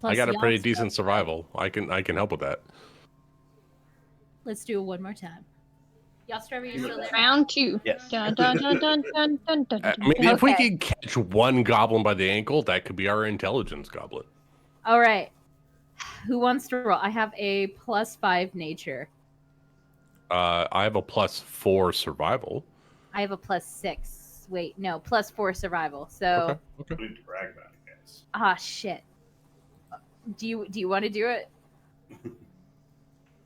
I got a pretty Yastrev- decent survival. I can help with that. Let's do it one more time. Yastrev, are you still there? Round 2. Yes. Dun, dun, dun, dun, dun, dun, dun, I dun. mean, if we Okay. can catch one goblin by the ankle, that could be our intelligence goblin. All right. Who wants to roll? I have a +5 nature. I have a +4 survival. I have a +6. Wait, no, +4 survival. So, Okay. We need to brag about it, guys. ah, shit. Do you want to do it?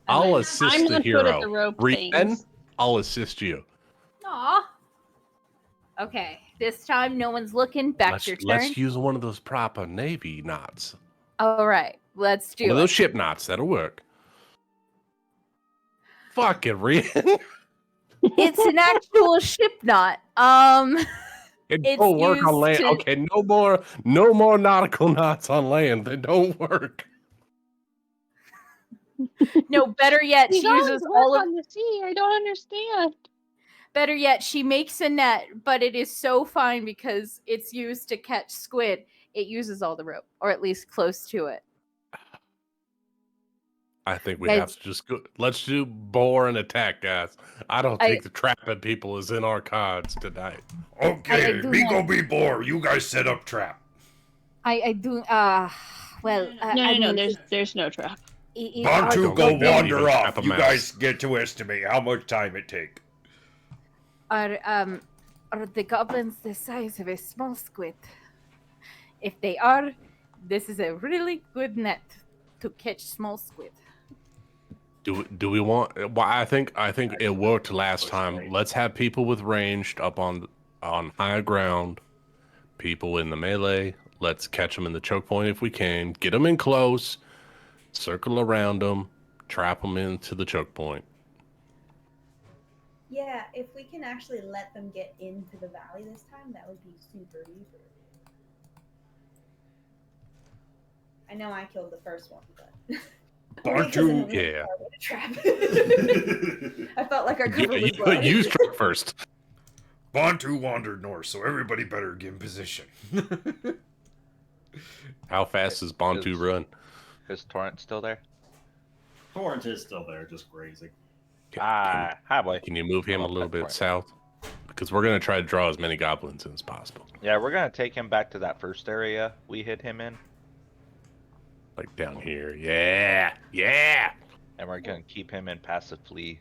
I'll I'm assist not the good hero. at the rope Rien, things. I'll assist you. Aw. Okay, this time no one's looking. Back your turn. Let's use one of those proper navy knots. All right, let's do One of it. those ship knots. That'll work. Fuck it, Rien. It's an actual ship knot. It It's don't work on used land. to- Okay, no more nautical knots on land. They don't work. No, better yet, These she always uses work all of. on the sea. I don't understand. Better yet, she makes a net, but it is so fine because it's used to catch squid. It uses all the rope, or at least close to it. I think we Guys- have to just go. Let's do bore and attack, guys. I don't think the trapping people is in our cards tonight. Okay, do me not- go be bore. You guys set up trap. I do. Well, No, there's no trap. Bantu don't go think they'll wander even off. trap a You mouse. guys get to estimate how much time it take. Are the goblins the size of a small squid? If they are, this is a really good net to catch small squid. Do we want? Well, I think it worked last time. Let's have people with ranged up on high ground. People in the melee. Let's catch them in the choke point if we can. Get them in close. Circle around them. Trap them into the choke point. Yeah, if we can actually let them get into the valley this time, that would be super duper. I know I killed the first one, but Bantu, Yeah. trap. I felt like our cover was You, wide. you struck first. Bantu wandered north, so everybody better get in position. How fast does Bantu run? Is Torrent still there? Torrent is still there, just grazing. Hi, boy. Can you move him a Hold on, little that bit point. south? Because we're gonna try to draw as many goblins in as possible. Yeah, we're gonna take him back to that first area we hit him in, Like down here. Yeah. and we're gonna keep him in passively.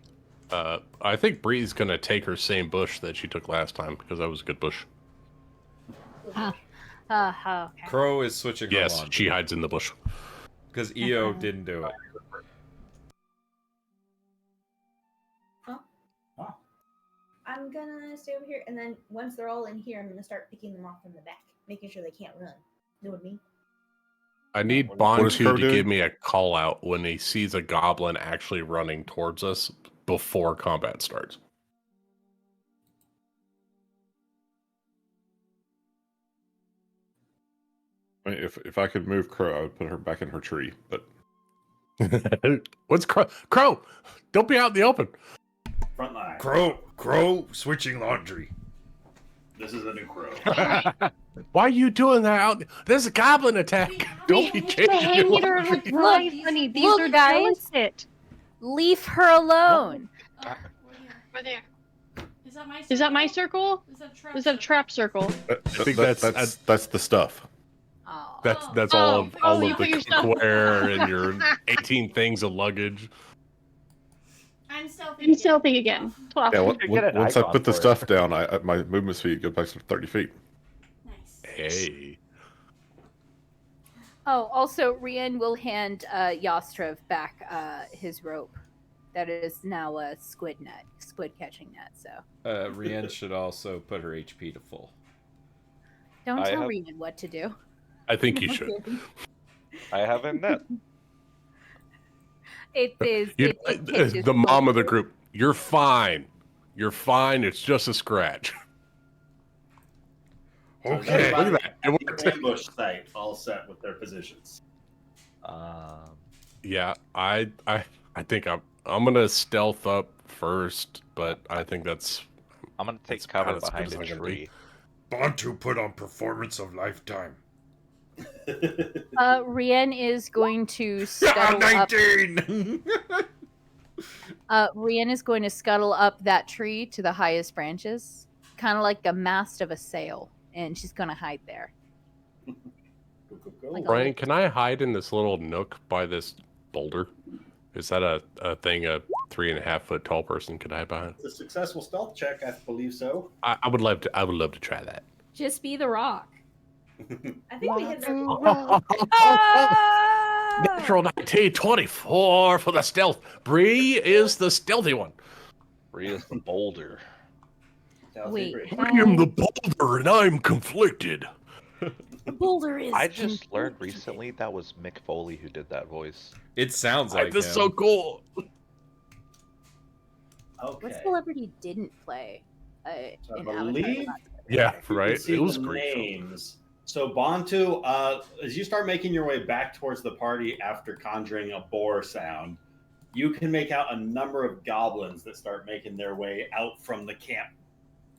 I think Bree's gonna take her same bush that she took last time because that was a good bush. Okay. Crow is switching her Yes, laundry she hides in the bush. because EO didn't do it. I'm gonna stay over here, and then once they're all in here, I'm gonna start picking them off from the back, making sure they can't run. You know what I mean? I need What is Bantu Crow to doing? give me a call out when he sees a goblin actually running towards us before combat starts. I mean, if I could move Crow, I would put her back in her tree. But What's Crow? Crow! Don't be out in the open. Front line. Crow, switching laundry. This is a new crow. Why are you doing that out? There's a goblin attack. Don't be changing your laundry. Honey, these look, are guys. delicate. Leave her alone. Over there. Is that my circle? Is that my circle? Is that a trap? Is that a trap circle? I think that's the stuff. That's all of you the put your stuff- cookware and your 18 things of luggage. I'm stealthy. I'm stealthy again. 12. Yeah, once I put the stuff down, my movement speed goes back to 30 feet. Hey. Oh, also, Rien will hand Yastrev back his rope. That is now a squid catching net. So Rien should also put her HP to full. don't I tell have- Rien what to do. I think you should. I have a net. It is. You, It catches the mom of the focus. group. You're fine. You're fine. It's just a scratch. So is Okay. everybody Look at that. It at worked. your ambush site all set with their positions. Yeah, I think I'm gonna stealth up first, but I think that's. I'm gonna take that's cover about as behind good a as I'm gonna tree. Bantu put on performance of lifetime. Rien is going to scuttle up. 19! Rien is going to scuttle up that tree to the highest branches, kind of like a mast of a sail, and she's going to hide there. Like a Brian, little- can I hide in this little nook by this boulder? Is that a thing a 3.5 foot tall person could hide behind? It's a successful stealth check, I believe so. I would love to. I would love to try that. Just be the rock. I think we hit that. Natural 19, 24 for the stealth. Bree is the stealthy one. Bree is the boulder. Wait, I am the boulder, and I'm conflicted. Boulder is. I just learned recently that was Mick Foley who did that voice. It sounds like This is him. so cool. Okay. What celebrity didn't play So I in Avatar? believe Yeah, you can right. see It was the great. names. So Bantu, as you start making your way back towards the party after conjuring a boar sound, you can make out a number of goblins that start making their way out from the camp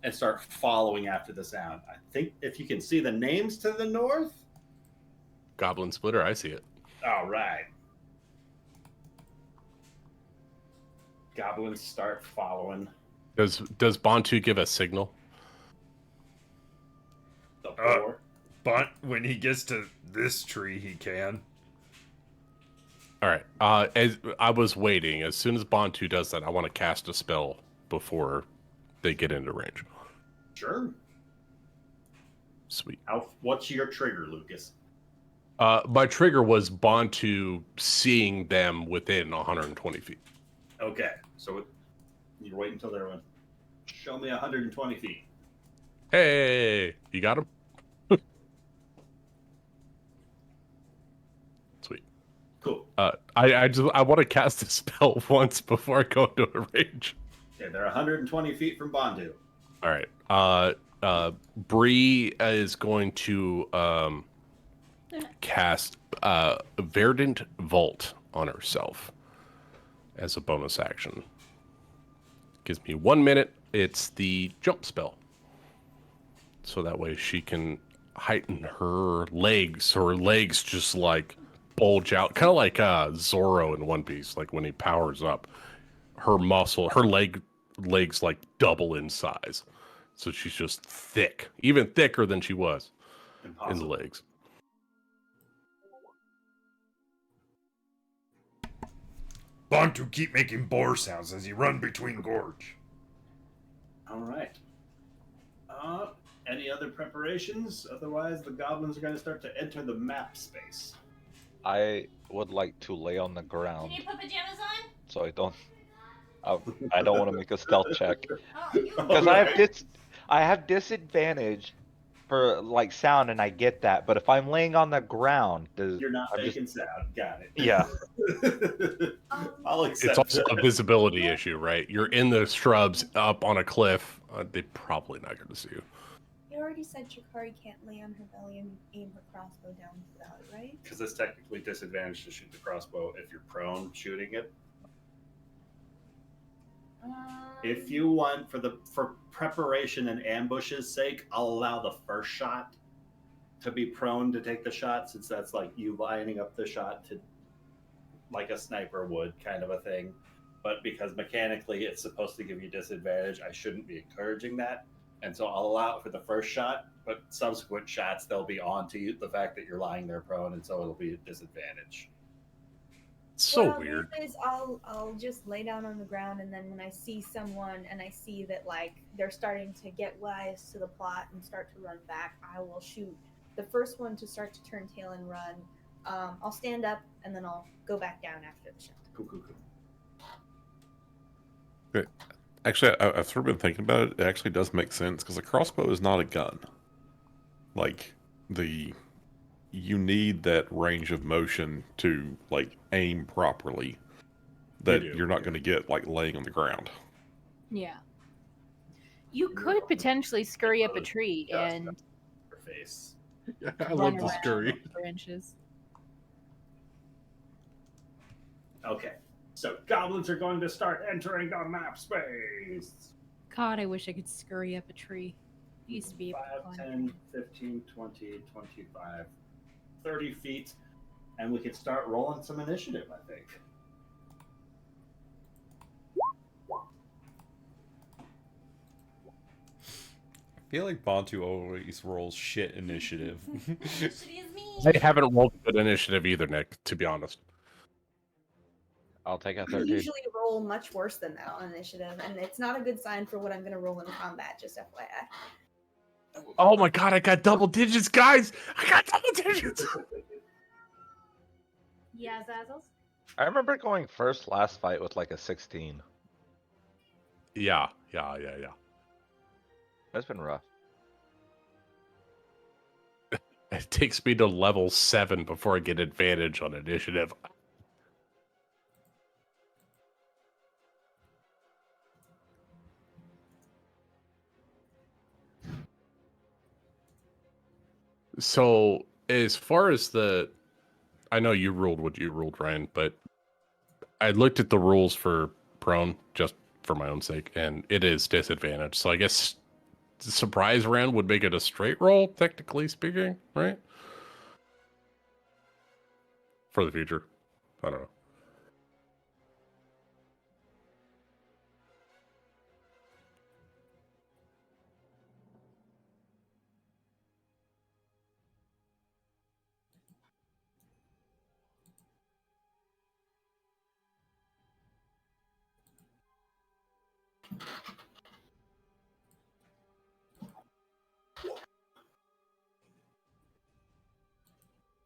and start following after the sound. I think if you can see the names to the north. Goblin Splitter, I see it. All right. Goblins start following Does Bantu give a signal? the boar. But when he gets to this tree, he can. All right. As I was waiting, as soon as Bantu does that, I want to cast a spell before they get into range. Sure. Sweet. What's your trigger, Lucas? My trigger was Bantu seeing them within 120 feet. Okay, so you're waiting until they're show me 120 feet. Hey, you got him? Sweet. Cool. I want to cast a spell once before I go into a range. Okay, they're 120 feet from Bandu. All right. Bree is going to cast Verdant Vault on herself as a bonus action. Gives me 1 minute. It's the jump spell. So that way she can heighten her legs. So her legs just like bulge out. Kind of like Zoro in One Piece. Like when he powers up. Her legs like double in size. So she's just thick. Even thicker than she was in the legs. Bantu keep making boar sounds as you run between gorge. All right. Any other preparations? Otherwise, the goblins are going to start to enter the map space. I would like to lay on the Can ground you put pajamas on? so I don't want to make a stealth check Oh, you. because I have disadvantage for like sound, and I get that. But if I'm laying on the ground, You're not making sound. Got it. Yeah. I'll It's accept also it. a visibility issue, right? You're in the shrubs up on a cliff. They're probably not going to see you. You already said Shikari can't lay on her belly and aim her crossbow down the valley, right? Because it's technically disadvantage to shoot the crossbow if you're prone shooting it. If you want, for preparation and ambush's sake, I'll allow the first shot to be prone to take the shot, since that's like you lining up the shot to like a sniper would, kind of a thing. But because mechanically it's supposed to give you disadvantage, I shouldn't be encouraging that. And so I'll allow it for the first shot, but subsequent shots, they'll be on to you, the fact that you're lying there prone, and so it'll be a disadvantage. So Well, weird. Is I'll just lay down on the ground, and then when I see someone and I see that like they're starting to get wise to the plot and start to run back, I will shoot the first one to start to turn tail and run. I'll stand up and then I'll go back down after the shot. Cool. Okay. Actually, I've sort of been thinking about it. It actually does make sense because a crossbow is not a gun. Like you need that range of motion to like aim properly. that You do, you're not going to get like laying on the ground. Yeah. You could potentially scurry up a tree and Her face. I run love the around scurry. the branches. Okay, so goblins are going to start entering the map space. God, I wish I could scurry up a tree. I used to be able to 5, climb 10, 15, 20, 25, 30 feet. And we could start rolling some initiative, I think. I feel like Bantu always rolls shit initiative. I haven't rolled good initiative either, Nick, to be honest. I'll take a I 13. usually roll much worse than that on initiative, and it's not a good sign for what I'm going to roll in combat, just FYI. Oh my god, I got double digits, guys! I got double digits! Yeah, Zazzles? I remember going first last fight with like a 16. Yeah. That's been rough. It takes me to level 7 before I get advantage on initiative. So, as far as I know you ruled what you ruled, Ryan, but I looked at the rules for prone just for my own sake, and it is disadvantage. So I guess the surprise round would make it a straight roll, technically speaking, right? For the future. I don't know.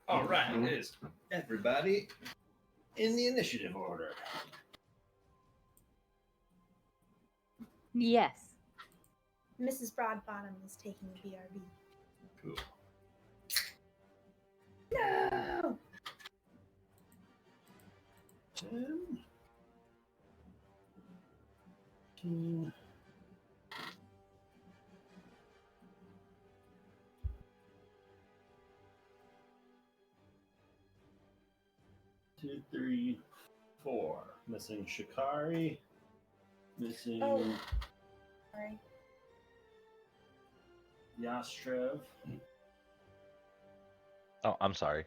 All right, is everybody in the initiative order? Yes. Mrs. Broadbottom is taking the BRB. Cool. No! 10, 15, 2, 3, 4. Missing Shikari. Missing Sorry. Yastrev. Oh, I'm sorry.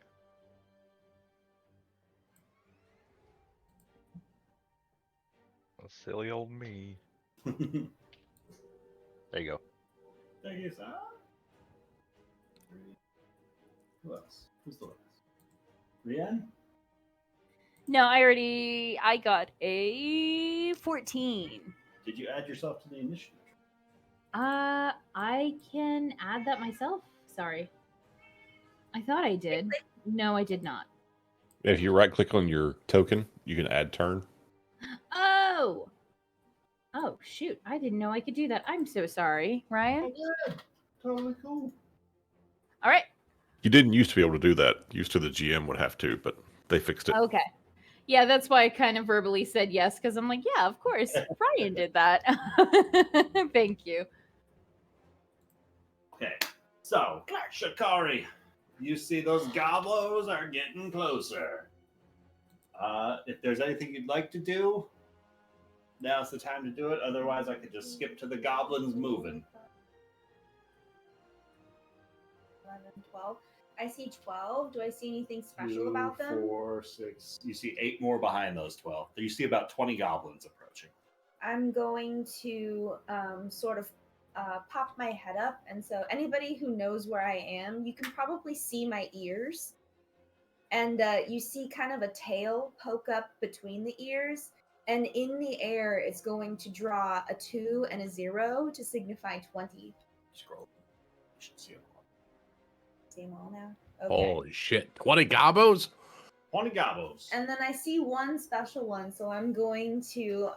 Silly old me. There you go. Thank you, sir. Who else? Who's the last? Rian? No, I got a 14. Did you add yourself to the initiative? I can add that myself. Sorry. I thought I did. No, I did not. If you right click on your token, you can add turn. Oh! Oh, shoot. I didn't know I could do that. I'm so sorry, Ryan. Yeah, totally cool. All right. You didn't used to be able to do that. Used to the GM would have to, but they fixed it. Okay. Yeah, that's why I kind of verbally said yes, because I'm like, yeah, of course. Ryan did that. Thank you. Okay, so Shikari, you see those goblos are getting closer. If there's anything you'd like to do, now's the time to do it. Otherwise, I could just skip to the goblins moving. 11, 12. I see 12. Do I see anything special about them? 4, 6. You see 8 more behind those 12. You see about 20 goblins approaching. I'm going to sort of pop my head up. And so anybody who knows where I am, you can probably see my ears. And you see kind of a tail poke up between the ears. And in the air, it's going to draw a 2 and a 0 to signify 20. Scroll. You should see them all. See them all now? Okay. Holy shit. 20 gobos? 20 gobos. And then I see one special one, so I'm going to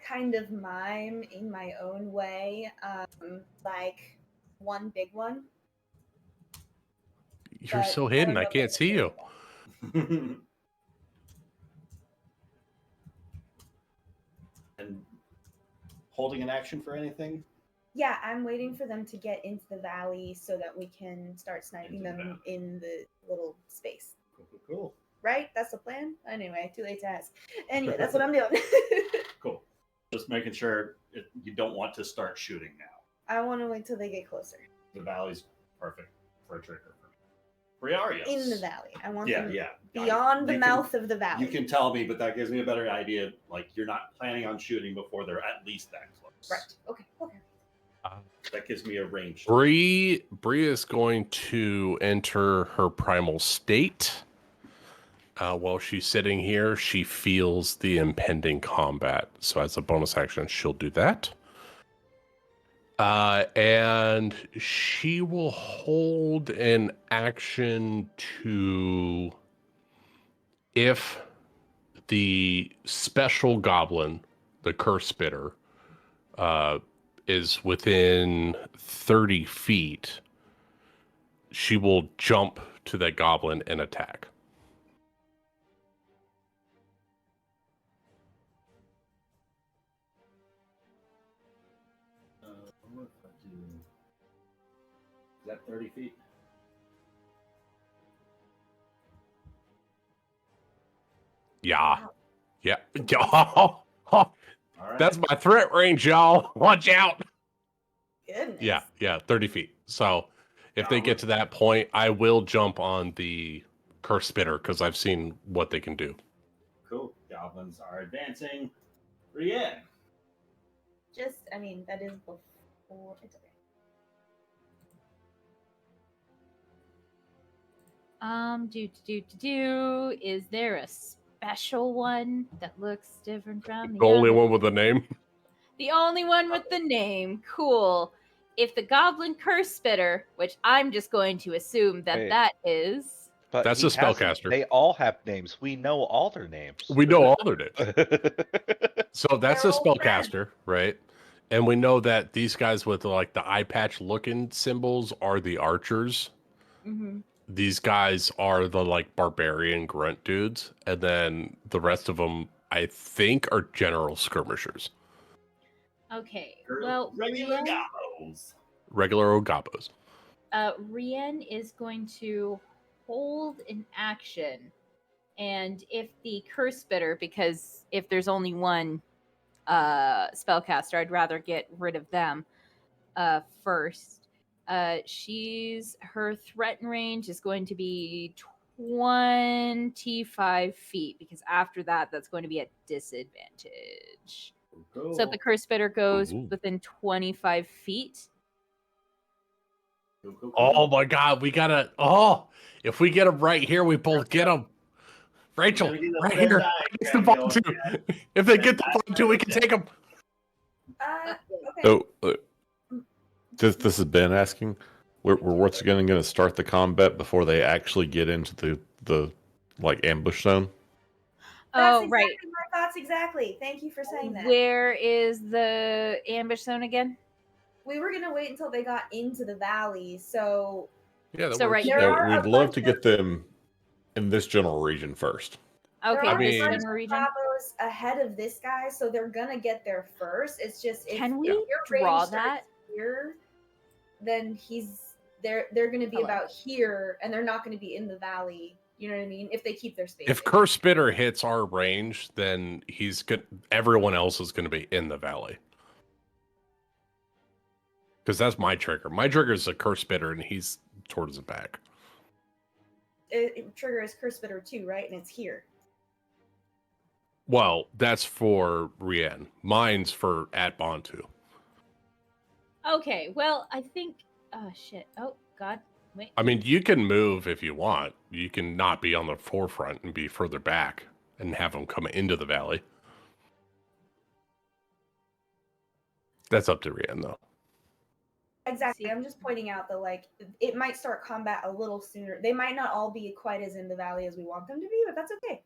kind of mime in my own way, like one big one. You're so hidden, I can't see you. And holding an action for anything? Yeah, I'm waiting for them to get into the valley so that we can start sniping them in the little space. Cool. Right? That's the plan? Anyway, too late to ask. Anyway, that's what I'm doing. Cool. Just making sure you don't want to start shooting now. I want to wait till they get closer. The valley's perfect for a trigger. Briarios. In the valley. I want Yeah, them yeah. beyond the You mouth of the valley. You can tell me, but that gives me a better idea. Like, you're not planning on shooting before they're at least that close. Right. Okay. That gives me a range. Bree is going to enter her primal state. While she's sitting here, she feels the impending combat. So as a bonus action, she'll do that. And she will hold an action to, if the special goblin, the Curse Spitter, is within 30 feet, she will jump to that goblin and attack. What if I do? Is that 30 feet? Yeah. Yeah. That's my threat range, y'all. Watch out. Goodness. Yeah, 30 feet. So if they get to that point, I will jump on the Curse Spitter because I've seen what they can do. Cool. Goblins are advancing. Brienne. That is before. It's okay. Is there a special one that looks different from The only one with a name. The only one with the name. Cool. If the Goblin Curse Spitter, which I'm just going to assume that Wait. that is. But That's he a spellcaster. They all have names. We know all their names. We know all their names. So that's a spellcaster, right? And we know that these guys with like the eye patch looking symbols are the archers. Mm-hmm. These guys are the like barbarian grunt dudes, and then the rest of them, I think, are general skirmishers, Okay. Well, Regular Rien, gobbos. regular ogabos. Rien is going to hold an action, and if the Curse Spitter, because if there's only one spellcaster, I'd rather get rid of them first. Her threat range is going to be 25 feet, because after that, that's going to be at disadvantage. Cool. So if the Curse Spitter goes Ooh. within 25 feet, Cool. Oh my god, we gotta. Oh, if we get them right here, we both get them. Rachel, Gotta get a right Venn here. diagram It's the bottom going, two. yeah. If they get the bottom two, we can take them. Okay. So, this is Ben asking. We're once again going to start the combat before they actually get into the like ambush zone. That's oh right. exactly my thoughts. Exactly. Thank you for saying that. Where is the ambush zone again? We were gonna wait until they got into the valley. So Yeah, that So right works. here. Yeah, we'd love to get them in this general region first. Okay, there are mean- this a bunch general of region. Bravo's ahead of this guy, so they're gonna get there first. It's just if Can we your range draw starts that? here, then they're gonna be Hello. about here, and they're not gonna be in the valley. You know what I mean? If they keep their space. If Curse Spitter hits our range, then he's good. Everyone else is going to be in the valley. Because that's my trigger. My trigger is a Curse Spitter, and he's towards the back. Trigger is Curse Spitter too, right? And it's here. Well, that's for Rien. Mine's for at Bantu. Okay, well, I think. Oh shit! Oh god! Wait. I mean, you can move if you want. You can not be on the forefront and be further back and have them come into the valley. That's up to Rien, though. Exactly. I'm just pointing out that like it might start combat a little sooner. They might not all be quite as in the valley as we want them to be, but that's okay.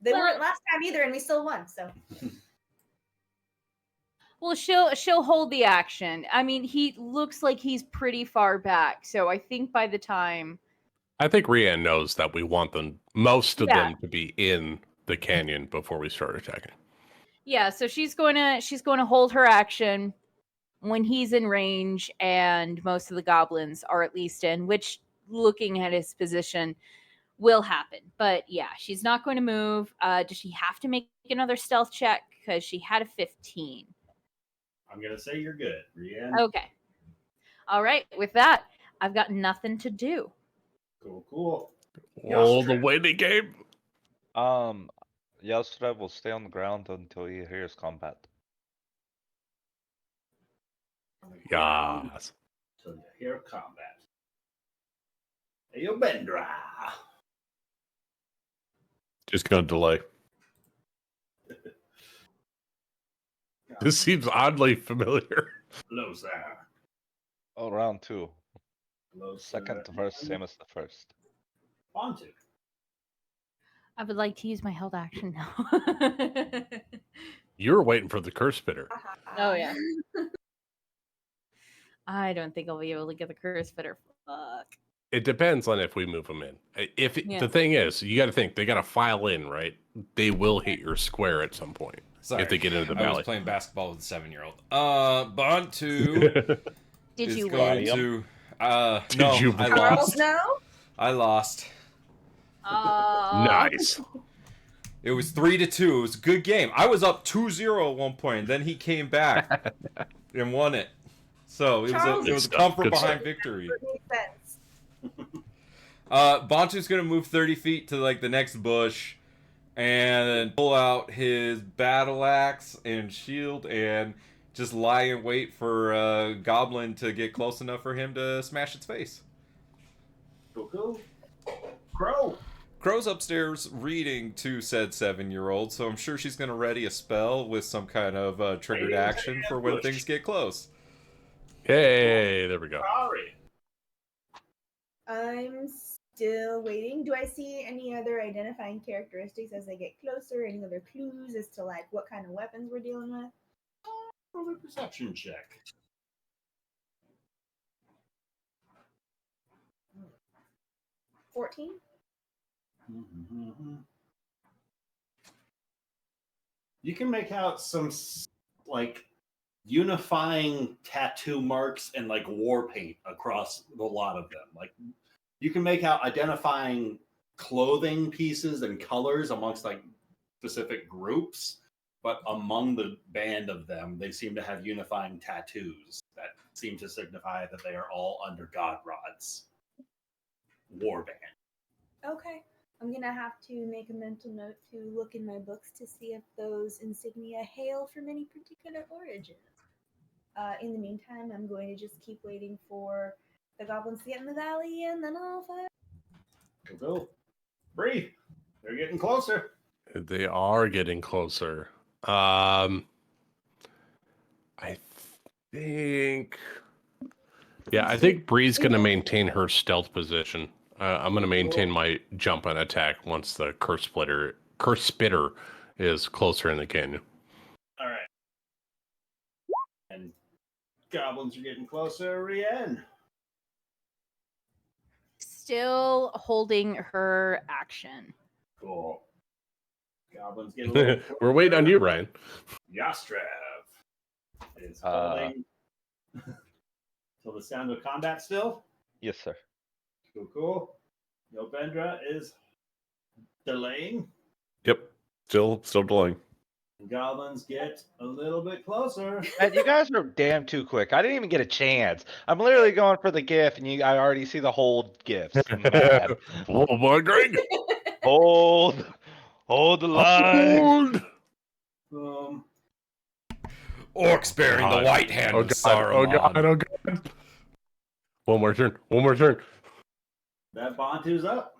They Well- weren't last time either, and we still won. So Well, she'll hold the action. I mean, he looks like he's pretty far back, so I think by the time. I think Rien knows that we want them, most of Yeah. them, to be in the canyon before we start attacking. Yeah, so she's going to hold her action when he's in range and most of the goblins are at least in, which looking at his position will happen. But yeah, she's not going to move. Does she have to make another stealth check because she had a 15? I'm gonna say you're good, Rian. Okay. All right, with that, I've got nothing to do. Cool. Oh, the waiting game. Yasrev will stay on the ground until he hears combat. Yes. So you hear combat. Hey, yo, Bendra. Just gonna delay. This seems oddly familiar. Hello, sir. Oh, round 2. Hello, Second sir. to first, same as the first. On to. I would like to use my held action now. You're waiting for the curse spitter. Oh yeah. I don't think I'll be able to get the curse spitter. Fuck. It depends on if we move them in. Yeah. The thing is, you got to think they got to file in, right? They will hit your square at some point Sorry, if they get into the I valley. was playing basketball with a 7-year-old. Bantu Did is you going win? to. Did No, you I win? lost. No? I lost. Nice. It was 3-2. It was a good game. I was up 2-0 at one point. Then he came back and won it. So it was a come from behind victory. Bantu's gonna move 30 feet to like the next bush and pull out his battle axe and shield and just lie in wait for a goblin to get close enough for him to smash its face. Cool. Crow. Crow's upstairs reading to said 7-year-old, so I'm sure she's gonna ready a spell with some kind of triggered action for when things get close. Hey, there we go. Sorry. I'm still waiting. Do I see any other identifying characteristics as they get closer? Any other clues as to like what kind of weapons we're dealing with? Roll a perception check. 14? You can make out some like unifying tattoo marks and like war paint across a lot of them. Like you can make out identifying clothing pieces and colors amongst like specific groups, but among the band of them, they seem to have unifying tattoos that seem to signify that they are all under God Rod's war band. Okay. I'm gonna have to make a mental note to look in my books to see if those insignia hail from any particular origin. In the meantime, I'm going to just keep waiting for the goblins to get in the valley, and then I'll fire. Go. Bree, they're getting closer. They are getting closer. I think. Yeah, I think Bree's going to maintain her stealth position. I'm going to maintain my jump and attack once the curse spitter is closer in the canyon. All right. And goblins are getting closer. Rian. Still holding her action. Cool. Goblins get a little We're waiting on you, Ryan. Yastrev is holding till the sound of combat still. Yes, sir. Cool. Yobendra is delaying. Yep. Still delaying. Goblins get a little bit closer. Man, you guys are damn too quick. I didn't even get a chance. I'm literally going for the GIF, and I already see the hold GIFs. I'm mad. Oh my Greg! Hold the line. Orcs bearing the white hand of Saruman. Oh god! One more turn. That Bantu's up.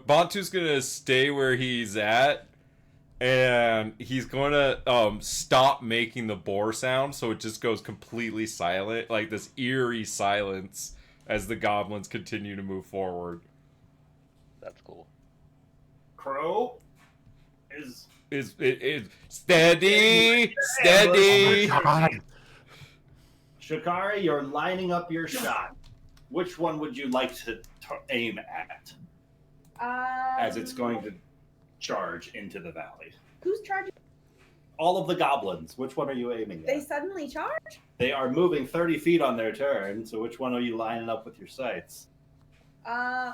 Bantu's gonna stay where he's at, and he's gonna stop making the boar sound, so it just goes completely silent, like this eerie silence as the goblins continue to move forward. That's cool. Crow is steady. Shikari, you're lining up your shot. which one would you like to aim at as it's going to charge into the valley? Who's charging? All of the goblins. Which one are you aiming at? They suddenly charge? They are moving 30 feet on their turn, so which one are you lining up with your sights? I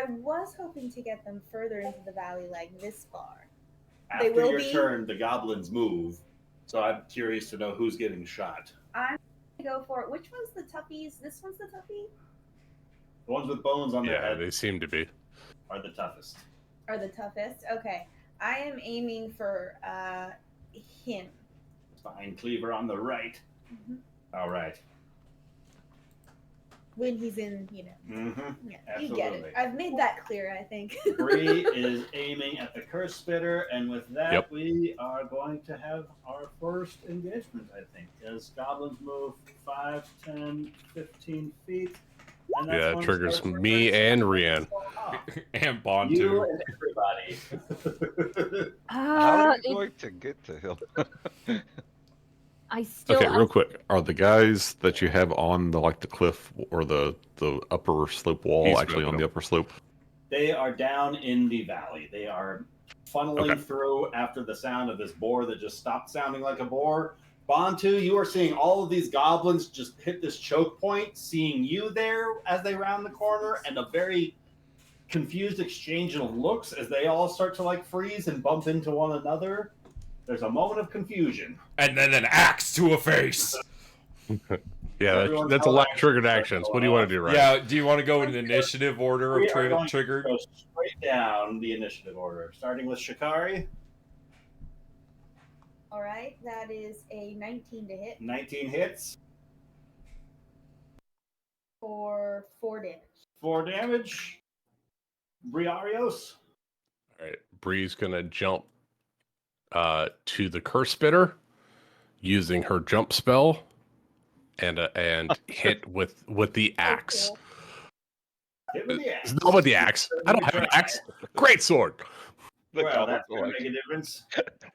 was hoping to get them further into the valley, like this far. After will your be- turn, the goblins move. So I'm curious to know who's getting shot. I'm gonna go for it. Which one's the toughies? This one's the toughie? The ones with bones on their Yeah, head they seem to be. are the toughest. Are the toughest? Okay. I am aiming for him. Behind Cleaver on the right. Mhm. All right. When he's in, Mm-hmm. Yeah, you get it. Absolutely. I've made that clear, I think. Bree is aiming at the Curse Spitter, and with that, Yep. we are going to have our first engagement, I think, as goblins move 5, 10, 15 feet. And that's Yeah, going it to triggers start me and Rian. And Bond You too. and everybody. How are you going to get to him? I still. Okay, real quick. Are the guys that you have on the cliff or the upper slope wall He's actually on moving the them. upper slope? They are down in the valley. They are funneling Okay. through after the sound of this boar that just stopped sounding like a boar. Bantu, you are seeing all of these goblins just hit this choke point, seeing you there as they round the corner, and a very confused exchange of looks as they all start to freeze and bump into one another. There's a moment of confusion. And then an axe to a face. Yeah, Everyone's that's a held lot of action triggered starts actions. going What do you want off. to do, Ryan? Yeah, do you want to go in initiative order We of are going to triggered? go straight down the initiative order, starting with Shikari. All right, that is a 19 to hit 19 hits, for 4 damage. 4 damage. Briarios. All right, Bree's gonna jump to the Curse Spitter using her jump spell, and hit with the axe. Hit with the axe. Not with the axe. I don't have an axe. Great sword. Well, goblins that's are going like, to make a difference.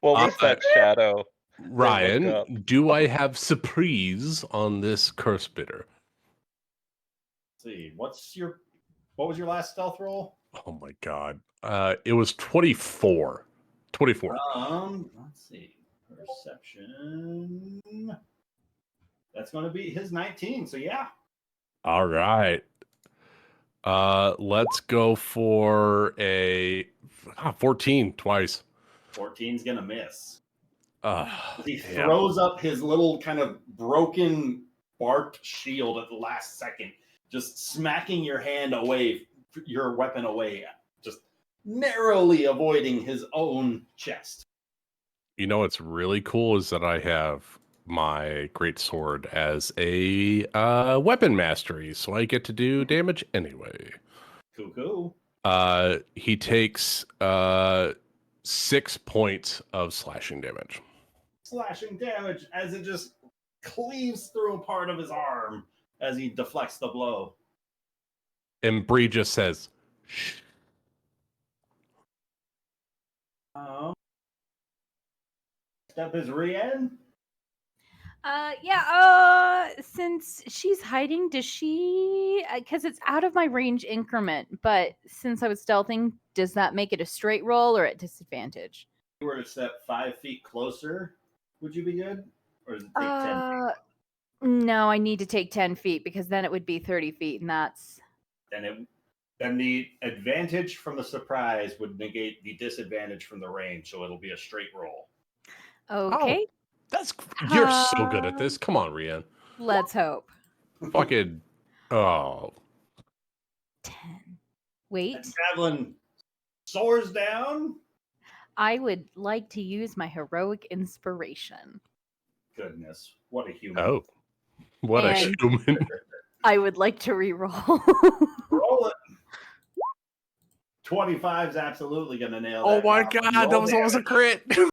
well, what's that shadow? Look Ryan, up. do I have surprise on this Curse Spitter? Let's see, what was your last stealth roll? Oh my god. It was 24. 24. Let's see. Perception. That's going to be his 19, so yeah. All right. Let's go for a 14 twice. 14's going to miss. He damn. throws up his little kind of broken barked shield at the last second, just smacking your weapon away, just narrowly avoiding his own chest. You know what's really cool is that I have my great sword as a weapon mastery, so I get to do damage anyway. Cool. He takes 6 points of slashing damage. Slashing damage as it just cleaves through a part of his arm as he deflects the blow. And Bree just says, "Shh." Step is Rian. Since she's hiding, does she? Because it's out of my range increment, but since I was stealthing, does that make it a straight roll or at disadvantage? If you were to step 5 feet closer, would you be good? Or does it take 10 feet? No, I need to take 10 feet because then it would be 30 feet, and that's. Then the advantage from the surprise would negate the disadvantage from the range, so it'll be a straight roll. Okay. You're so good at this. Come on, Rian. Let's hope. Fucking. Oh. Wait. And Javelin soars down. I would like to use my heroic inspiration. Goodness, what a human. Oh. What a And- human. I would like to re-roll. Roll it. 25's absolutely going to nail Oh that. my goblin. god, that Roll was almost a damage. crit.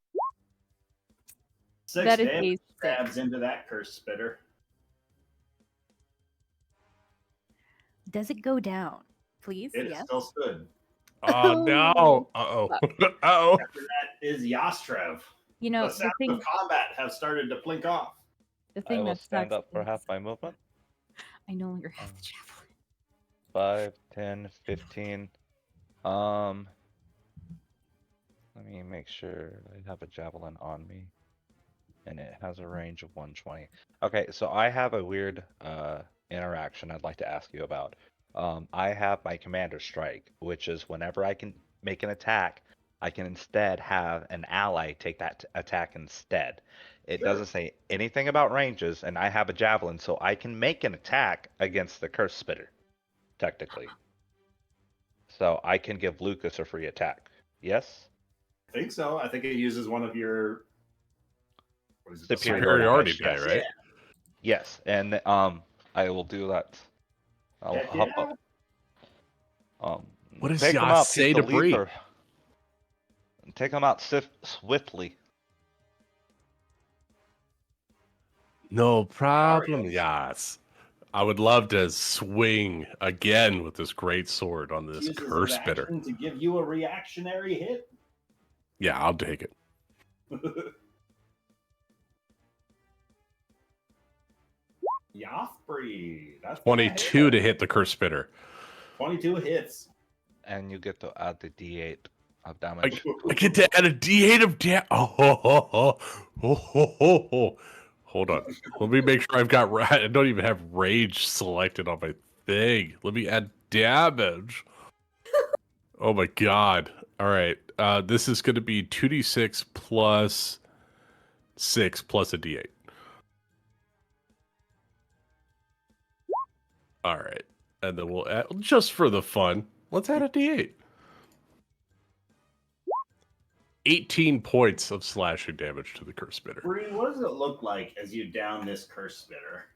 6 That is damage a grabs into that curse spitter. Does it go down? Please? It is Yes. still stood. Oh no. Uh-oh. Uh-oh. After that is Yastrev. You know, The sounds the thing, of combat have started to blink off. the I thing will that stand sucks up for is half my movement. I no longer have the javelin. 5, 10, 15. Let me make sure I have a javelin on me. And it has a range of 120. Okay, so I have a weird interaction I'd like to ask you about. I have my commander strike, which is whenever I can make an attack, I can instead have an ally take that attack instead. It doesn't say anything about ranges, and I have a javelin, so I can make an attack against the curse spitter, technically. So I can give Lucas a free attack. Yes? I think so. I think it uses one of your Superiority die, right? Yes, and I will do that. I'll Heck hop yeah. up. What does take him Yas out, say he's to the Bree? leader. Take him out swiftly. No problem, Yas. I would love to swing again with this great sword on this Uses curse an spitter. action to give you a reactionary hit. Yeah, I'll take it. Yothbree. That's 22 to hit the curse spitter. 22 hits. And you get to add the D8 of damage. I get to add a D8 of damage. Hold on. Let me make sure I've got. I don't even have rage selected on my thing. Let me add damage. Oh my god. All right. This is going to be 2d6 plus 6 plus a D8. All right. And then we'll add, just for the fun, let's add a D8. 18 points of slashing damage to the curse spitter. Bree, what does it look like as you down this curse spitter?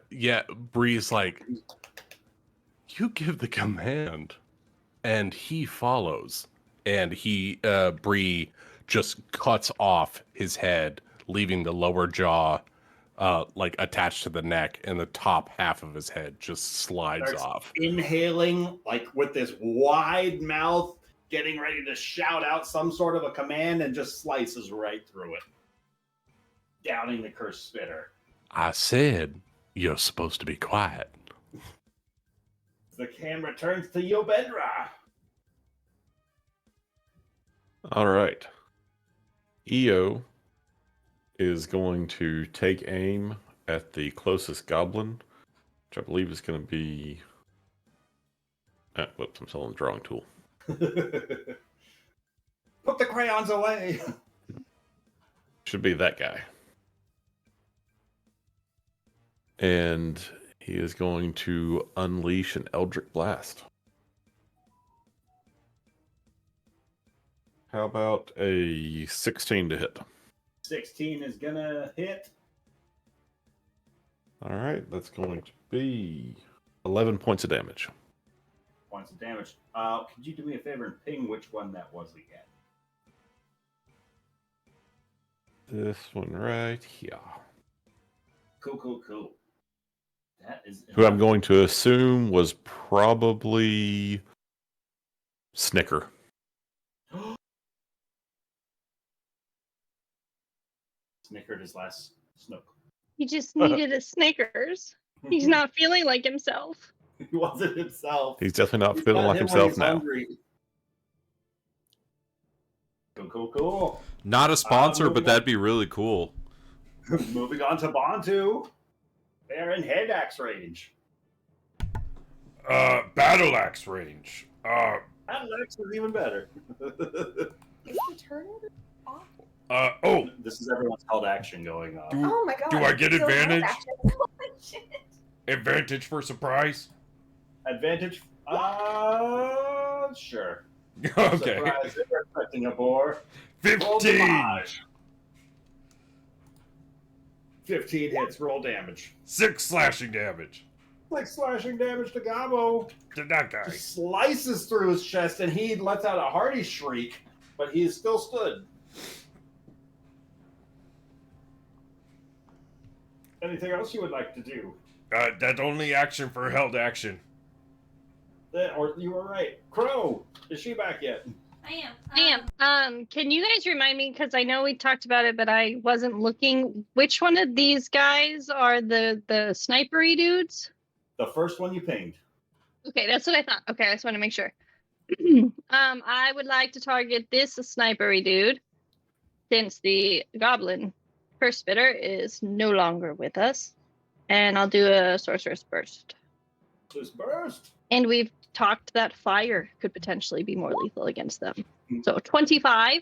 Yeah, Bree's like, you give the command, and he follows, and Bree just cuts off his head, leaving the lower jaw, like attached to the neck, and the top half of his head just slides Starts off. Inhaling, like with this wide mouth, getting ready to shout out some sort of a command, and just slices right through it, downing the curse spitter. I said, you're supposed to be quiet. The camera turns to Yobedra. All right. EO is going to take aim at the closest goblin, which I believe is going to be. Whoops, I'm still on the drawing tool. Put the crayons away. Should be that guy. And he is going to unleash an Eldritch Blast. How about a 16 to hit? 16 is gonna hit. All right, that's going to be 11 points of damage. Points of damage. Could you do me a favor and ping which one that was again? This one right here. Cool. That is Who I'm going to assume was probably Snicker. Snickered his last snook. He just needed a Snickers. He's not feeling like himself. He wasn't himself. He's definitely not He's feeling got like him when himself he's now. hungry. Cool. Not a sponsor, but that'd be really cool. Moving on to Bantu. They're in head axe range. Battle axe range. Battle axe is even better. Is the turn order off? This is everyone's held action going on. Oh my god. Do I get so advantage? Shit. Advantage for surprise? Advantage? Sure. Okay. Surprise, they're expecting a boar. 15! 15 hits, roll damage. 6 slashing damage. Like slashing damage to Gabo. To that guy. Just slices through his chest and he lets out a hearty shriek, but he is still stood. Anything else you would like to do? That's only action for held action. Or you were right. Crow, is she back yet? I am. Can you guys remind me, because I know we talked about it, but I wasn't looking, which one of these guys are the snipery dudes? The first one you pinged. Okay, that's what I thought. Okay, I just want to make sure. I would like to target this snipery dude, since the goblin curse spitter is no longer with us, and I'll do a sorcerer's burst. Just burst. And we've talked that fire could potentially be more lethal against them. So 25.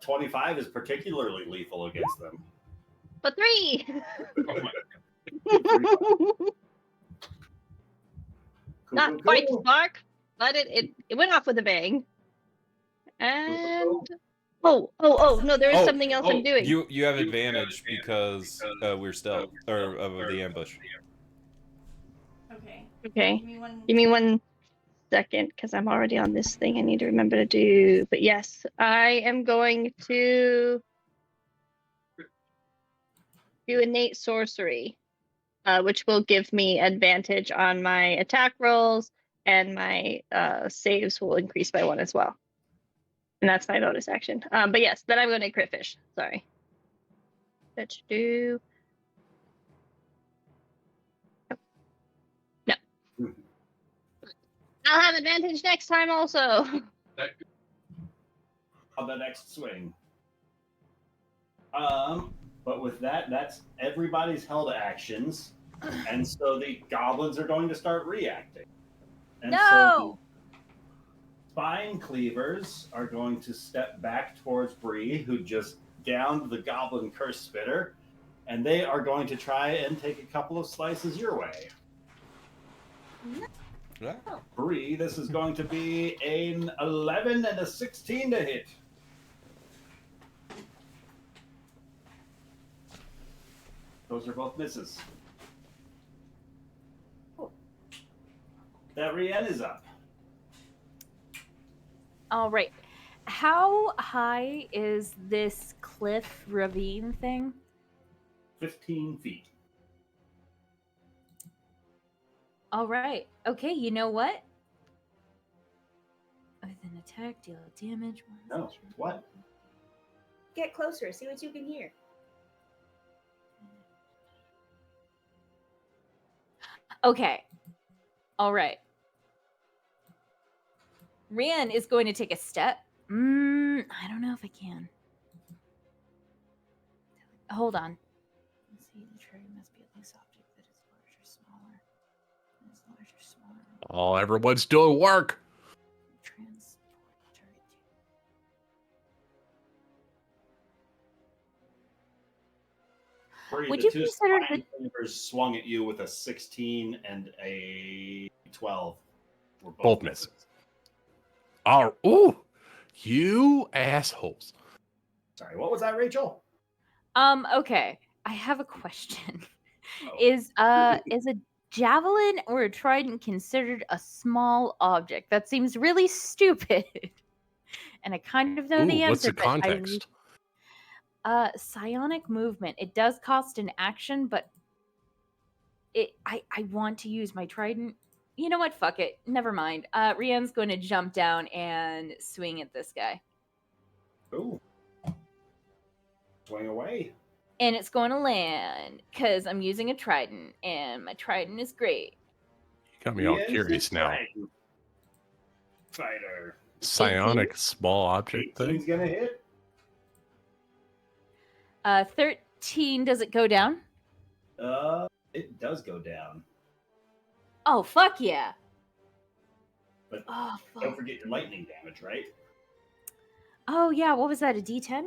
25 is particularly lethal against them. But 3. Not quite spark, but it went off with a bang. And oh no, there is something else I'm doing. You have advantage because we're stealth or of the ambush. Okay. Give me one second because I'm already on this thing I need to remember to do. But yes, I am going to do innate sorcery, which will give me advantage on my attack rolls, and my saves will increase by 1 as well. And that's my bonus action. But yes, then I'm going to crit fish. Sorry. Let's do. No. I'll have advantage next time also. On the next swing. But with that, that's everybody's held actions. And so the goblins are going to start reacting. And No! So Spine Cleavers are going to step back towards Bree, who just downed the Goblin Curse Spitter, and they are going to try and take a couple of slices your way. Yeah. Bree, this is going to be an 11 and a 16 to hit. Those are both misses. That Rienne is up. All right. How high is this cliff ravine thing? 15 feet. All right. Okay, you know what? With an attack, deal damage. No, what? Get closer, see what you can hear. Okay. All right. Rian is going to take a step. I don't know if I can. Hold on. Let's see. The trigger must be a loose object that is large or smaller. That is large or smaller. Oh, everyone's doing work. Bree, Would the you two consider Spine Cleavers swung at you with a 16 and a 12. Were Both misses. Oh, ooh, you assholes. Sorry, what was that, Rachel? Okay. I have a question. Is a javelin or a trident considered a small object? That seems really stupid. And I kind of know the Ooh, answer. what's the but I context? psionic movement. It does cost an action, but I want to use my trident. You know what? Fuck it. Never mind. Rian's going to jump down and swing at this guy. Ooh. Swing away. And it's going to land because I'm using a trident, and my trident is great. You got me all Rienne's curious a now. Trident Fighter. Psionic small object thing. He's gonna hit. 13, does it go down? It does go down. Oh, fuck yeah. But Oh, don't fuck. forget your lightning damage, right? Oh, yeah. What was that? A D10?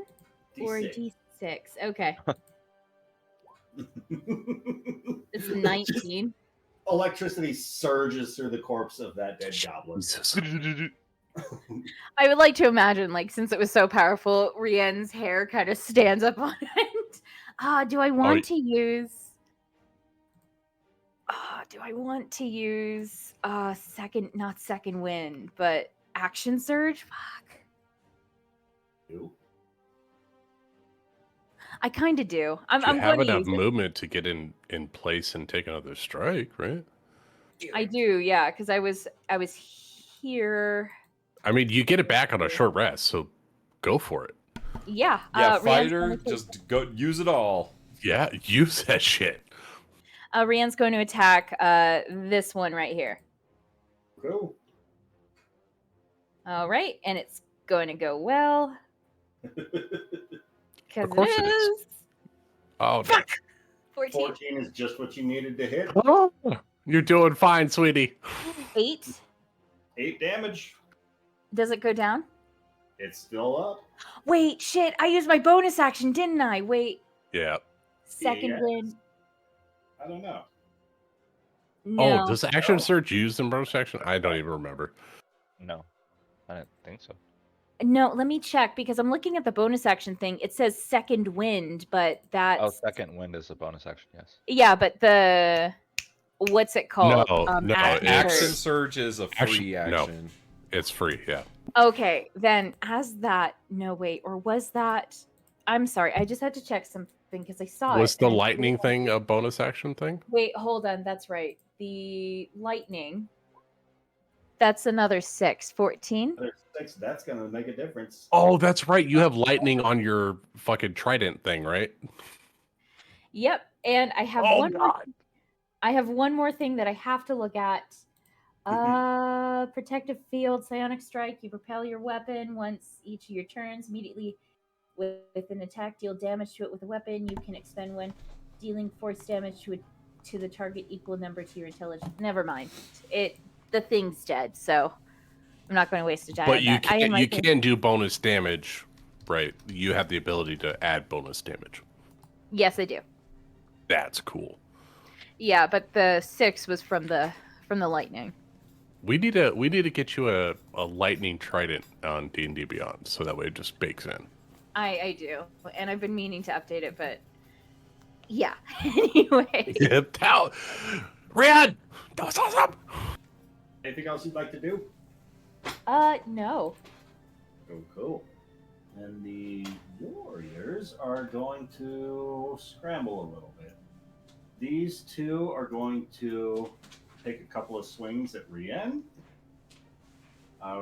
Or a D6. D6? Okay. It's 19. Electricity surges through the corpse of that dead goblin. I would like to imagine, like, since it was so powerful, Rienne's hair kind of stands up on it. Do I want to use... do I want to use not second wind, but action surge? Fuck. You? I kind of do. I'm You have going to enough use it. movement to get in place and take another strike, right? I do, yeah, because I was here. I mean, you get it back on a short rest, so go for it. Yeah. Yeah, Rianne's fighter, gonna take- just go use it all. Yeah, use that shit. Rian's going to attack this one right here. Cool. All right, and it's going to go well. Because course it it is. is. Oh, 14. 14 is just what you needed to hit. no. You're doing fine, sweetie. 8. 8 damage. Does it go down? It's still up. Wait, shit. I used my bonus action, didn't I? Wait. Yeah. Second Yes. win. I don't know. No. Oh, does action surge use in bonus action? I don't even remember. No, I don't think so. No, let me check because I'm looking at the bonus action thing. It says second wind, but that's Oh, second wind is a bonus action. Yes. yeah, but the what's it called? No, Action surge is a free Action- no. action. It's free, yeah. Okay, then as that no wait, or was that I'm sorry, I just had to check something because I saw Was it. the and I lightning couldn't- thing a bonus action thing? Wait, hold on, that's right. The lightning. That's another 6. 14. Another 6, that's going to make a difference. Oh, that's right. You have lightning on your fucking trident thing, right? Yep, and I have Oh, one more God. I have one more thing that I have to look at. Protective field, psionic strike. You propel your weapon once each of your turns. Immediately with an attack, deal damage to it with a weapon. You can expend when dealing force damage to the target equal number to your intelligence. Never mind. The thing's dead, so I'm not going to waste a die But on you that. I am can, you right can do bonus damage, right? You have the ability to add bonus damage. Yes, I do. That's cool. Yeah, but the 6 was from the lightning. We need to get you a lightning trident on D&D Beyond, so that way it just bakes in. I do, and I've been meaning to update it, but yeah. Anyway. Yeah, pal. Rian, that was awesome. Anything else you'd like to do? No. Oh, cool. And the warriors are going to scramble a little bit. These two are going to take a couple of swings at Rien.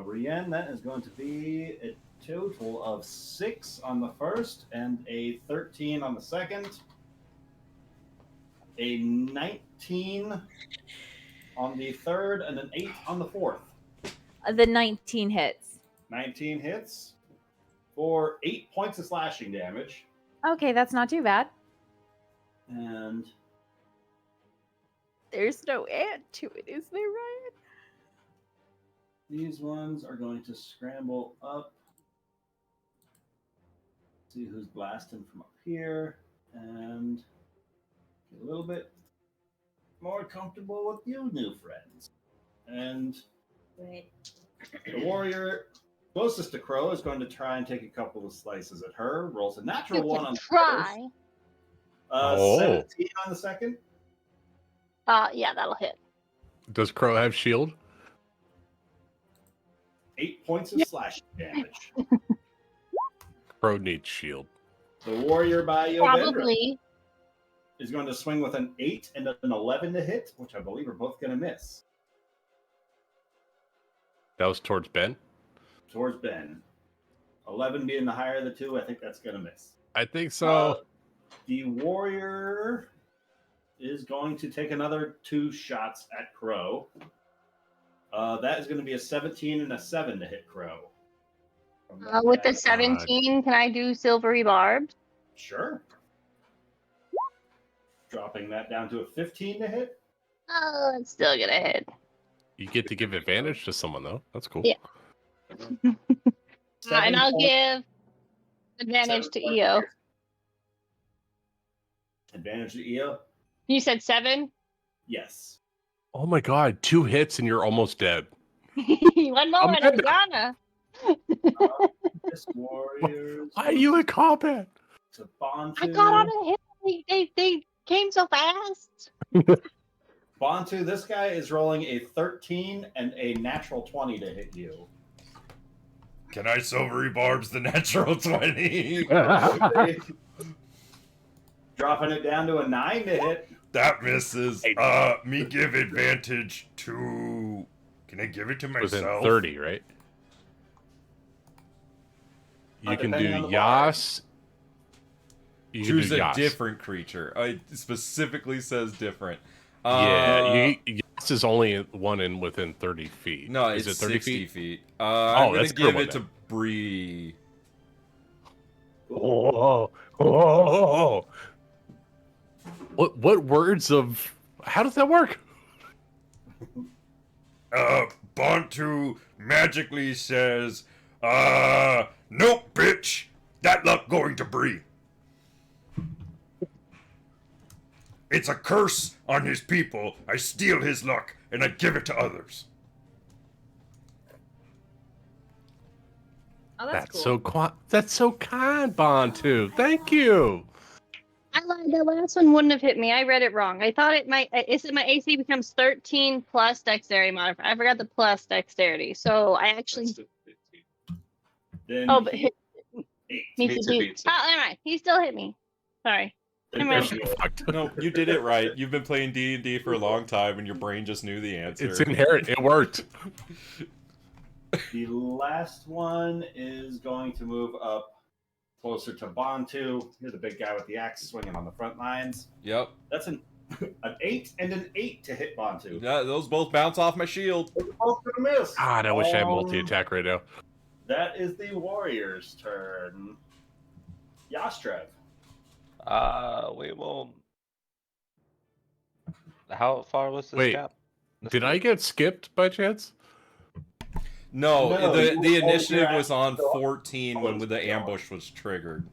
Rien, that is going to be a total of 6 on the first and a 13 on the second. A 19 on the third and an 8 on the fourth. The 19 hits. 19 hits for 8 points of slashing damage. Okay, that's not too bad. And There's no end to it, is there, Ryan? these ones are going to scramble up. See who's blasting from up here. And get a little bit more comfortable with you, new friends. And Right. the warrior closest to Crow is going to try and take a couple of slices at her. Rolls a natural You 1 can on the try. first. Oh. 17 on the second. Yeah, that'll hit. Does Crow have shield? 8 points of slashing damage. Crow needs shield. The warrior by Yovendra Probably. is going to swing with an 8 and an 11 to hit, which I believe are both going to miss. That was towards Ben? Towards Ben. 11 being the higher of the two, I think that's going to miss. I think so. The warrior is going to take another 2 shots at Crow. That is going to be a 17 and a 7 to hit Crow. With the 17, can I do silvery barbs? Sure. Dropping that down to a 15 to hit. Oh, it's still gonna hit. You get to give advantage to someone, though. That's cool. Yeah. And I'll 7 give advantage to EO. Advantage to EO? You said 7? Yes. Oh my god, 2 hits and you're almost dead. One more and I'm gonna. This warrior. Why are you in combat? To Bantu. I got on a hit. They came so fast. Bantu, this guy is rolling a 13 and a natural 20 to hit you. Can I silvery barbs the natural 20? Dropping it down to a 9 to hit. That misses. Me give advantage to. Can I give it to Within myself? 30, right? You can do depending on the Yas. You can Choose do a Yas. different creature. It specifically says different. Yeah, Yas is only one in within 30 feet. No, is it's it 30 60 feet? feet. I'm gonna that's a good give one it to Bree. Oh, what words of? How does that work? Bontu magically says, nope, bitch. That luck going to Bree. It's a curse on his people. I steal his luck and I give it to others. Oh, That's so kind, Bontu. Thank you. I lied. The last one wouldn't have hit me. I read it wrong. I thought it might. It said my AC becomes 13 plus dexterity modifier. I forgot the plus dexterity. So I actually. Then Oh, but he- meets the beat. Oh, never mind. He still hit me. Sorry. Never mind. No, you did it right. You've been playing D&D for a long time, and your brain just knew the answer. It's inherent. It worked. The last one is going to move up closer to Bontu. You're the big guy with the axe swinging on the front lines. Yep. That's an 8 and an 8 to hit Bontu. Yeah, those both bounce off my shield. Both gonna miss. God, I wish I had multi-attack right now. That is the warrior's turn. Yastrev. We will. How far was this Wait, gap? did I get skipped by chance? No, No, the you- initiative you're was at- on 14 when the ambush was triggered.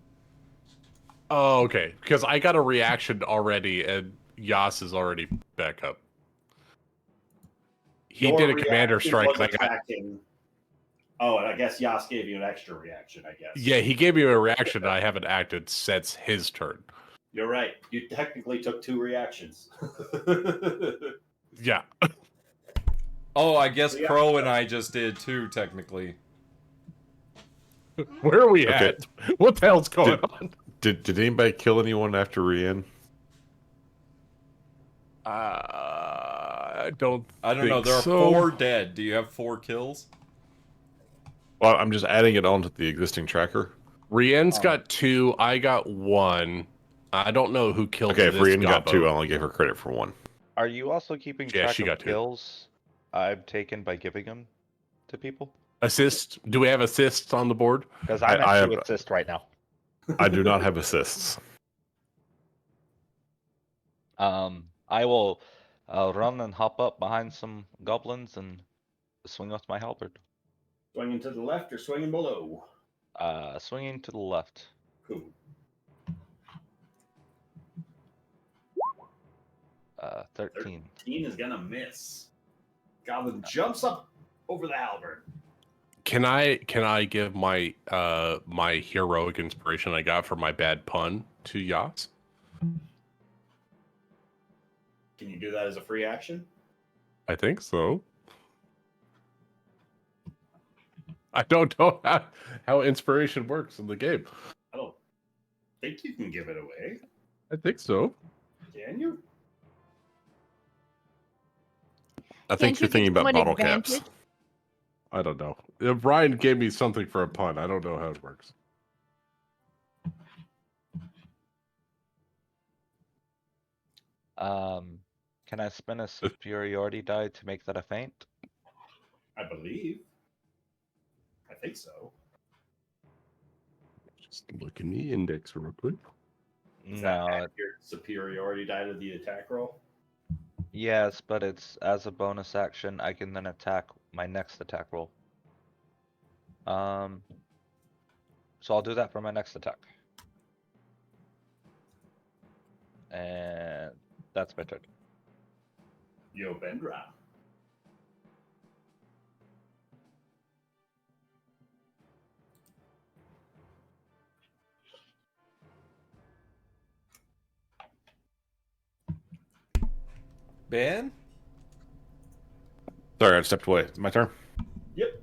Oh, okay. Because I got a reaction already, and Yas is already back up. He Your did a commander reaction strike. was And I got, attacking. Oh, and I guess Yas gave you an extra reaction, I guess. yeah, he gave me a reaction. I haven't acted since his turn. You're right. You technically took 2 reactions. Yeah. Oh, I guess Yeah. Crow and I just did too, technically. Where are we Okay. at? What the hell's going on? Did anybody kill anyone after Rian? I don't know. There are 4 dead. Do you have 4 kills? Well, I'm just adding it onto the existing tracker. Rien's got 2. I got 1. I don't know who killed Okay, if this Rian got gobbo. 2, I only gave her credit for 1. Are you also keeping Yeah, track she of got 2. kills I've taken by giving them to people? Assist? Do we have assists on the board? Because I'm I at 2 have- assist right now. I do not have assists. I'll run and hop up behind some goblins and swing with my halberd. Swinging to the left or swinging below? Swinging to the left. Cool. 13. 13 is gonna miss. Goblin jumps up over the halberd. Can I give my my heroic inspiration I got for my bad pun to Yas? Can you do that as a free action? I think so. I don't know how inspiration works in the game. I don't think you can give it away. I think so. Can you? I think you're thinking about bottle caps. I don't know. Brian gave me something for a pun. I don't know how it works. Can I spin a superiority die to make that a feint? I believe. I think so. Just look in the index real quick. No. Your superiority die to the attack roll? Yes, but it's as a bonus action. I can then attack my next attack roll. So I'll do that for my next attack. And that's my turn. Yo, Bendra. Ben? Sorry, I stepped away. It's my turn. Yep.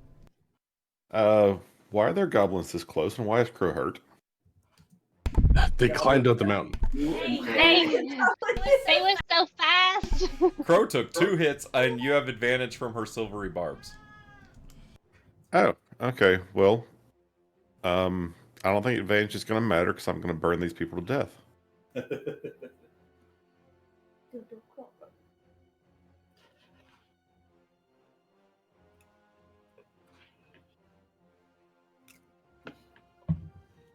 Why are there goblins this close, and why is Crow hurt? They climbed up the mountain. They were so fast. Crow took 2 hits, and you have advantage from her silvery barbs. Oh, okay. Well, I don't think advantage is going to matter because I'm going to burn these people to death.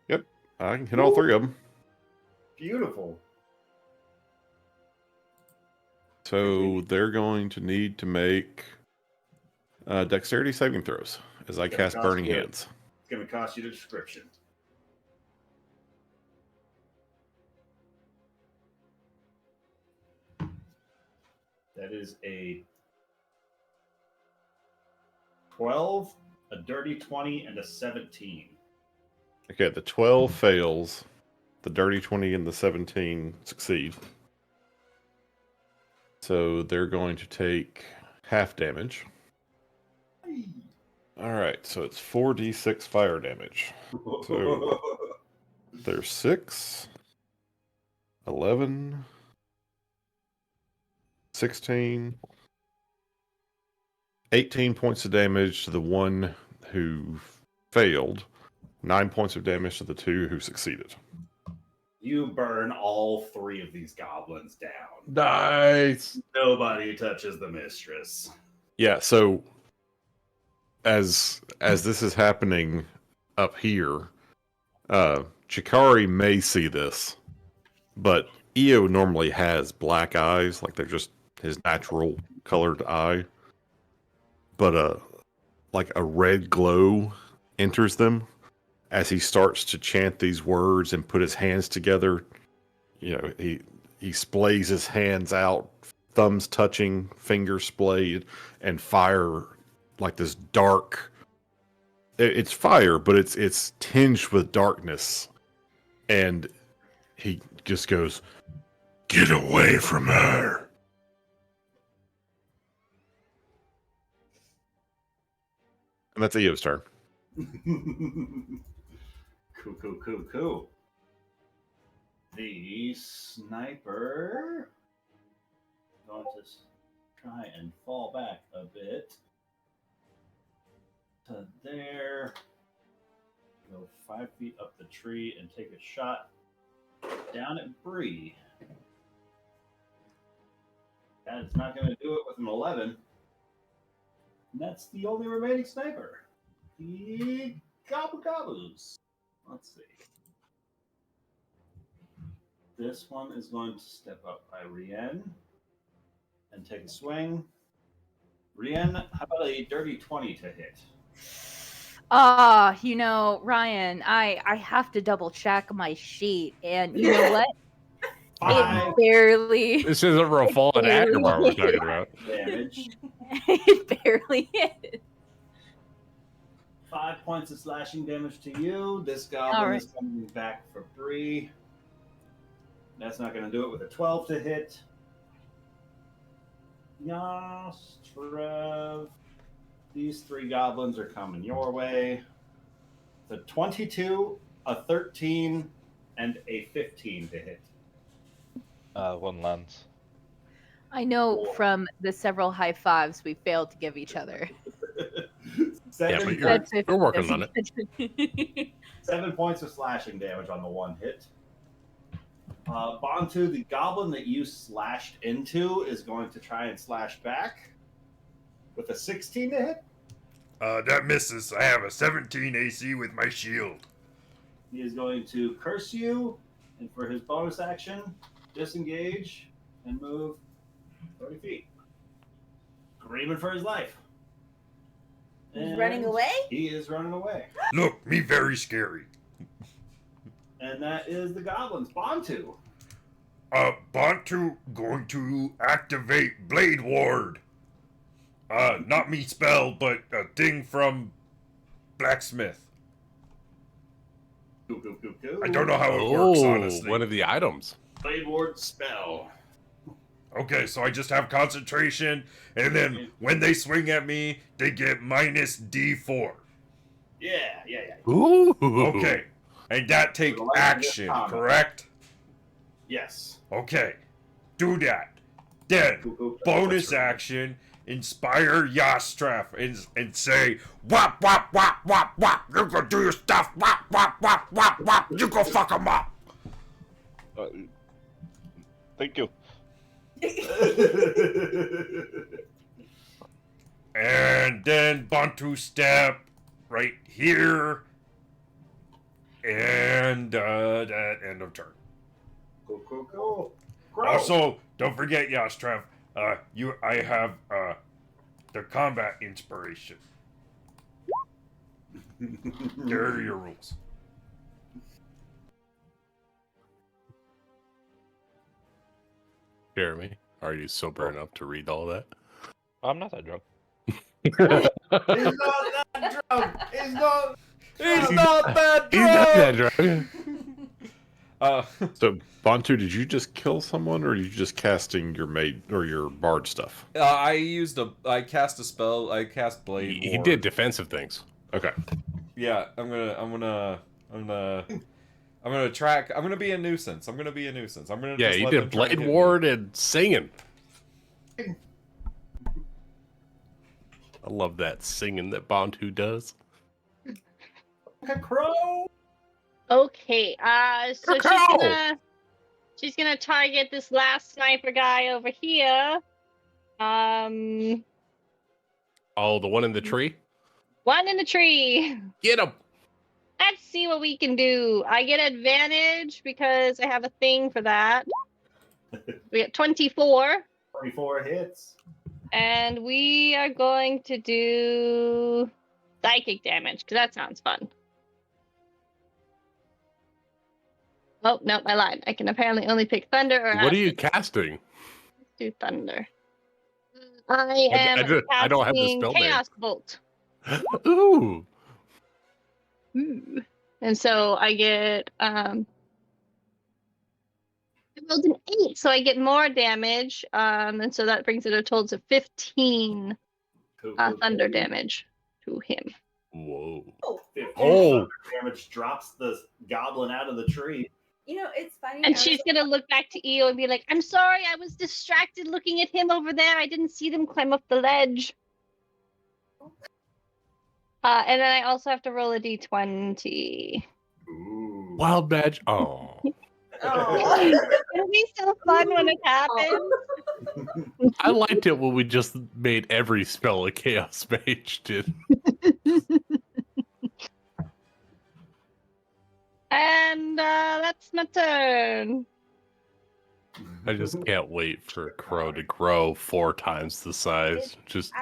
Yep, I can hit all three of them. Beautiful. So they're going to need to make dexterity saving throws as I cast Burning Hands. It's going to cost you the description. That is a 12, a dirty 20, and a 17. Okay, the 12 fails. The dirty 20 and the 17 succeed. So they're going to take half damage. Alright, so it's 4d6 fire damage. So there's 6, 11, 16, 18 points of damage to the one who failed, 9 points of damage to the two who succeeded. You burn all three of these goblins down. Nice. Nobody touches the mistress. Yeah, so as this is happening up here, Chikari may see this, but Io normally has black eyes, like they're just his natural colored eye. But like a red glow enters them as he starts to chant these words and put his hands together. You know, he splays his hands out, thumbs touching, fingers splayed, and fire, like this dark. It's fire, but it's tinged with darkness, and he just goes, "Get away from her!" And that's Io's turn. Cool. The sniper going to try and fall back a bit to there. Go 5 feet up the tree and take a shot down at Bree. That is not going to do it with an 11. And that's the only remaining sniper. The Gobbles. Let's see. This one is going to step up by Rien and take a swing. Rien, how about a dirty 20 to hit? You know, Ryan, I have to double check my sheet, and you know what? It barely. This isn't a fallen Agrabah we're talking about. Damage. It barely hit. 5 points of slashing damage to you. This goblin is coming back for Bree. That's not going to do it with a 12 to hit. Yas, Trev. These three goblins are coming your way. The 22, a 13, and a 15 to hit. One lands. I know from the several high fives we failed to give each other. Yeah, but you're working on it. 7 points of slashing damage on the one hit. Bantu, the goblin that you slashed into, is going to try and slash back with a 16 to hit. That misses. I have a 17 AC with my shield. He is going to curse you, and for his bonus action, disengage and move 30 feet. Screaming for his life. He's running away? He is running away. Look, me very scary. And that is the goblins. Bantu. Bantu going to activate Blade Ward. Not me spell, but a thing from Blacksmith. I don't know how it works, honestly. One of the items. Blade Ward spell. Okay, so I just have concentration, and then when they swing at me, they get minus D4. Yeah. Ooh. Okay, and that takes action, correct? Yes. Okay, do that. Then, bonus action, inspire Yastraf and say, wop, wop, wop, wop, wop. You go do your stuff. Wop, wop, wop, wop, wop. You go fuck him up. Thank you. And then Bantu step right here. And that end of turn. Cool. Also, don't forget, Yastraf, I have the combat inspiration. There are your rules. Jeremy, are you sober enough to read all that? I'm not that drunk. He's not that drunk. He's not that He's not that drunk. So, Bantu, did you just kill someone, or are you just casting your maid or your bard stuff? I cast a spell. I cast Blade. He Ward. did defensive things. Okay. Yeah, I'm gonna be a nuisance. I'm gonna Yeah, just you let did them try to Blade hit me. Ward and singing. I love that singing that Bantu does. A crow. Okay, so Cacao! she's gonna target this last sniper guy over here. Oh, the one in the tree? One in the tree. Get him! Let's see what we can do. I get advantage because I have a thing for that. We get 24. 24 hits. And we are going to do psychic damage, because that sounds fun. Oh, no, I lied. I can apparently only pick thunder or What are you acid. casting? Let's do thunder. I am I don't have the casting spell name. Chaos Bolt. Ooh. Ooh. And so I get I rolled an 8, so I get more damage. And so that brings it a total of 15 thunder damage to him. Whoa. 15 damage drops the goblin out of the tree. You know, it's funny. And she's gonna look back to Eo and be like, I'm sorry, I was distracted looking at him over there. I didn't see them climb up the ledge. And then I also have to roll a d20. Wild badge. Oh. It'll be so fun when it happens. I liked it when we just made every spell a chaos mage did. And that's my turn. I just can't wait for Crow to grow 4 times the size. Just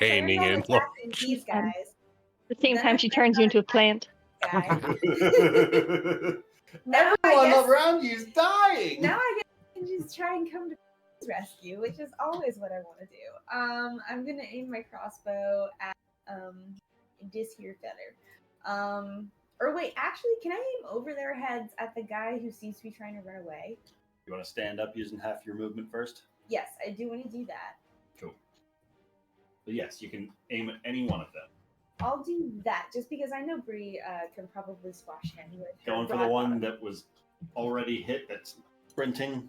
chaining in. These guys. At the same time, she turns you into a plant. Now Everyone around you's dying. Now I guess I can just try and come to his rescue, which is always what I want to do. I'm gonna aim my crossbow at this here feather. Or wait, actually, can I aim over their heads at the guy who seems to be trying to run away? You want to stand up using half your movement first? Yes, I do want to do that. Cool. But yes, you can aim at any one of them. I'll do that just because I know Bree can probably squash him with her Going for the broad one arm. that was already hit, that's sprinting,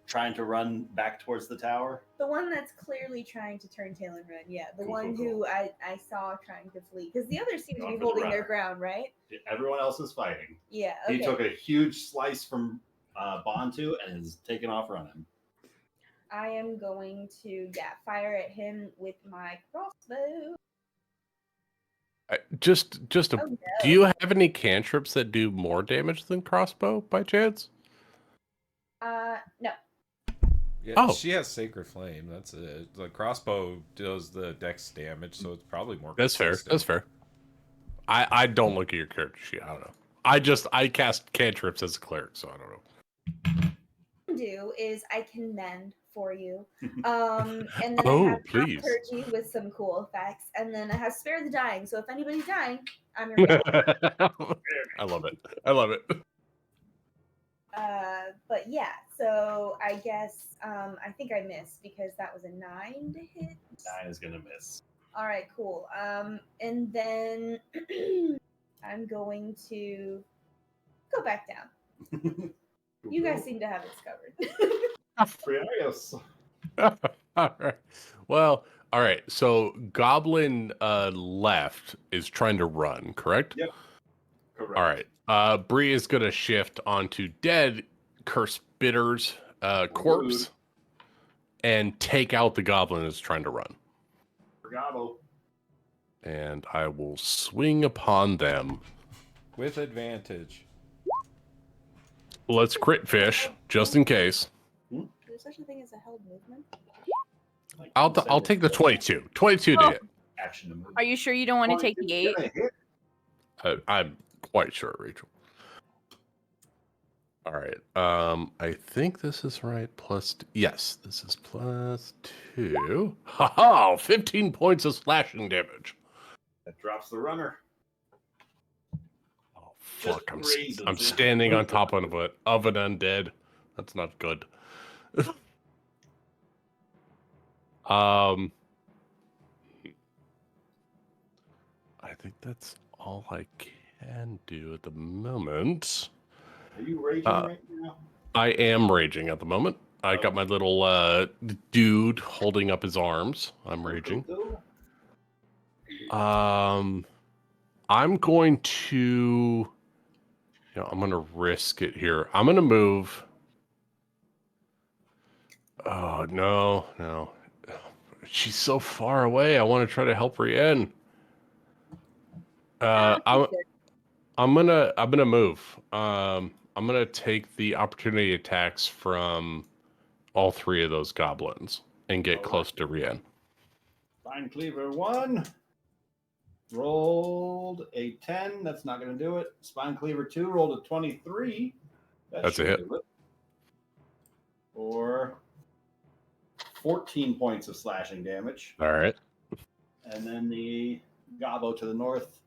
trying to run back towards the tower. The one that's clearly trying to turn tail and run. Yeah, the Cool, one cool, who I saw trying to flee. Because the others seem to Going be for the holding their runner. ground, right? Everyone else is fighting. Yeah, okay. He took a huge slice from Bantu and is taking off running. I am going to fire at him with my crossbow. Just a. Oh, no. Do you have any cantrips that do more damage than crossbow by chance? No. Yeah, Oh. She has Sacred Flame. That's it. The crossbow does the dex damage, so it's probably more. That's fair. consistent. That's fair. I don't look at your character sheet. I don't know. I cast cantrips as a cleric, so I don't know. Do is I can mend for you. And then Oh, I have please. Thaumaturgy with some cool effects. And then I have Spare the Dying. So if anybody's dying, I'm your guy. I love it. I love it. But yeah, so I guess I think I missed because that was a 9 to hit. 9 is going to miss. All right, cool. And then I'm going to go back down. You guys seem to have this covered. Briarios. All right. Well, All right. So Goblin left is trying to run, correct? Yep. Correct. All right. Bree is gonna shift onto dead Curse Bitter's corpse and take out the goblin that's trying to run. Gobble. And I will swing upon them. With advantage. Let's crit fish, just in case. Is there such a thing as a held movement? I'll take the 22. 22 to hit. Action to move. Are you sure you don't want to take the 8? I'm quite sure, Rachel. All right. I think this is right. Yes, this is +2. Ha 15 points of slashing damage. That drops the runner. Oh fuck! I'm standing on top of an undead. That's not good. I think that's all I can do at the moment. Are you raging right now? I am raging at the moment. I got my little dude holding up his arms. I'm raging. I'm going to, I'm going to risk it here. I'm going to move. Oh, no. She's so far away. I want to try to help her in. I'm gonna move. I'm gonna take the opportunity attacks from all 3 of those goblins and get close to Rien. Spine Cleaver 1. Rolled a 10. That's not going to do it. Spine Cleaver 2 rolled a 23. That's a hit. For 14 points of slashing damage. All right. And then the Gobbo to the north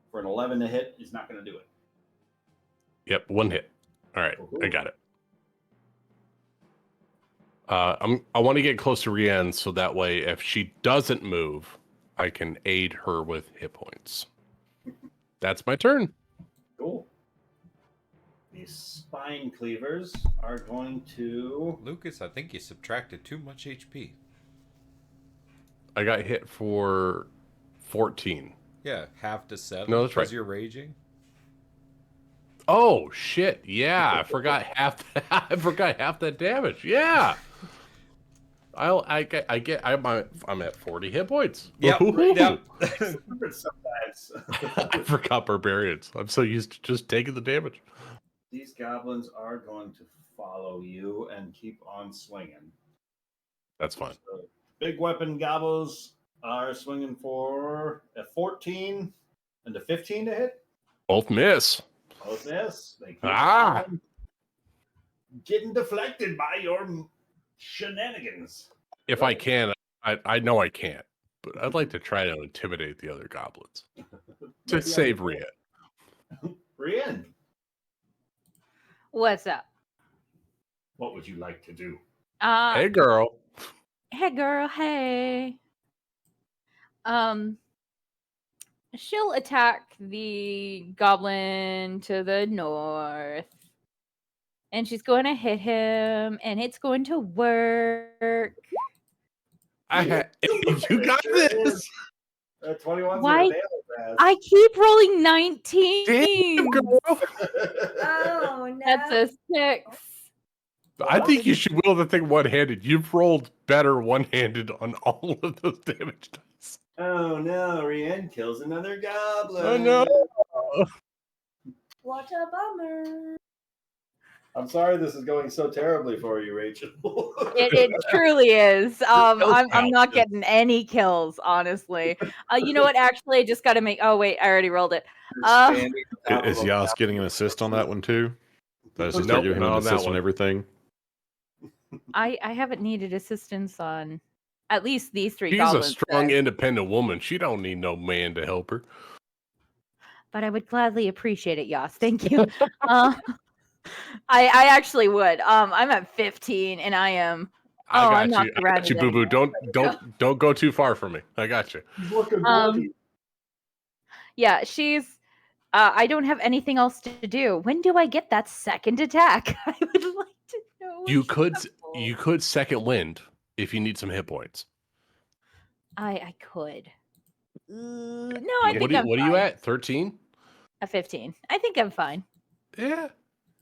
for an 11 to hit is not going to do it. Yep, 1 hit. All right, I got it. I want to get close to Rien so that way if she doesn't move, I can aid her with hit points. That's my turn. Cool. These Spine Cleavers are going to... Lucas, I think you subtracted too much HP. I got hit for 14. Yeah, half to 7. No, that's right. You're raging. Oh shit! Yeah, I forgot half. I forgot half that damage. Yeah. I'm at 40 hit points. Yep. Sometimes. I forgot barbarians. I'm so used to just taking the damage. These goblins are going to follow you and keep on swinging. That's fine. So, big weapon gobbles are swinging for a 14 and a 15 to hit. Both miss. Both miss. They keep on getting deflected by your shenanigans. If I can, I know I can't, but I'd like to try to intimidate the other goblins to save Rien. Rien, What's up? what would you like to do? Hey, girl. Hey, girl. Hey. She'll attack the goblin to the north. And she's going to hit him, and it's going to work. You got this. 21's Why? a nail pass. I keep rolling 19. Damn, girl. Oh no. That's a 6. I think you should wield the thing one-handed. You've rolled better one-handed on all of those damage dice. Oh no, Rien kills another goblin. Oh no. What a bummer. I'm sorry this is going so terribly for you, Rachel. It truly is. I'm not getting any kills, honestly. You know what? Actually, I just got to make. Oh wait, I already rolled it. Is Yas getting an assist on that one too? Does he start giving him an assist on everything? I haven't needed assistance on at least these 3 She's goblins. a strong, independent woman. She don't need no man to help her. But I would gladly appreciate it, Yas. Thank you. I actually would. I'm at 15, and I am. I got you, boo boo. Don't go too far from me. I got you. Yeah, she's. I don't have anything else to do. When do I get that second attack? I would like to know. You could second wind if you need some hit points. I could. No, I think I'm What are fine. you at? 13? A 15. I think I'm fine. Yeah.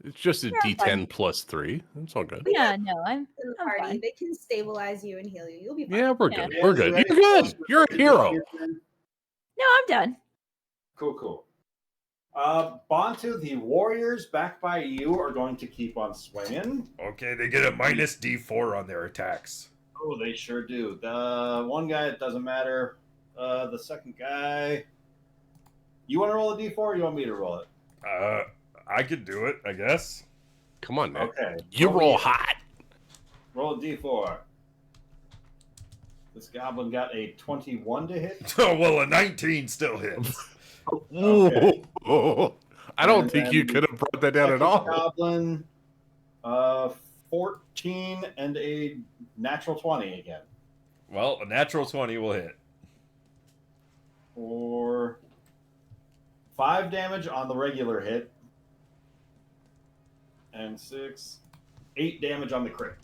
It's just a Yeah, I'm fine. D10 plus 3. That's all good. Yeah, no, I'm In the I'm party, fine. they can stabilize you and heal you. You'll be fine. Yeah, we're Yeah. good. We're good. You're good. You're a hero. No, I'm done. Cool. Bontu, the warriors back by you are going to keep on swinging. Okay, they get a minus D4 on their attacks. Oh, they sure do. The one guy, it doesn't matter. The second guy, you want to roll a D4 or you want me to roll it? I could do it, I guess. Come on, man. Okay. You roll hot. Roll a D4. This goblin got a 21 to hit. Oh, well, a 19 still hits. Okay. I don't And think you then could have brought that down at second all. Goblin, 14 and a natural 20 again. Well, a natural 20 will hit. For 5 damage on the regular hit. And 8 damage on the crit.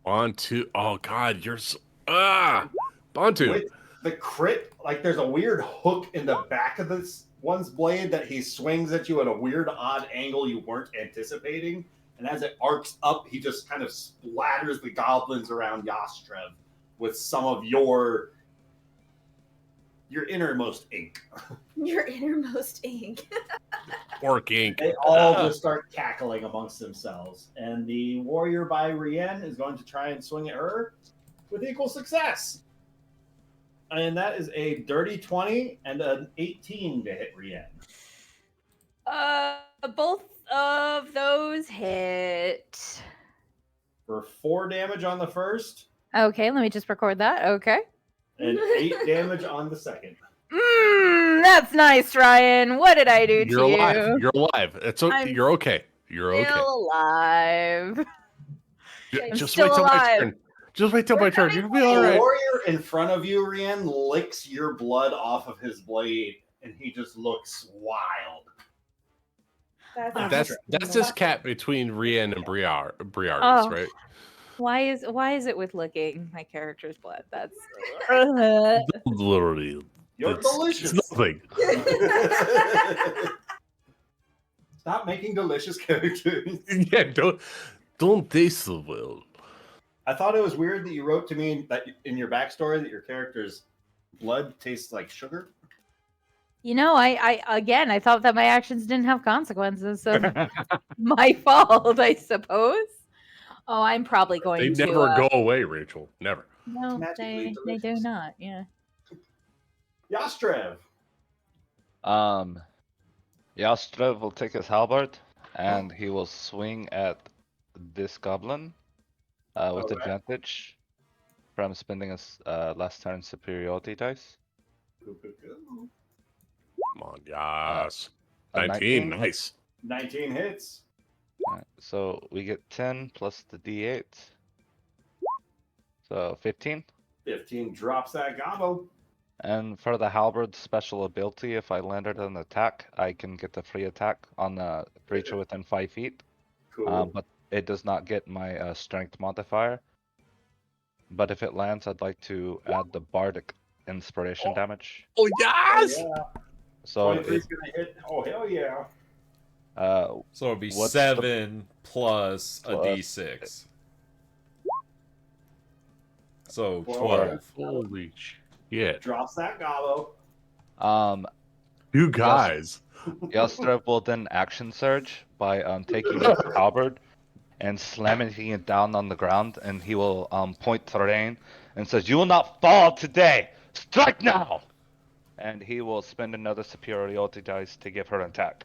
Bontu. Oh, God. You're so. Bontu. With the crit, like there's a weird hook in the back of this one's blade that he swings at you at a weird, odd angle you weren't anticipating. And as it arcs up, he just kind of splatters the goblins around Yastrev with some of your innermost ink. Your innermost ink. Orc ink. They all just start cackling amongst themselves. And the warrior by Rien is going to try and swing at her with equal success. And that is a dirty 20 and an 18 to hit Rien. Both of those hit. For 4 damage on the first Okay, let me just record that. Okay. and 8 damage on the second. That's nice, Ryan. What did I do to You're you? alive. You're alive. It's okay. I'm You're okay. You're okay. Still alive. I'm Just still wait till my alive. turn. Just wait till my turn. You'll be all The right. warrior in front of you, Rien, licks your blood off of his blade, and he just looks wild. That's this cat between Rien and Briardis, Oh. right? Why is it with licking my character's blood? That's Literally. You're delicious. It's nothing. Stop making delicious characters. Yeah, don't taste so well. I thought it was weird that you wrote to me that in your backstory that your character's blood tastes like sugar. You know, I thought that my actions didn't have consequences, so my fault, I suppose. Oh, I'm probably going They to. never go away, Rachel. Never. No, Magically they do delicious. not. Yeah. Yastrev. Yastrev will take his halberd and he will swing at this goblin with Alright. advantage from spending his last turn superiority dice. Come on, yes. A 19, nice. 19 hits. Alright, so we get 10 plus the d8. So 15. 15 drops that gobbo. And for the halberd special ability, if I landed an attack, I can get the free attack on the creature within 5 feet. Cool. But it does not get my strength modifier. But if it lands, I'd like to add the bardic inspiration damage. Oh, yes! Yeah. So 23 is gonna hit. Oh, hell yeah. So it'd be what's 7 plus a plus- d6. So 12. 12. Holy shit. Drops that gobbo. You guys. Yastrev will then action surge by taking his halberd and slamming it down on the ground, and he will point to Rain and says, "You will not fall today! Strike now!" And he will spend another superiority dice to give her an attack.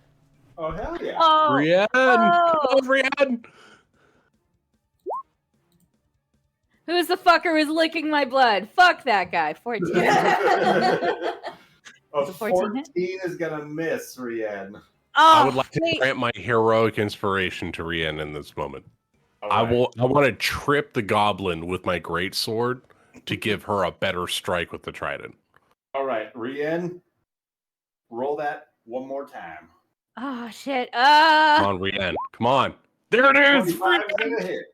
Oh, hell yeah. Oh, Brienne! oh. Come on, Brienne! Who's the fucker who's licking my blood? Fuck that guy. 14. A Is it 14 hit? 14 is gonna miss, Rien. I Oh, would like to wait. grant my heroic inspiration to Rien in this moment. All I right. want to trip the goblin with my great sword to give her a better strike with the trident. All right, Rien, roll that one more time. Oh shit. Come on, Rien. Come on. There it is. 25 is gonna hit.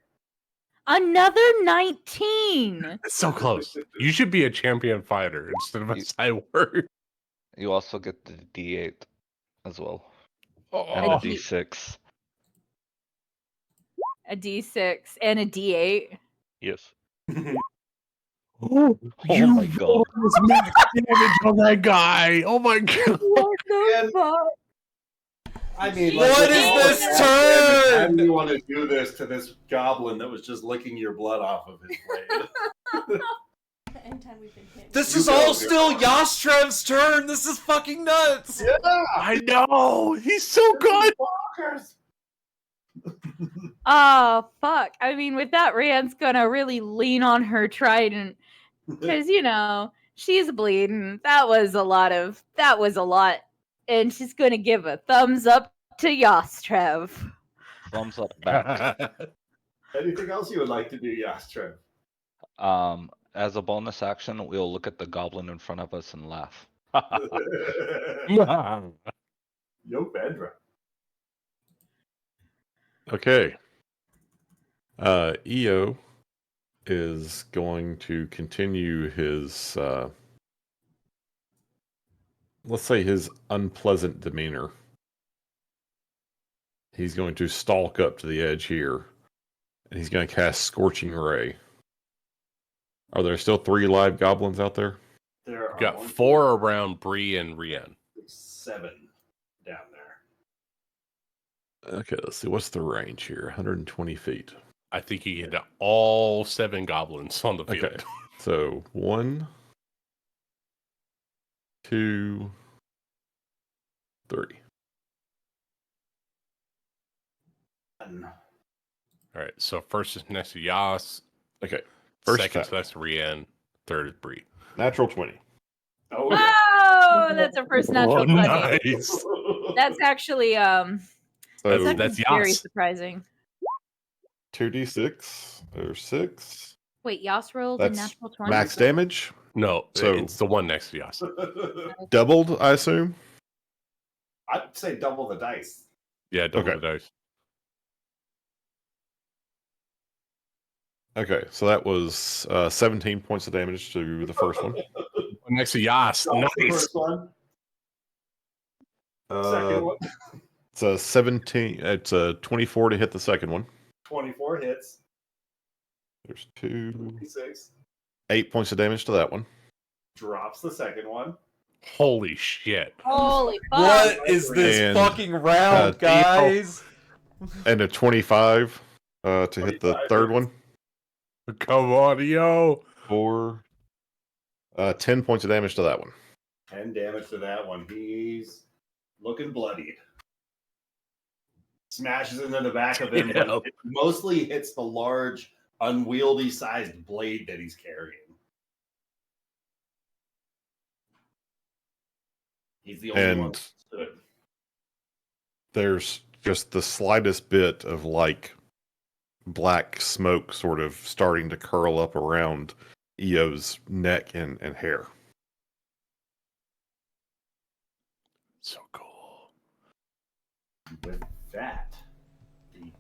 Another 19. It's so close. You should be a champion fighter instead of a cyborg. You also get the D8 as well. Oh. And a D6. A D6 and a D8. Yes. Oh my god. Was max damage on that guy. Oh my god. What the fuck? I mean, What is this turn? How do you want to do this to this goblin that was just licking your blood off of his blade? This is all still Yastrev's turn. This is fucking nuts. Yeah, I know. He's so good. Oh, fuck. I mean, with that, Rian's gonna really lean on her trident. Because, you know, she's bleeding. That was a lot. And she's gonna give a thumbs up to Yastrev. Thumbs up back. Anything else you would like to do, Yastrev? As a bonus action, we'll look at the goblin in front of us and laugh. Yo, Bedra. Okay. EO is going to continue his, let's say, his unpleasant demeanor. He's going to stalk up to the edge here, and he's going to cast Scorching Ray. Are there still 3 live goblins out there? There are Got 4 around Bree and Rian. 7 down there. Okay, let's see. What's the range here? 120 feet. I think he hit all 7 goblins on the field. Okay, so 1, 2, 3. All right, so first is next to Yas. Okay, first second attack. to that's Rian. Third is Bree. Natural 20. Oh, that's a first natural 20. Nice. That's actually So That's very Yas. surprising. 2d6 or 6. Wait, Yas rolled a That's natural 20? max damage. No, So- it's the one next to Yas. Doubled, I assume. I'd say double the dice. Yeah, double Okay. the dice. Okay, so that was 17 points of damage to the first one. Next to Yas. That was the Nice. first one. Uh, Second one, It's a 17. It's a 24 to hit the second one. 24 hits. There's 2. 6 8 points of damage to that one. drops the second one. Holy shit. Holy fuck. What is this And, fucking round, guys? And a 25 to hit the 25 third hits. one. Come on, yo. 4. 10 points of damage to that one. 10 damage to that one. He's looking bloodied. Smashes into the back of him, Yeah. but it mostly hits the large, unwieldy sized blade that he's carrying. He's the only one And that stood. there's just the slightest bit of like black smoke sort of starting to curl up around EO's neck and hair. So cool. With that, the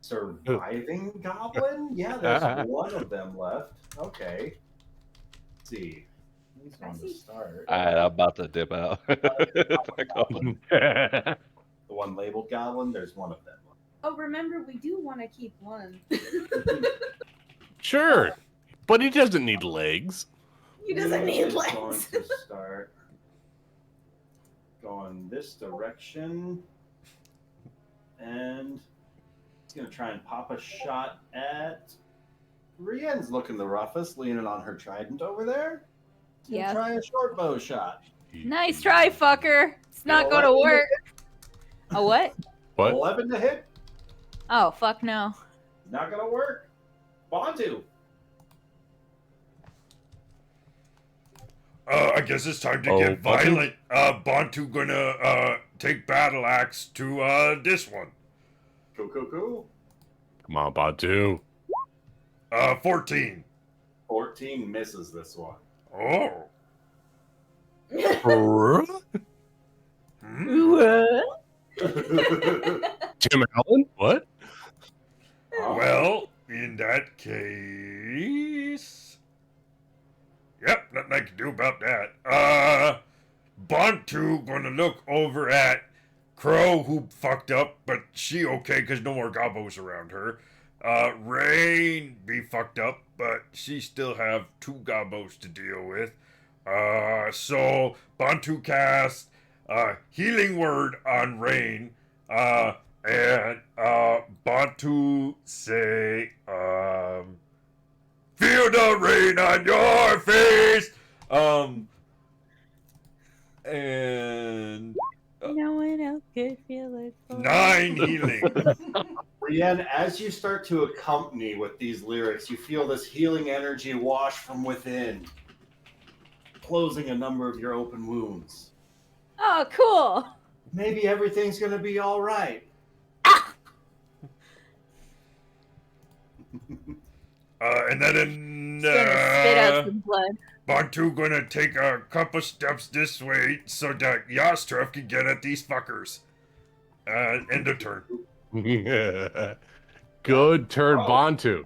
surviving goblin? Yeah, there's one of them left. Okay. Let's see. Who's on to start? I'm about to dip out. The one labeled goblin, there's one of them. Oh, remember, we do want to keep one. Sure. But he doesn't need legs. He doesn't need Is going legs. to start going this direction. And he's going to try and pop a shot at Rien's looking the roughest, leaning on her trident over there. He's Yeah. gonna try a short bow shot. Nice try, fucker. It's not going to 11 work. A what? What? 11 to hit. Oh, fuck no. Not going to work. Bantu. I guess it's time to Oh, get Bantu? violent. Bantu gonna take battle axe to this one. Cool. Come on, Badu. 14. 14 misses this one. Oh. Jim Allen? What? Well, in that case... Yep, nothing I can do about that. Bantu gonna look over at Crow, who fucked up, but she okay because no more gobos around her. Rain be fucked up, but she still have 2 gobos to deal with. So Bantu cast healing word on Rain, and Bantu say, feel the rain on your face. And No one else could feel it. 9 healing. Brienne, as you start to accompany with these lyrics, you feel this healing energy wash from within, closing a number of your open wounds. Oh, cool. Maybe everything's gonna be all right. And then Spit out some blood. Bantu gonna take a couple steps this way so that Yastref can get at these fuckers. End of turn. Good turn, Bantu.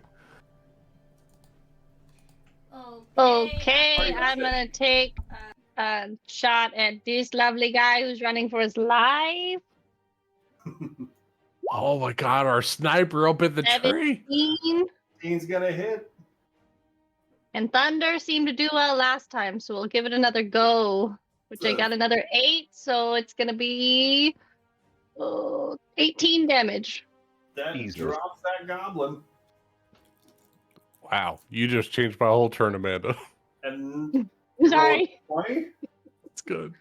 Okay, I'm gonna take a shot at this lovely guy who's running for his life. Oh my god, our sniper up in the tree. 17. He's gonna hit. And Thunder seemed to do well last time, so we'll give it another go. Which I got another 8, so it's gonna be 18 damage. That drops that goblin. Wow, you just changed my whole turn, Amanda. And Sorry. 20? It's good.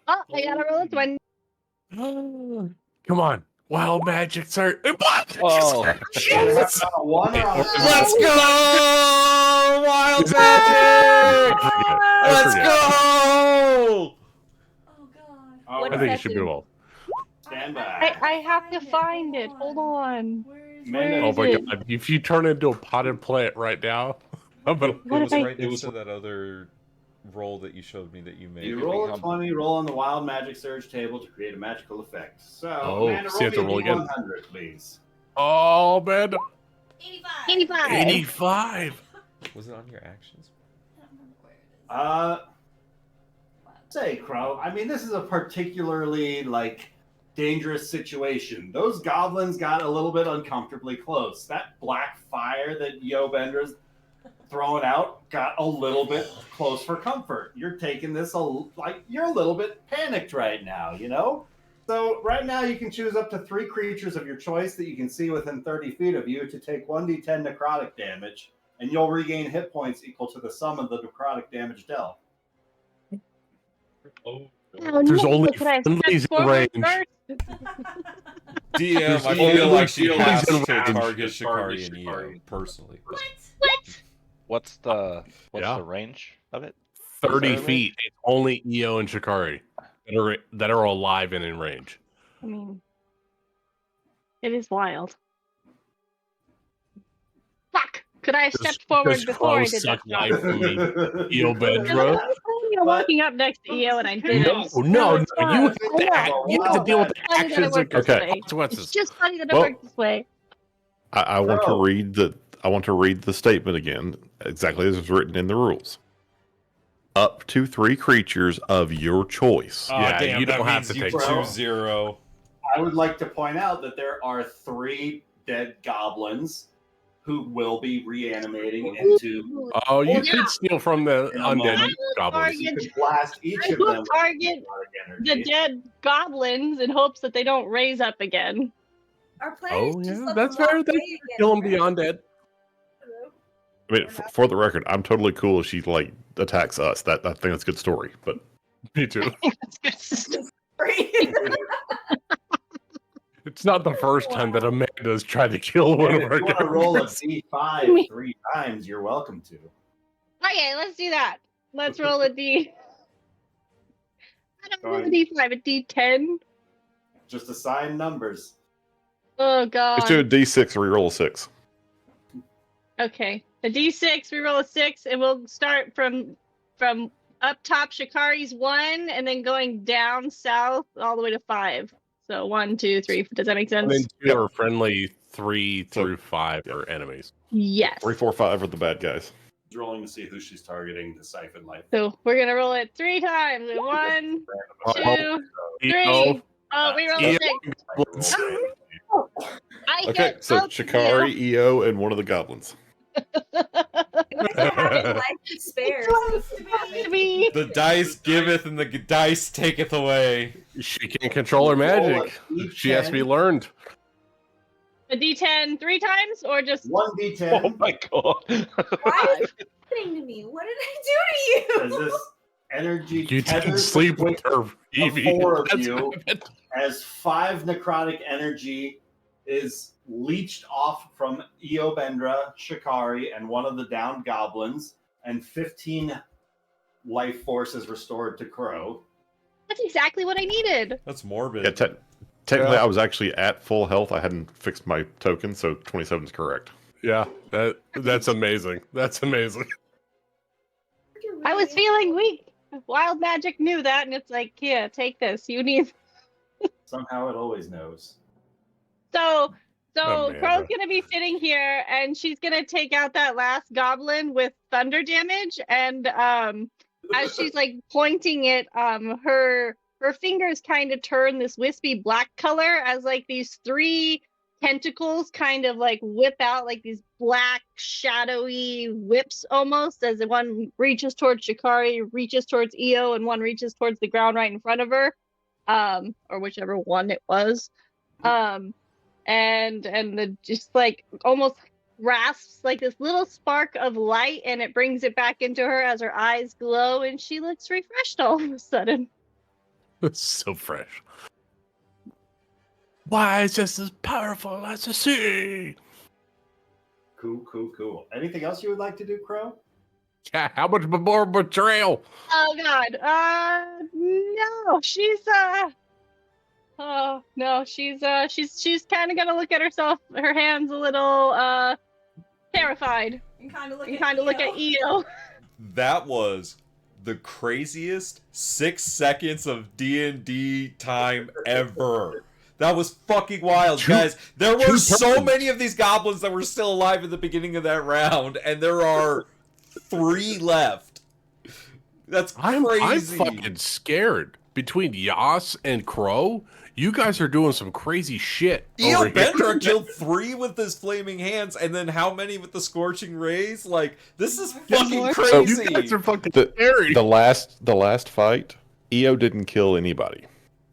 Oh, I gotta roll a 20. Come on. Wild magic, sir. Oh, Jesus. Let's go! Wild magic! Let's go! I think you should be well. Stand by. I have to find it. Hold on. Oh my god, if you turn into a potted plant right now, I'm gonna... It was right next to that other roll that you showed me that you made. You roll a 20, roll on the Wild Magic Surge table to create a magical effect. So, Amanda, so you have to roll me a again. 100, please. Oh, man. 85. 85. Was it on your actions? Say, Crow, I mean, this is a particularly, dangerous situation. Those goblins got a little bit uncomfortably close. That black fire that Yo Bender's throwing out got a little bit close for comfort. You're taking this you're a little bit panicked right now, you know? So right now you can choose up to 3 creatures of your choice that you can see within 30 feet of you to take 1d10 necrotic damage, and you'll regain hit points equal to the sum of the necrotic damage dealt. There's only friendlies in range. DM, I feel like she has to target Shikari and Eo, personally. What's the range of it? 30 feet. It's only Eo and Shikari that are alive and in range. I mean, it is wild. Fuck! Could I have stepped forward before I did that? Life from me. Eo Bendra. You're walking up next to Eo and I didn't. No, you have to deal with the actions. Okay, it's just funny that it worked this way. I want to read the statement again, exactly as it's written in the rules. Up to 3 creatures of your choice. Oh, yeah, damn, you don't have to take 2-0. I would like to point out that there are 3 dead goblins who will be reanimating into. Oh, you could steal from the undead goblins. You could blast each I of will them. target the dead goblins in hopes that they don't raise up again. Our players Oh just yeah, let that's them fair. walk They away kill again, them right? beyond dead. I mean, for the record, I'm totally cool if she attacks us. I think that's a good story. But me too. It's not the first time that Amanda's tried to kill one And of if our you want to roll a characters. d5 3 times, you're welcome to. Okay, let's do that. Let's roll a D. I don't roll a D5, a D10. Just assign numbers. Oh god. let's do a D6 reroll a 6. Okay, a D6. We roll a 6, and we'll start from up top. Shikari's 1, and then going down south all the way to 5. So 1, 2, 3. Does that make sense? And then 2 are friendly, 3 through 5 are enemies. Yes. 3, 4, 5 are the bad guys. Rolling to see who she's targeting to siphon life. So we're gonna roll it 3 times. 1, 2, E-O. 3. Oh, we rolled E-O. 6. I Okay, get so both Shikari, EO, and one of the goblins. Life to spare. The dice giveth and the dice taketh away. She can't control her magic. She has to be learned. A D10 3 times or just 1d10? Oh my god. Why is it happening to me? What did I do to Is you? this energy You tethered didn't sleep with her, of Evie. 4 of That's you, as 5 necrotic energy is leached off from Eobendra, Shikari, and one of the downed goblins, and 15 life force is restored to Crow. That's exactly what I needed. That's morbid. Yeah, technically, I was actually at full health. I hadn't fixed my token, so 27 is correct. Yeah, that's amazing. That's amazing. I was feeling weak. Wild magic knew that, and it's like, here, take this. You need. Somehow it always knows. So Amanda. Crow's gonna be sitting here, and she's gonna take out that last goblin with thunder damage, and as she's like pointing it, her fingers kind of turn this wispy black color as like these 3 tentacles kind of like whip out like these black shadowy whips almost as one reaches towards Shikari, reaches towards Io, and one reaches towards the ground right in front of her, or whichever one it was, and the just like almost grasps like this little spark of light, and it brings it back into her as her eyes glow, and she looks refreshed all of a sudden. It's so fresh. Why is this as powerful as a sea? Cool. Anything else you would like to do, Crow? Yeah, how much more betrayal? Oh God. No, she's oh no, she's kind of gonna look at herself, her hands a little terrified. And kind of look at Io. That was the craziest 6 seconds of D&D time ever. That was fucking wild, guys. There were so many of these goblins that were still alive at the beginning of that round, and there are 3 left. That's crazy. I'm fucking scared. Between Yas and Crow, you guys are doing some crazy shit. Eobendra killed 3 with his flaming hands, and then how many with the scorching rays? Like, this is fucking crazy. You guys are fucking The scary. last fight, EO didn't kill anybody.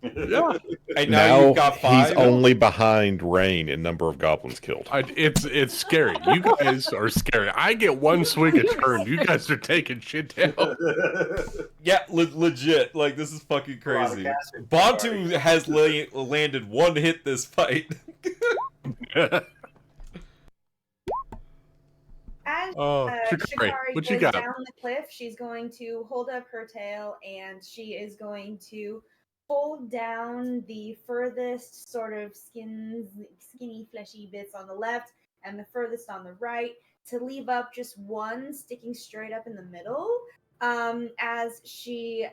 Yeah. And now you've got 5. He's only behind Rain in number of goblins killed. It's scary. You guys are scary. I get one swing a turn. You guys are taking shit down. Yeah, legit. Like, this is fucking crazy. Bantu has landed 1 hit this fight. As Shikari, Shikari what you goes got? down the cliff, she's going to hold up her tail, and she is going to fold down the furthest sort of skinny, fleshy bits on the left and the furthest on the right to leave up just one sticking straight up in the middle. As she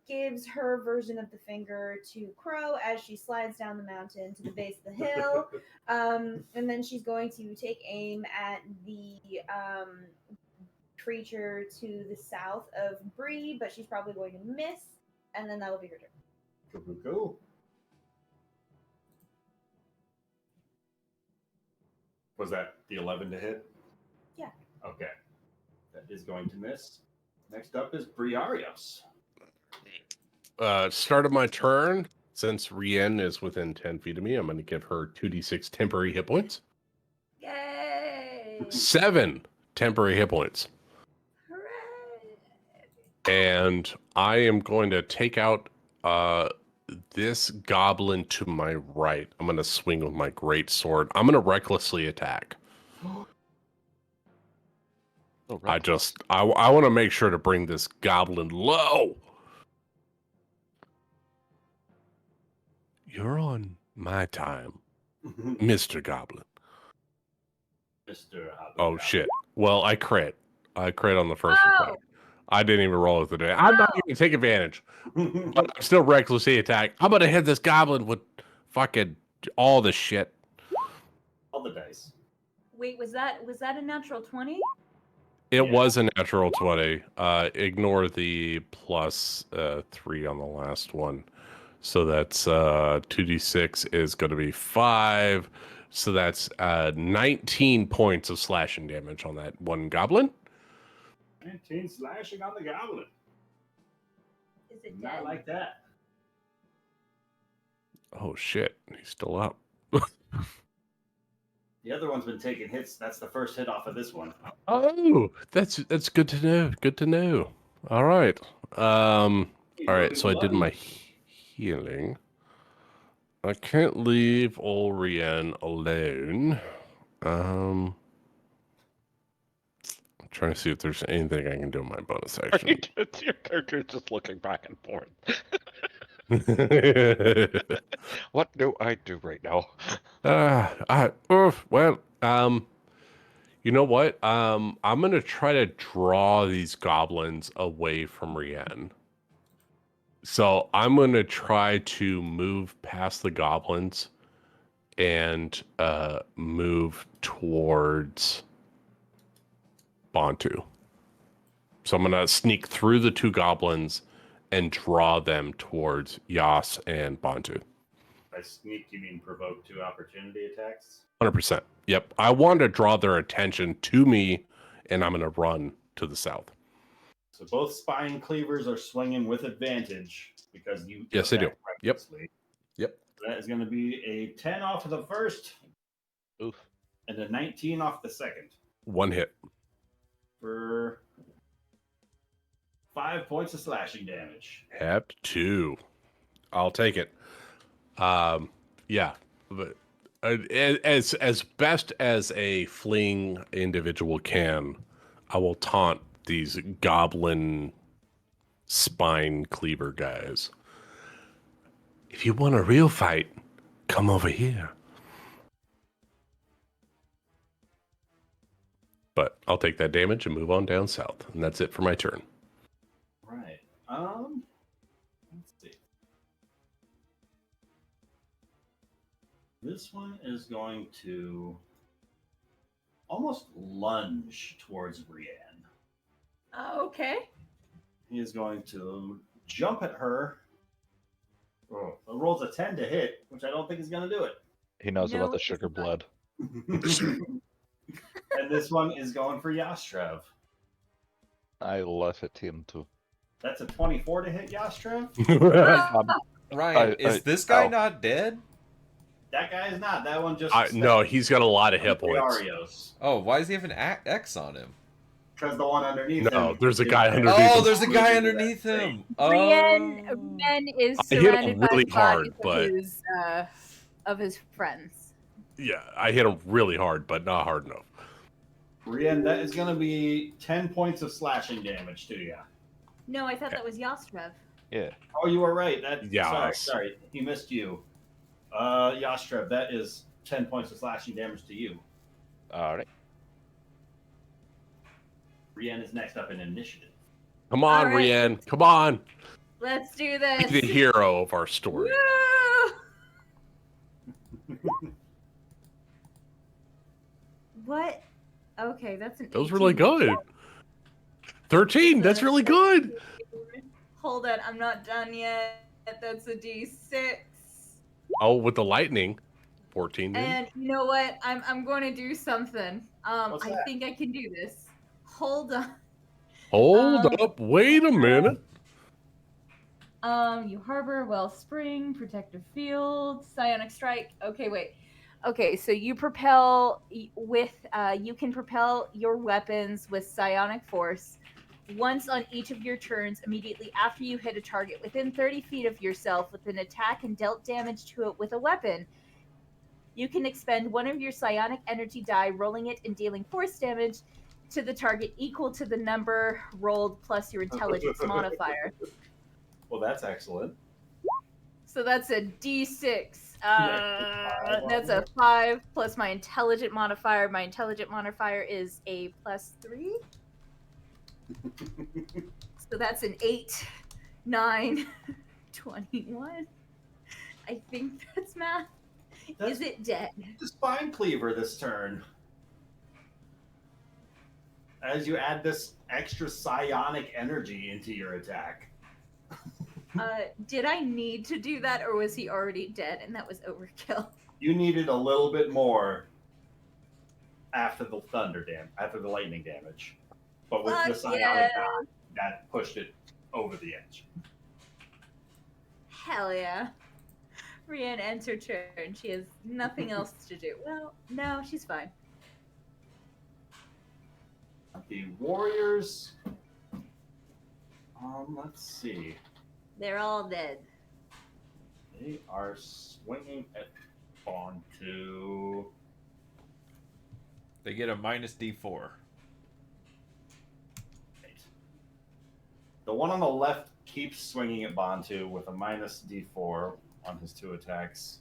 gives her version of the finger to Crow as she slides down the mountain to the base of the hill. And then she's going to take aim at the creature to the south of Bree, but she's probably going to miss, and then that will be her turn. Cool. Was that the 11 to hit? Yeah. Okay. That is going to miss. Next up is Briarios. Start of my turn. Since Rien is within 10 feet of me, I'm going to give her 2d6 temporary hit points. Yay! 7 temporary hit points. Hooray! And I am going to take out this goblin to my right. I'm going to swing with my great sword. I'm going to recklessly attack. I want to make sure to bring this goblin low. You're on my time, Mr. Goblin. Mr. Oh, shit. Well, I crit. I crit on the first attack. I didn't even roll it today. I'm not going to take advantage. But I'm still recklessly attack. I'm going to hit this goblin with fucking all the shit. All the dice. Wait, was that a natural 20? It was a natural 20. Ignore the plus 3 on the last one. So that's 2d6 is going to be 5. So that's 19 points of slashing damage on that one goblin. 19 slashing on the goblin. Is it Not dead? like that. Oh shit, he's still up. The other one's been taking hits. That's the first hit off of this one. Oh, that's good to know. Good to know. All right. All right, so I did my healing. I can't leave Ulrian alone. I'm trying to see if there's anything I can do in my bonus action. Your character's just looking back and forth. What do I do right now? Well, you know what? I'm gonna try to draw these goblins away from Rienne. So I'm gonna try to move past the goblins and move towards Bantu. So I'm gonna sneak through the two goblins and draw them towards Yas and Bantu. By sneak, you mean provoke 2 opportunity attacks? 100%. Yep. I want to draw their attention to me, and I'm going to run to the south. So both spine cleavers are swinging with advantage because you. Yes, they do. Yep. Yep. That is going to be a 10 off of the first. Oof. And a 19 off the second. One hit. For 5 points of slashing damage. Hep 2. I'll take it. Yeah. But as best as a fleeing individual can, I will taunt these goblin spine cleaver guys. If you want a real fight, come over here. But I'll take that damage and move on down south. And that's it for my turn. Right. Let's see. This one is going to almost lunge towards Rienne. Oh, okay. He is going to jump at her. Oh, it rolls a 10 to hit, which I don't think is going to do it. He knows about the sugar blood. And this one is going for Yastrev. I love it, him too. That's a 24 to hit Yastrev. Ryan, is this guy not dead? That guy is not. That one just. No, he's got a lot of hit points. Arios. Oh, why does he have an X on him? Because the one underneath him. No, there's a guy underneath Oh, him. there's a guy underneath him. Rienne is I hit him surrounded by really hard, bodies but of his friends. yeah, I hit him really hard, but not hard enough. Rienne, that is going to be 10 points of slashing damage to you. No, I thought that was Yastrev. Yeah. Oh, you were right. That. Yas. Sorry, he missed you. Yastrev, that is 10 points of slashing damage to you. All right. Rienne is next up in initiative. Come on, All right. Rienne. Come on. Let's do this. Be the hero of our story. Woo! What? Okay, that's an. That was 18. really good. 13. That's really good. Hold on, I'm not done yet. That's a D6. Oh, with the lightning. 14. Dude. And you know what? I'm going to do something. What's I that? think I can do this. Hold on. Hold up. Wait a minute. You harbor Wellspring, Protective Field, Psionic Strike. Okay, wait. Okay, so you propel with you can propel your weapons with psionic force once on each of your turns immediately after you hit a target within 30 feet of yourself with an attack and dealt damage to it with a weapon. You can expend one of your psionic energy die, rolling it and dealing force damage to the target equal to the number rolled plus your intelligence modifier. Well, that's excellent. So that's a D6. That's a 5 plus my intelligent modifier. My intelligent modifier is a +3. So that's an 8, 9, 21. I think that's math. Is it dead? The spine cleaver this turn. as you add this extra psionic energy into your attack. Did I need to do that, or was he already dead and that was overkill? You needed a little bit more after the after the lightning damage. But with the psionic dot, that pushed it over the edge. Hell yeah. Rian ends her turn. She has nothing else to do. Well, no, she's fine. The warriors. Let's see. They're all dead. They are swinging at Bontu. They get a minus D4. The one on the left keeps swinging at Bontu with a minus D4 on his 2 attacks.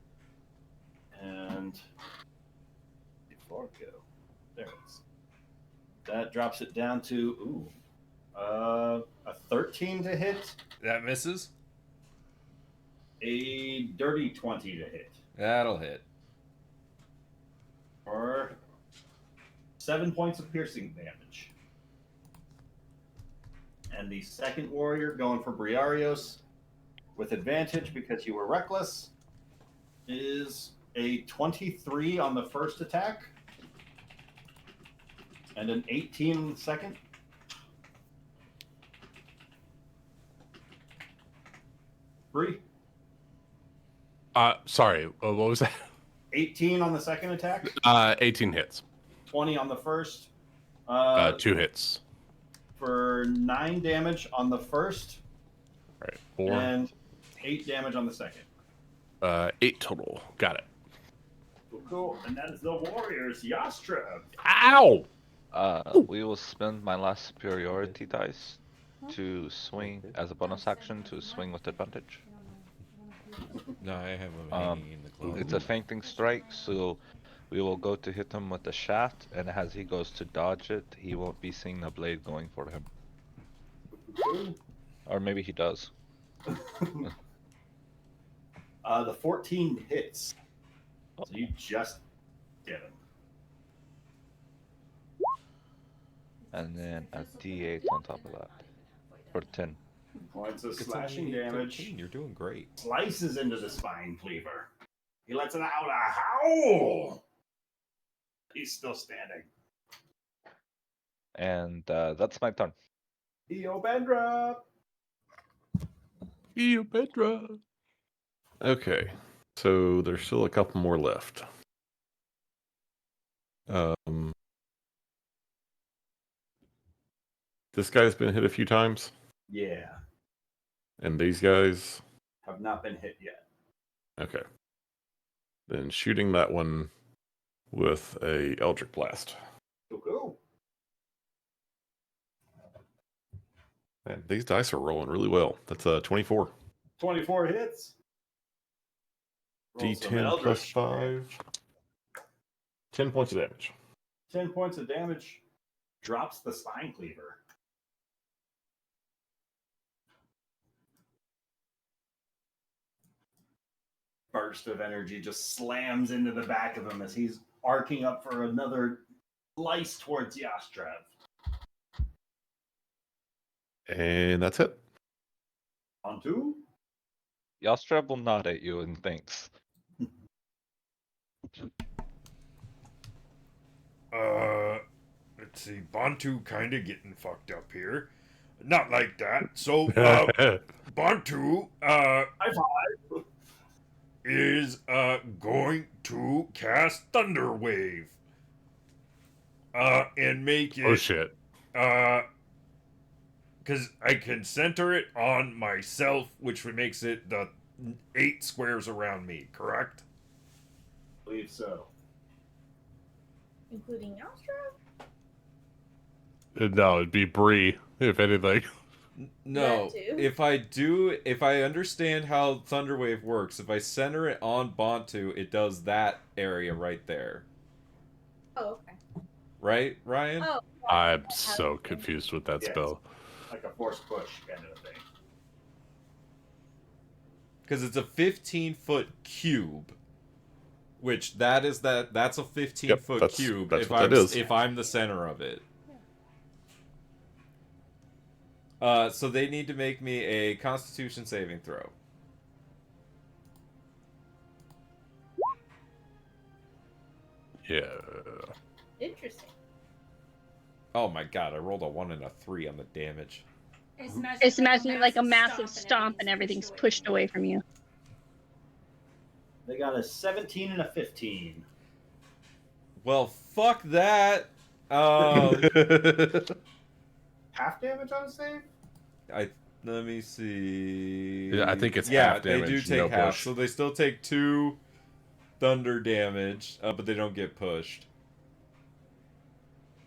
And D4 go. There it is. That drops it down to a 13 to hit. That misses. A dirty 20 to hit. That'll hit. For 7 points of piercing damage. And the second warrior going for Briarios with advantage because you were reckless is a 23 on the first attack and an 18 on the second. Bree? Sorry, what was that? 18 on the second attack, 18 hits. 20 on the first. 2 hits. For 9 damage on the first. All right, 4. And 8 damage on the second. 8 total. Got it. Cool. And that is the Warriors. Yastreb. Ow! We will spend my last superiority dice to swing as a bonus action to swing with advantage. No, I have him hanging in the closet. It's a fainting strike, so we will go to hit him with the shaft, and as he goes to dodge it, he won't be seeing the blade going for him. Or maybe he does. The 14 hits. So you just get him. And then a D8 on top of that. For 10. Points of It's slashing only damage. 13. You're doing great. Slices into the spine cleaver. He lets it out a howl. He's still standing. And that's my turn. Eobendra. Eobendra. Okay, so there's still a couple more left. This guy's been hit a few times, Yeah. and these guys. Have not been hit yet. Okay. Then shooting that one with a Eldritch Blast. Cool. Man, these dice are rolling really well. That's a 24. 24 hits. Roll some D10 plus Eldritch. 5. 10 points of damage. 10 points of damage. Drops the spine cleaver. Burst of energy just slams into the back of him as he's arcing up for another slice towards Yastreb. And that's it. On 2. Yastreb will nod at you and thanks. Let's see. Bontu kind of getting fucked up here. Not like that. So, Bontu, High five. is going to cast Thunder Wave. And make it. Oh shit. Because I can center it on myself, which makes it the 8 squares around me, correct? I believe so. Including Yastreb? No, it'd be Bree, if anything. No, That too. if I understand how Thunderwave works, if I center it on Bontu, it does that area right there. Oh, okay. Right, Ryan? Oh, I'm so confused with that Yes. spell. Like a force push kind of a thing. Because it's a 15-foot cube. Which that's a 15-foot that's cube what that is. if I'm the center of it. So they need to make me a Constitution saving throw. Yeah. Interesting. Oh my god, I rolled a 1 and a 3 on the damage. Just imagine it like a massive stomp and everything's pushed away from you. They got a 17 and a 15. Well, fuck that. Half damage on a save? Let me see. Yeah, I think it's yeah, half damage, they do take no half, push. so they still take 2 thunder damage, but they don't get pushed.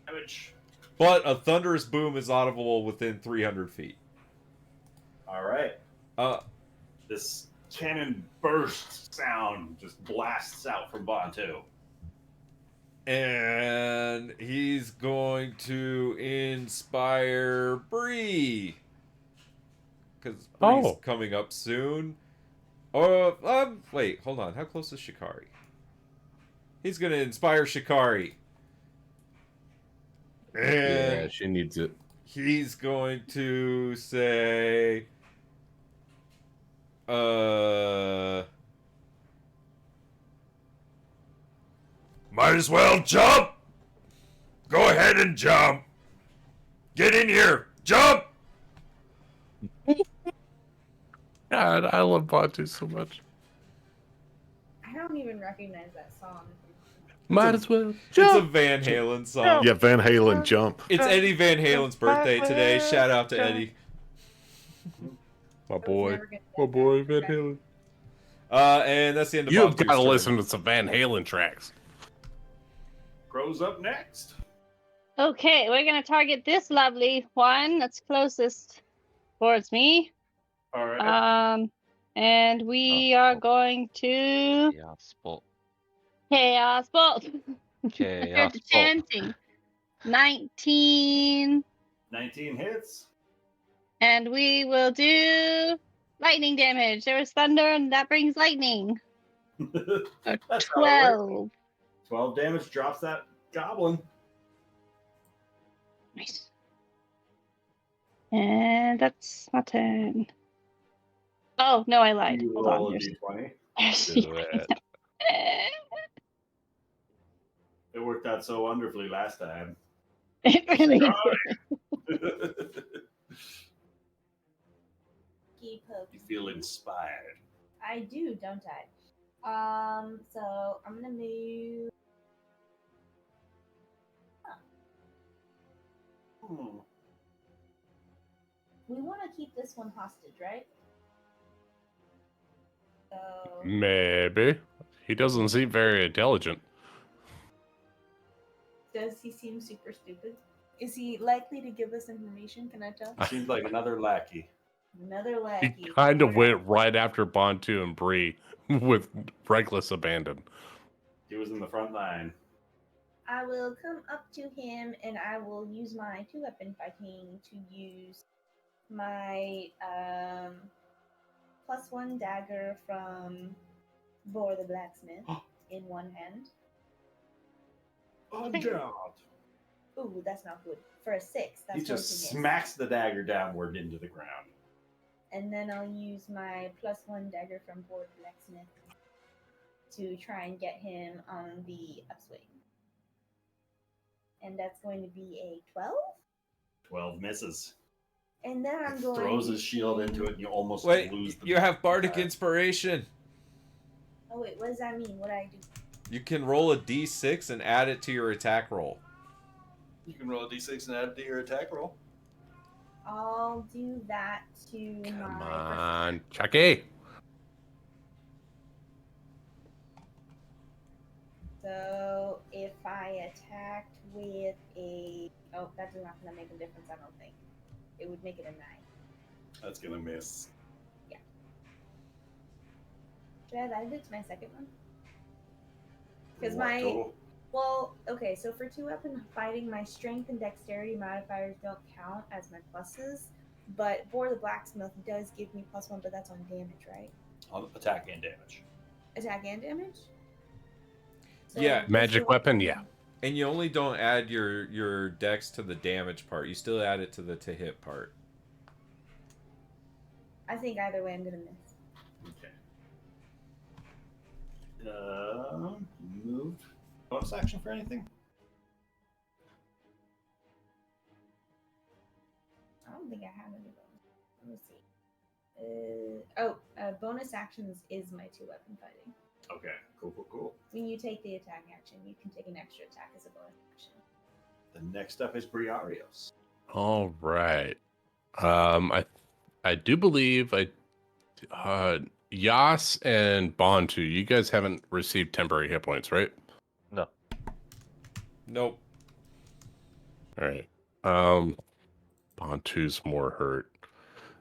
Damage. But a thunderous boom is audible within 300 feet. All right. This cannon burst sound just blasts out from Bantu. And he's going to inspire Bree. Because Bree's coming up soon. Wait, hold on. How close is Shikari? He's going to inspire Shikari. And yeah, she needs it. He's going to say... Might as well jump! Go ahead and jump! Get in here! Jump! God, I love Bantu so much. I don't even recognize that song. Might as well. It's a Van Halen song. Yeah, Van Halen, Jump. It's Eddie Van Halen's birthday today. Shout out to Eddie. My boy. My boy, Van Halen. And that's the end of You've Bantu's got to turn. listen to some Van Halen tracks. Crow's up next. Okay, we're gonna target this lovely one that's closest towards me. All right. And we are going to Chaos Bolt. Chaos Bolt. Chaos Bolt. Chanting. 19. 19 hits. And we will do lightning damage. There was thunder, and that brings lightning. That's how it works. 12. 12 damage drops that goblin. Nice. And that's my turn. Oh, no, I lied. You Hold roll on. a There's- d20. It worked out so wonderfully last time. It really did. You feel inspired. I do, don't I? So I'm gonna move. We want to keep this one hostage, right? So Maybe. He doesn't seem very intelligent. does he seem super stupid? Is he likely to give us information? Can I tell? Seems like another lackey. Another He lackey. kind of went right after Bantu and Bree with reckless abandon. He was in the front line. I will come up to him and I will use my 2-weapon fighting to use my +1 dagger from Bor the Blacksmith in one hand. Oh, God. Ooh, that's not good. For a 6, that's He going just to miss. smacks the dagger downward into the ground. And then I'll use my +1 dagger from Bor the Blacksmith to try and get him on the upswing. And that's going to be a 12. 12 misses. And then I'm going Throws his shield into it and you almost Wait, lose the you have Bardic Inspiration. Oh wait, what does that mean? What do I do? You can roll a d6 and add it to your attack roll. You can roll a d6 and add it to your attack roll. I'll do that to Come my. on, Chucky. So if I attacked with a, that's not gonna make a difference. I don't think it would make it a 9. That's gonna miss. Yeah. Should I have added it to my second one? Because What my total? well, okay. So for 2-weapon fighting, my strength and dexterity modifiers don't count as my pluses. But Bor the Blacksmith does give me +1, but that's on damage, right? On attack and damage. Attack and damage. So Yeah. just Magic the weapon, yeah. And you only don't add your dex to the damage part. You still add it to the to hit part. I think either way I'm gonna miss. Okay. Moved. Bonus action for anything? I don't think I have any bonus. Let me see. Bonus actions is my 2-weapon fighting. Okay. Cool. When you take the attack action, you can take an extra attack as a bonus action. The next up is Briarios. All right. I do believe Yas and Bontu, you guys haven't received temporary hit points, right? No. Nope. All right. Bontu's more hurt.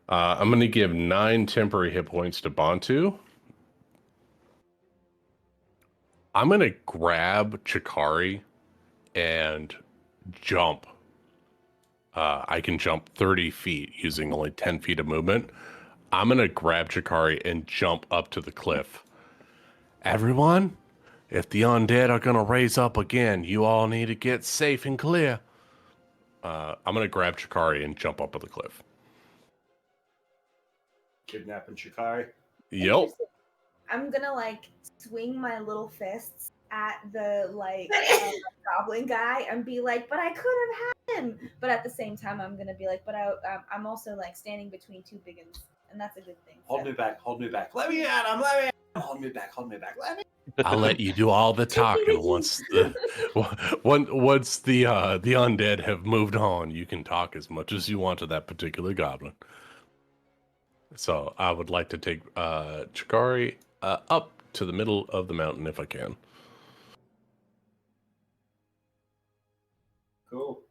I'm going to give 9 temporary hit points to Bontu. I'm going to grab Chikari and jump. I can jump 30 feet using only 10 feet of movement. I'm going to grab Chikari and jump up to the cliff. Everyone, if the undead are going to raise up again, you all need to get safe and clear. I'm going to grab Chikari and jump up to the cliff. Kidnapping Chikari. Yep. I'm gonna swing my little fists at the goblin guy and be like, but I could have had him. But at the same time, I'm gonna be like, but I'm also standing between two big uns, and that's a good thing. Hold me back. Let me at him. Hold me back. Let me. I'll let you do all the talking once the undead have moved on. You can talk as much as you want to that particular goblin. So I would like to take Chikari up to the middle of the mountain if I can. Cool.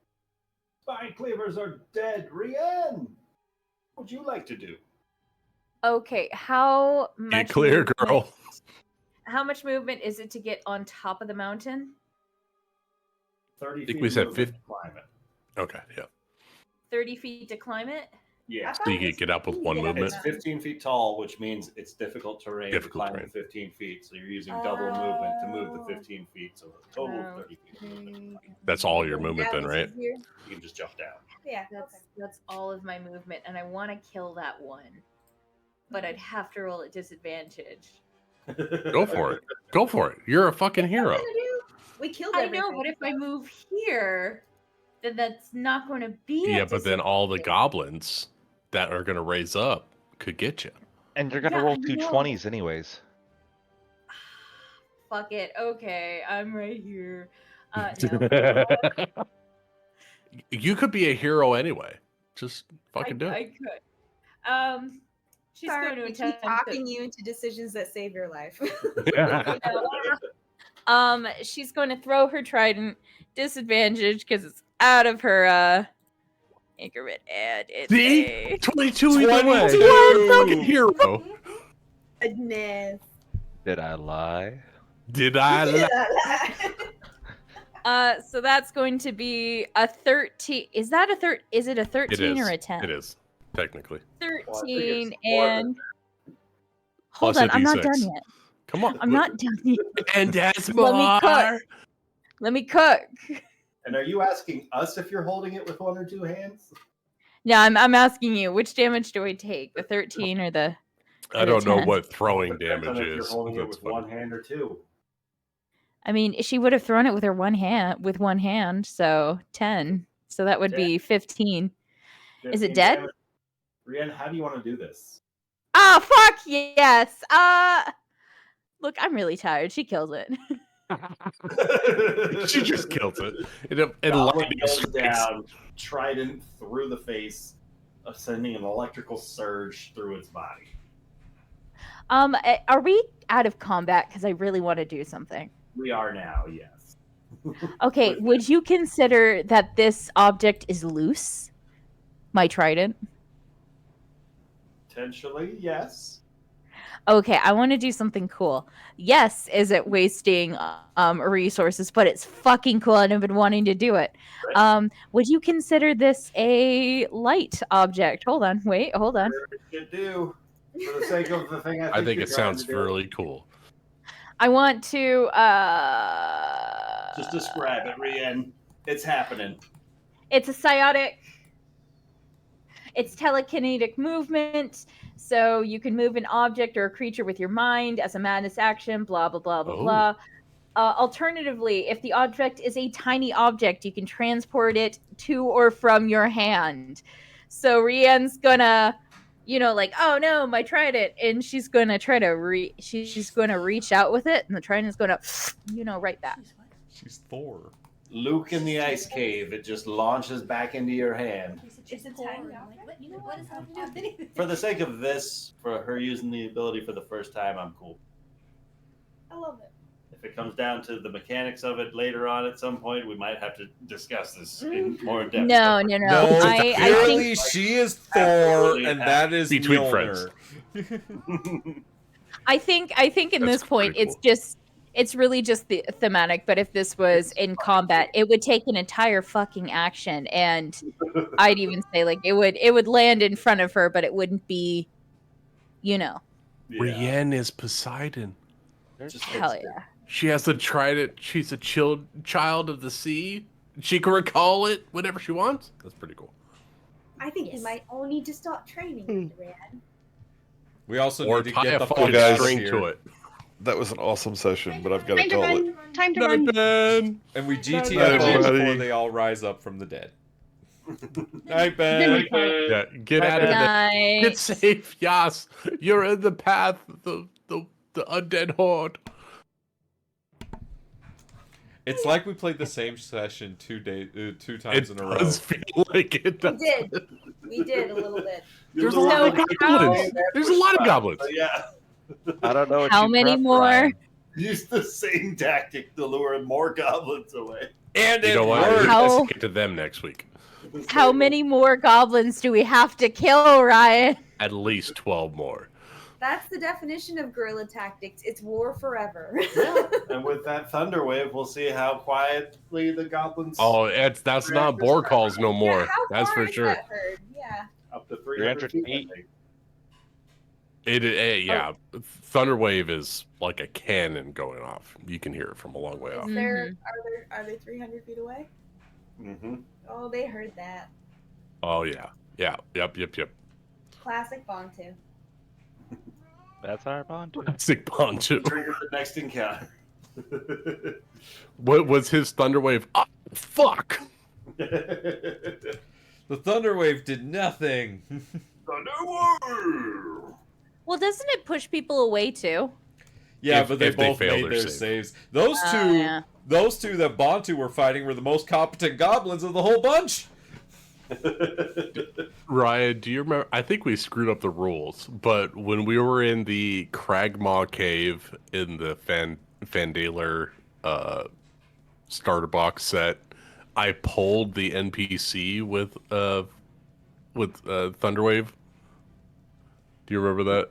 Spine cleavers are dead. Rian, what would you like to do? Okay, how much? Get clear, movement- girl. How much movement is it to get on top of the mountain? 30 I think feet we said movement 50. to climb it. Okay, yeah. 30 feet to climb it? Yeah. So you can get up with one movement. It's 15 feet tall, which means it's difficult terrain to Difficult climb terrain. 15 feet. So you're using double movement to move the 15 feet. So a total of 30 feet. of movement. That's all your movement then, right? You can just jump down. Yeah, that's all of my movement, and I want to kill that one, but I'd have to roll at disadvantage. Go for it. Go for it. You're a fucking hero. We killed I everything. know, but if I move here, then that's not going to be. Yeah, a but then all the goblins that are going to raise up could get you. And you're gonna Yeah, roll I two know. 20s anyways. Fuck it. Okay, I'm right here. No. You could be a hero anyway. Just fucking do it. I could. She's Sorry, going to we keep attempt talking you into decisions that save your life. She's going to throw her trident, disadvantage because it's out of her increment, and it's See? a 22 either way. 22. You're a fucking hero. Goodness. Did I lie? Did I lie? So that's going to be a 13. Is that a Is it a 13 or a 10? It is, technically. 13 and hold Plus on, a I'm not D6. done yet. Come on. I'm not done yet. And that's Let me cook. Let me cook. And are you asking us if you're holding it with one or two hands? No, I'm asking you, which damage do I take? The 13 or the? I don't know 10? what throwing Depends on damage if you're is. holding it That's with funny. one hand or two. I mean, she would have thrown it with her one hand, so 10. So that would be 15. Is 15 it dead? damage. Rian, how do you want to do this? Oh, fuck yes. Look, I'm really tired. She kills it. She just kills it. It Goblin lightning goes strikes. down, trident through the face, sending an electrical surge through its body. Are we out of combat? Because I really want to do something. We are now, yes. Okay, would you consider that this object is loose? My trident? Potentially, yes. Okay, I want to do something cool. Yes, is it wasting resources, but it's fucking cool and I've been wanting to do it. Would you consider this a light object? Hold on, wait, hold on. It should do. For the sake of the thing I think you're it trying sounds to do. really cool. I want to Just describe it, Rian. It's happening. it's a psiotic. It's telekinetic movement. So you can move an object or a creature with your mind as a madness action, blah, blah, blah, blah, blah. Alternatively, if the object is a tiny object, you can transport it to or from your hand. So Rianne's gonna, like, oh no, my trident, and she's gonna try to she's gonna reach out with it, and the trident's gonna, right back. She's Thor. Luke in the ice cave. It just launches back into your hand. It's a tiny object. What does that have to do with anything? For the sake of this, for her using the ability for the first time, I'm cool. I love it. If it comes down to the mechanics of it later on at some point, we might have to discuss this in more depth. No. I Clearly, think she is Thor, and that is between Mjolnir. I think in this point it's really just the thematic. But if this was in combat, it would take an entire fucking action, and I'd even say like it would land in front of her, but it wouldn't be, Rienne is Poseidon. Hell yeah. She has the trident. She's a child of the sea. She can recall it whenever she wants. That's pretty cool. I think you might all need to start training, Rand. We also Or need to tie get a the fucking fuck string here. to it. That was an awesome session, but I've got to call it. Time to run. And we Night, GTFO before everybody. they all rise up from the dead. Night, Ben. Yeah, get out of there. Night. Get safe, Yas. You're in the path. The undead horde. It's like we played the same session 2 times in a row. Does feel like it. We did. We did a little bit. There's a lot of goblins. There's a lot of goblins. Yeah. I don't know what How you many prepped, more? Ryan. Use the same tactic to lure more goblins away. And You know what? How- Let's get to them next week. How many more goblins do we have to kill, Ryan? At least 12 more. That's the definition of guerrilla tactics. It's war forever. And with that thunder wave, we'll see how quietly the goblins. Oh, that's not boar calls no more. Yeah, how That's far for is sure. that herd? Yeah. Up to 300 feet. I think. Yeah. Thunderwave is like a cannon going off. You can hear it from a long way off. Is there, are they 300 feet away? Mm-hmm. Oh, they heard that. Oh yeah. Yeah. Yep. Classic Bontu. That's our bond. Classic Poncho. Trigger the next encounter. What was his Thunderwave? Oh, fuck! The Thunderwave did nothing. Well, doesn't it push people away too? Yeah, If- but they if they both fail made their their save. saves. Those Yeah. two that Bantu were fighting were the most competent goblins of the whole bunch. Ryan, do you remember? I think we screwed up the rules, but when we were in the Cragmaw cave in the Fandaler starter box set, I pulled the NPC with Thunderwave. Do you remember that?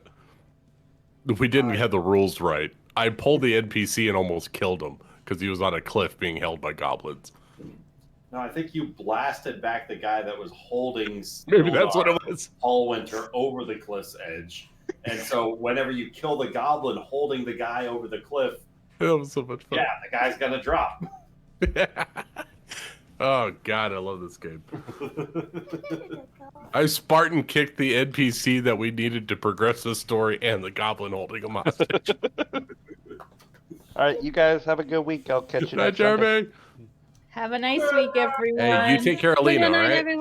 We didn't have the rules right. I pulled the NPC and almost killed him because he was on a cliff being held by goblins. No, I think you blasted back the guy that was holding. Maybe that's what it was. Paul Winter over the cliff's edge, and so whenever you kill the goblin holding the guy over the cliff, That was so much fun. yeah, the guy's gonna drop. Oh god, I love this game. I Spartan kicked the NPC that we needed to progress the story and the goblin holding him hostage. All right, you guys have a good week. I'll catch you Good night, next Sunday. Jeremy. Have a nice week, everyone. Hey, you take care of Lena, all right? everyone.